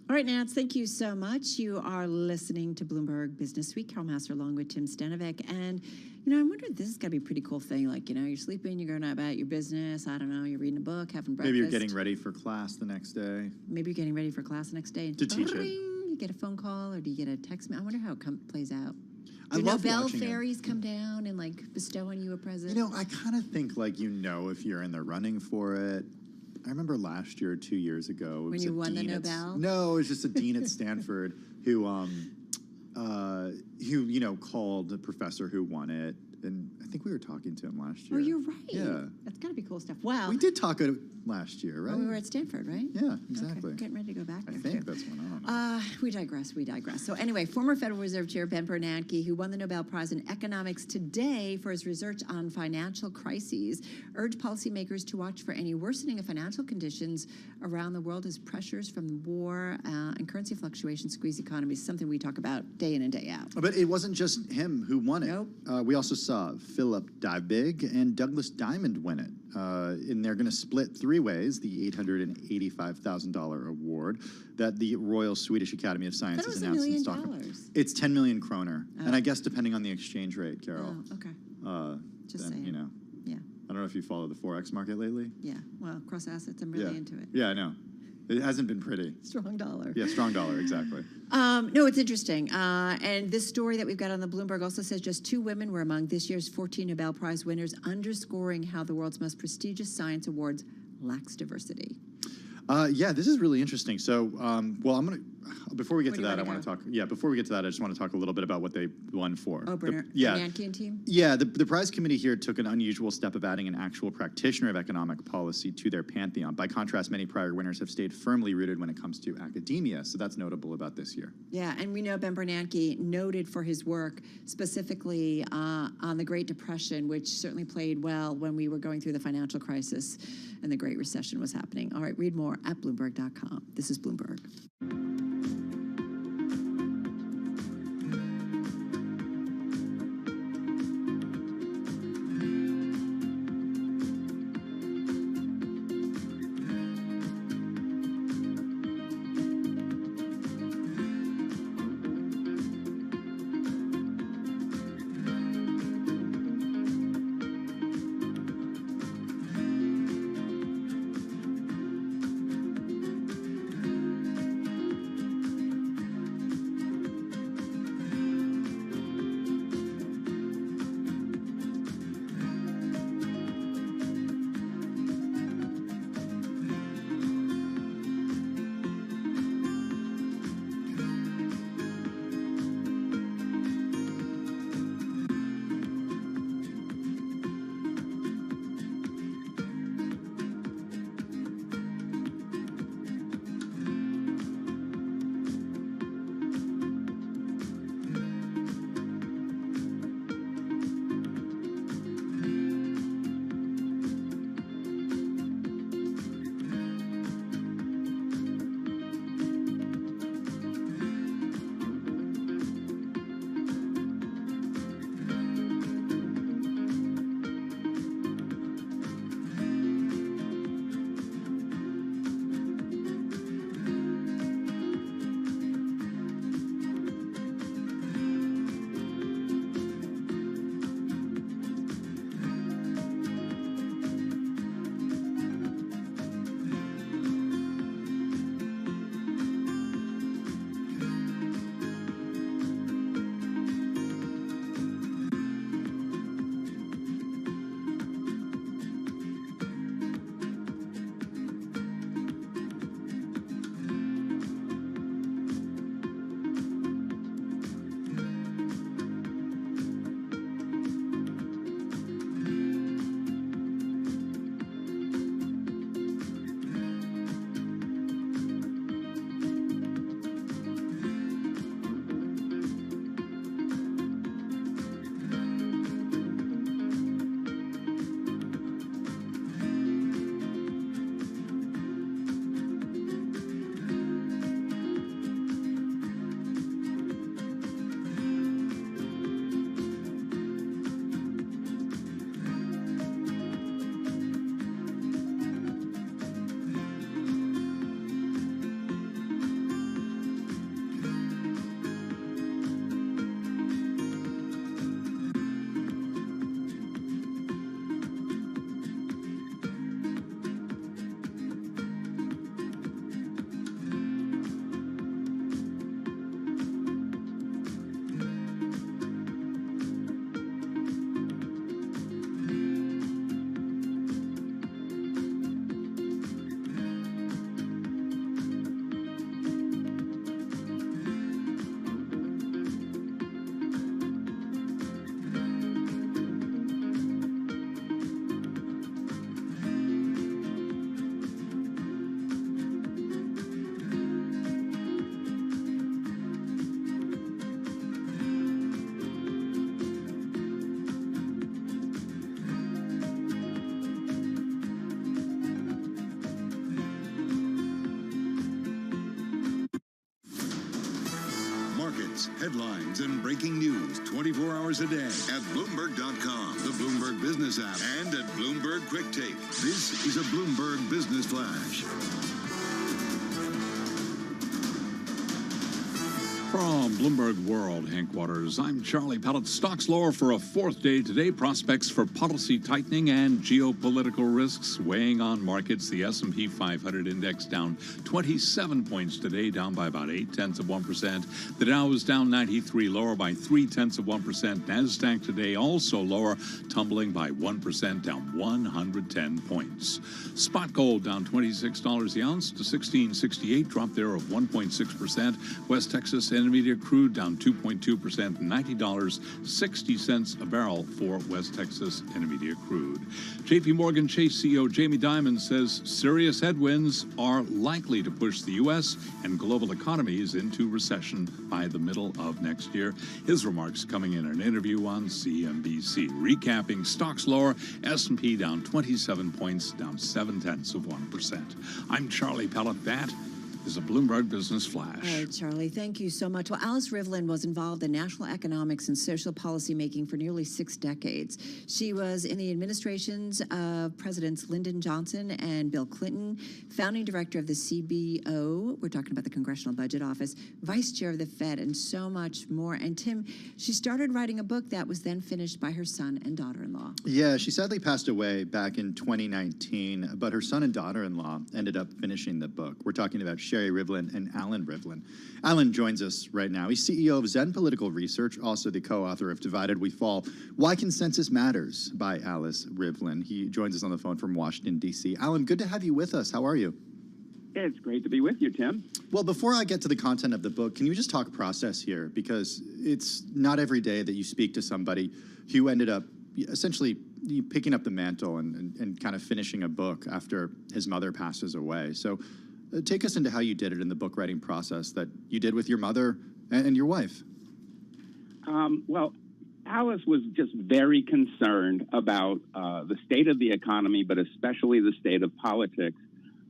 All right, Nance, thank you so much. You are listening to Bloomberg Business Week. Carol Massar along with Tim Stanovic. And I wonder if this is got to be a pretty cool thing. Like, you're sleeping, you're going about your business. I don't know, you're reading a book, having breakfast. Maybe you're getting ready for class the next day. Maybe you're getting ready for class the next day. And To teach it. You get a phone call or do you get a text? I wonder how it plays out. I Do love Nobel watching it. fairies come down and bestow on you a present? I kind of think if you're in the running for it. I remember last year or 2 years ago. When you won the Nobel? No, it was just a dean at Stanford who called the professor who won it. And I think we were talking to him last year. Oh, you're right. Yeah. That's got to be cool stuff. Wow. We did talk last year, right? Well, we were at Stanford, right? Yeah, exactly. Okay. Getting ready to go back there, I think too. that's what I don't know. We digress. So anyway, former Federal Reserve Chair Ben Bernanke, who won the Nobel Prize in Economics today for his research on financial crises, urged policymakers to watch for any worsening of financial conditions around the world as pressures from the war and currency fluctuations squeeze economies, something we talk about day in and day out. But it wasn't just him who won it. Nope. We also saw Philip Dybvig and Douglas Diamond win it. And they're going to split three ways the $885,000 award that the Royal Swedish Academy of Sciences announced in Stockholm. It's 10 million kroner. Oh. And I guess depending on the exchange rate, Carol. Oh, okay. Just then, saying. Yeah. I don't know if you follow the Forex market lately. Yeah. Well, cross assets, I'm really into it. Yeah, I know. It hasn't been pretty. Strong dollar. Yeah, strong dollar, exactly. No, it's interesting. And this story that we've got on the Bloomberg also says just 2 women were among this year's 14 Nobel Prize winners, underscoring how the world's most prestigious science awards lacks diversity. This is really interesting. So, before we get to that, I want to talk. Yeah, before we get to that, I just want to talk a little bit about what they won for. Oh, Bernanke and team? Yeah, the prize committee here took an unusual step of adding an actual practitioner of economic policy to their pantheon. By contrast, many prior winners have stayed firmly rooted when it comes to academia, so that's notable about this year. Yeah, and we know Ben Bernanke, noted for his work specifically on the Great Depression, which certainly played well when we were going through the financial crisis and the Great Recession was happening. All right, read more at Bloomberg.com. This is Bloomberg. events, headlines, and breaking news 24 hours a day at Bloomberg.com, the Bloomberg Business app, and at Bloomberg Quick Take. This is a Bloomberg Business Flash. From Bloomberg World Headquarters, I'm Charlie Pellet. Stocks lower for a fourth day today. Prospects for policy tightening and geopolitical risks weighing on markets. The S&P 500 index down 27 points today, down by about 0.8%. The Dow is down 93, lower by 0.3%. NASDAQ today also lower, tumbling by 1%, down 110 points. Spot gold down $26 the ounce to $16.68, drop there of 1.6%. West Texas Intermediate crude down 2.2%, $90.60 a barrel for West Texas Intermediate crude. J.P. Morgan Chase CEO Jamie Dimon says serious headwinds are likely to push the U.S. and global economies into recession by the middle of next year. His remarks coming in an interview on CNBC. Recapping, stocks lower, S&P down 27 points, down 0.7%. I'm Charlie Pellet. That is a Bloomberg Business Flash. All right, Charlie, thank you so much. Well, Alice Rivlin was involved in national economics and social policy making for nearly 6 decades. She was in the administrations of Presidents Lyndon Johnson and Bill Clinton, founding director of the CBO, we're talking about the Congressional Budget Office, vice chair of the Fed, and so much more. And Tim, she started writing a book that was then finished by her son and daughter-in-law. Yeah, she sadly passed away back in 2019, but her son and daughter-in-law ended up finishing the book. We're talking about Sherry Rivlin and Alan Rivlin. Alan joins us right now. He's CEO of Zen Political Research, also the co-author of Divided We Fall, Why Consensus Matters by Alice Rivlin. He joins us on the phone from Washington, D.C. Alan, good to have you with us. How are you? It's great to be with you, Tim. Well, before I get to the content of the book, can you just talk process here? Because it's not every day that you speak to somebody who ended up essentially picking up the mantle and kind of finishing a book after his mother passes away. So take us into how you did it in the book writing process that you did with your mother and your wife. Well, Alice was just very concerned about the state of the economy, but especially the state of politics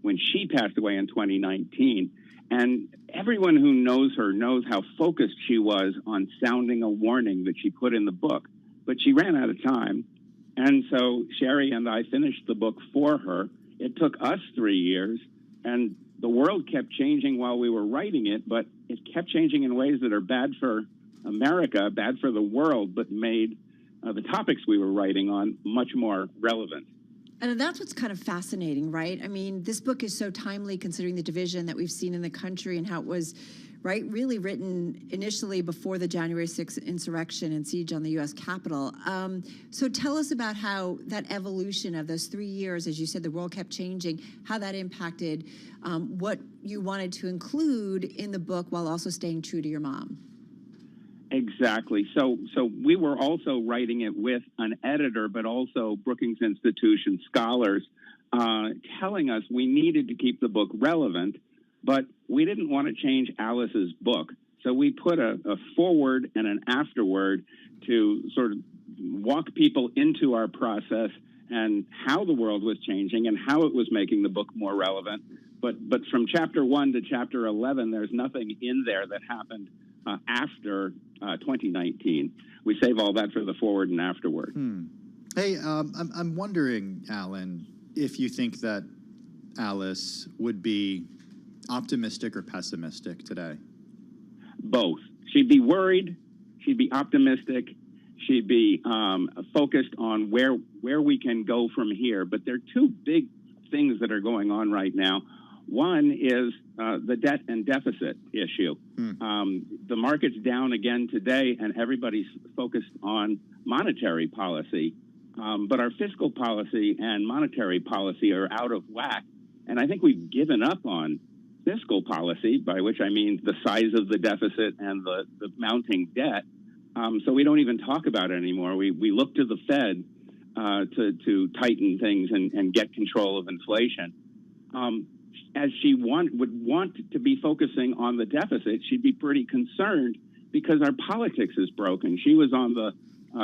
when she passed away in 2019. And everyone who knows her knows how focused she was on sounding a warning that she put in the book. But she ran out of time. And so Sherry and I finished the book for her. It took us 3 years, and the world kept changing while we were writing it, but it kept changing in ways that are bad for America, bad for the world, but made the topics we were writing on much more relevant. And that's what's kind of fascinating, right? I mean, this book is so timely considering the division that we've seen in the country and how it was, right, really written initially before the January 6th insurrection and siege on the U.S. Capitol. So tell us about how that evolution of those 3 years, as you said, the world kept changing, how that impacted what you wanted to include in the book while also staying true to your mom. Exactly. So we were also writing it with an editor, but also Brookings Institution scholars telling us we needed to keep the book relevant, but we didn't want to change Alice's book. So we put a forward and an afterword to sort of walk people into our process and how the world was changing and how it was making the book more relevant. But from chapter 1 to chapter 11, there's nothing in there that happened after 2019. We save all that for the forward and afterward. Hey, I'm wondering, Alan, if you think that Alice would be optimistic or pessimistic today? Both. She'd be worried. She'd be optimistic. She'd be focused on where we can go from here. But there are two big things that are going on right now. One is the debt and deficit issue. The market's down again today, and everybody's focused on monetary policy. But our fiscal policy and monetary policy are out of whack. And I think we've given up on fiscal policy, by which I mean the size of the deficit and the mounting debt. So we don't even talk about it anymore. We look to the Fed to tighten things and get control of inflation. As she would want to be focusing on the deficit, she'd be pretty concerned because our politics is broken. She was on the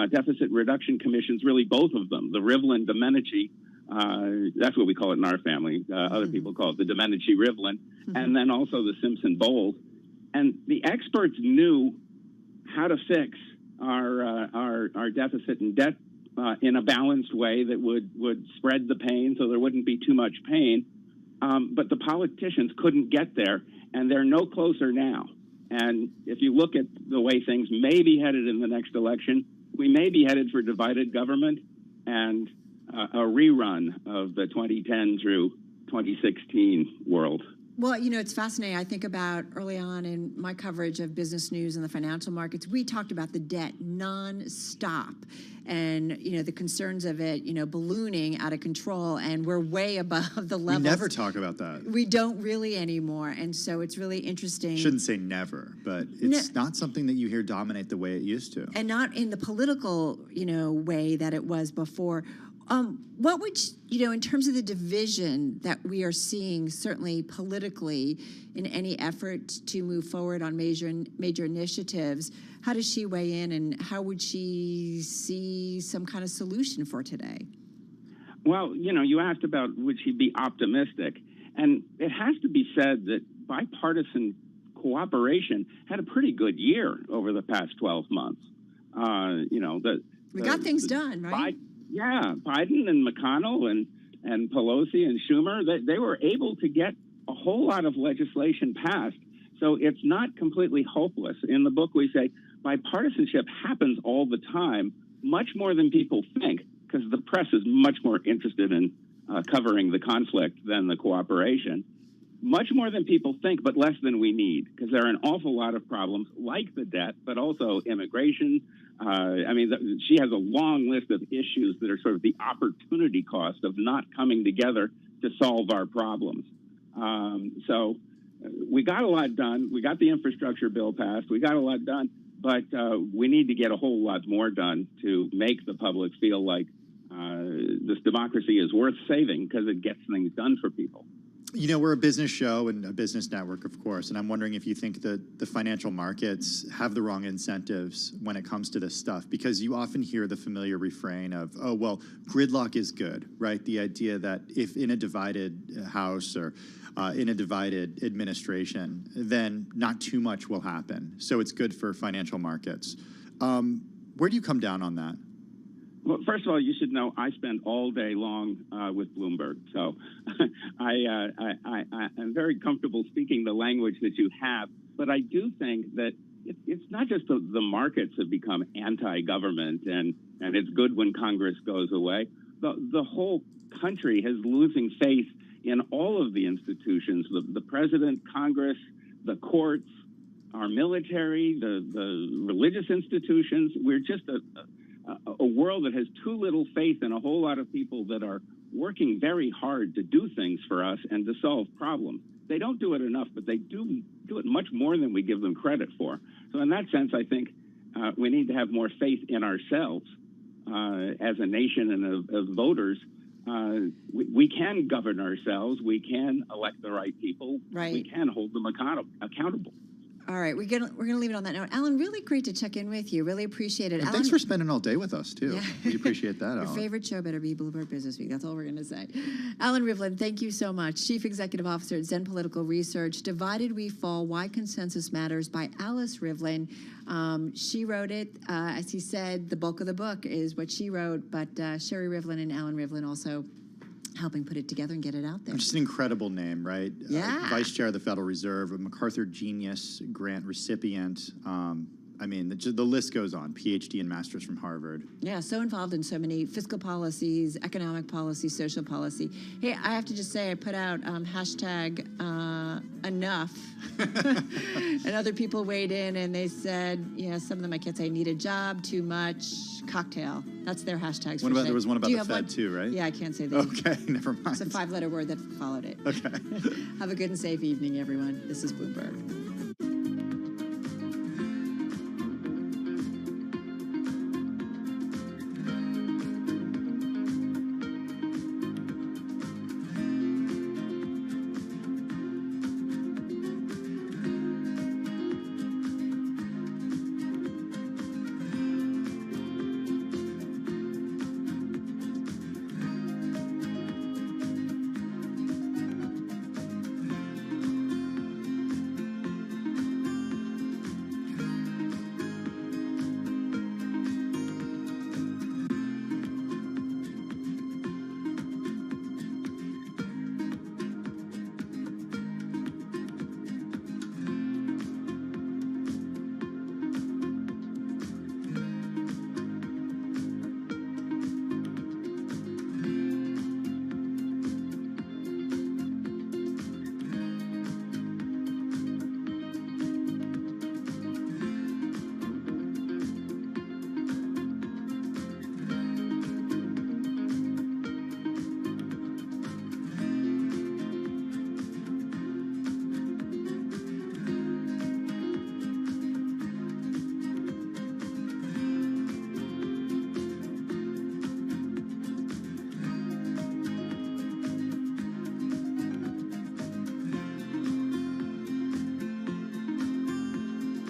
deficit reduction commissions, really both of them, the Rivlin, Domenici, that's what we call it in our family. Other people call it the Domenici Rivlin, and then also the Simpson Bowles. And the experts knew how to fix our deficit and debt in a balanced way that would spread the pain so there wouldn't be too much pain. But the politicians couldn't get there, and they're no closer now. And if you look at the way things may be headed in the next election, we may be headed for divided government and a rerun of the 2010 through 2016 world. Well, you know, it's fascinating. I think about early on in my coverage of business news and the financial markets, we talked about the debt nonstop and, you know, the concerns of it, you know, ballooning out of control. And we're way above the levels. We never talk about that. We don't really anymore. And so it's really interesting. Shouldn't say never, but it's not something that you hear dominate the way it used to. And not in the political, you know, way that it was before. What would, you know, in terms of the division that we are seeing, certainly politically, in any effort to move forward on major initiatives, how does she weigh in, and how would she see some kind of solution for today? Well, you know, you asked about would she be optimistic, and it has to be said that bipartisan cooperation had a pretty good year over the past 12 months. You know, we got things done, right? Yeah, Biden and McConnell and Pelosi and Schumer, they were able to get a whole lot of legislation passed. So it's not completely hopeless. In the book, we say bipartisanship happens all the time, much more than people think, because the press is much more interested in covering the conflict than the cooperation. Much more than people think, but less than we need, because there are an awful lot of problems like the debt, but also immigration. I mean, she has a long list of issues that are sort of the opportunity cost of not coming together to solve our problems. So we got a lot done. We got the infrastructure bill passed. We got a lot done, but we need to get a whole lot more done to make the public feel like this democracy is worth saving because it gets things done for people. You know, we're a business show and a business network, of course, and I'm wondering if you think that the financial markets have the wrong incentives when it comes to this stuff, because you often hear the familiar refrain of, oh, well, gridlock is good, right? The idea that if in a divided house or in a divided administration, then not too much will happen. So it's good for financial markets. Where do you come down on that? Well, first of all, you should know I spend all day long with Bloomberg, so I'm very comfortable speaking the language that you have. But I do think that it's not just the markets have become anti-government and it's good when Congress goes away. The whole country is losing faith in all of the institutions, the president, Congress, the courts, our military, the religious institutions. We're just a world that has too little faith in a whole lot of people that are working very hard to do things for us and to solve problems. They don't do it enough, but they do it much more than we give them credit for. So in that sense, I think we need to have more faith in ourselves as a nation and of voters. We can govern ourselves. We can elect the right people. Right. We can hold them accountable. All right, we're gonna leave it on that note. Alan, really great to check in with you. Really appreciate it. And Alan, thanks for spending all day with us, too. Yeah. We appreciate that, Your Alan. favorite show better be Bloomberg Business Week. That's all we're going to say. Alan Rivlin, thank you so much. Chief Executive Officer at Zen Political Research. Divided We Fall, Why Consensus Matters by Alice Rivlin. She wrote it. As he said, the bulk of the book is what she wrote, but Sherry Rivlin and Alan Rivlin also helping put it together and get it out there. Just an incredible name, right? Yeah. Vice Chair of the Federal Reserve, a MacArthur Genius Grant recipient. I mean, the list goes on. PhD and Masters from Harvard. Yeah, so involved in so many fiscal policies, economic policy, social policy. Hey, I have to just say, I put out hashtag enough. And other people weighed in and they said, yeah, some of them I can't say, need a job, too much, cocktail. That's their hashtags. What about, there was one about the Fed too, right? Yeah, I can't say that. Okay, never mind. It's a 5-letter word that followed it. Okay. Have a good and safe evening, everyone. This is Bloomberg.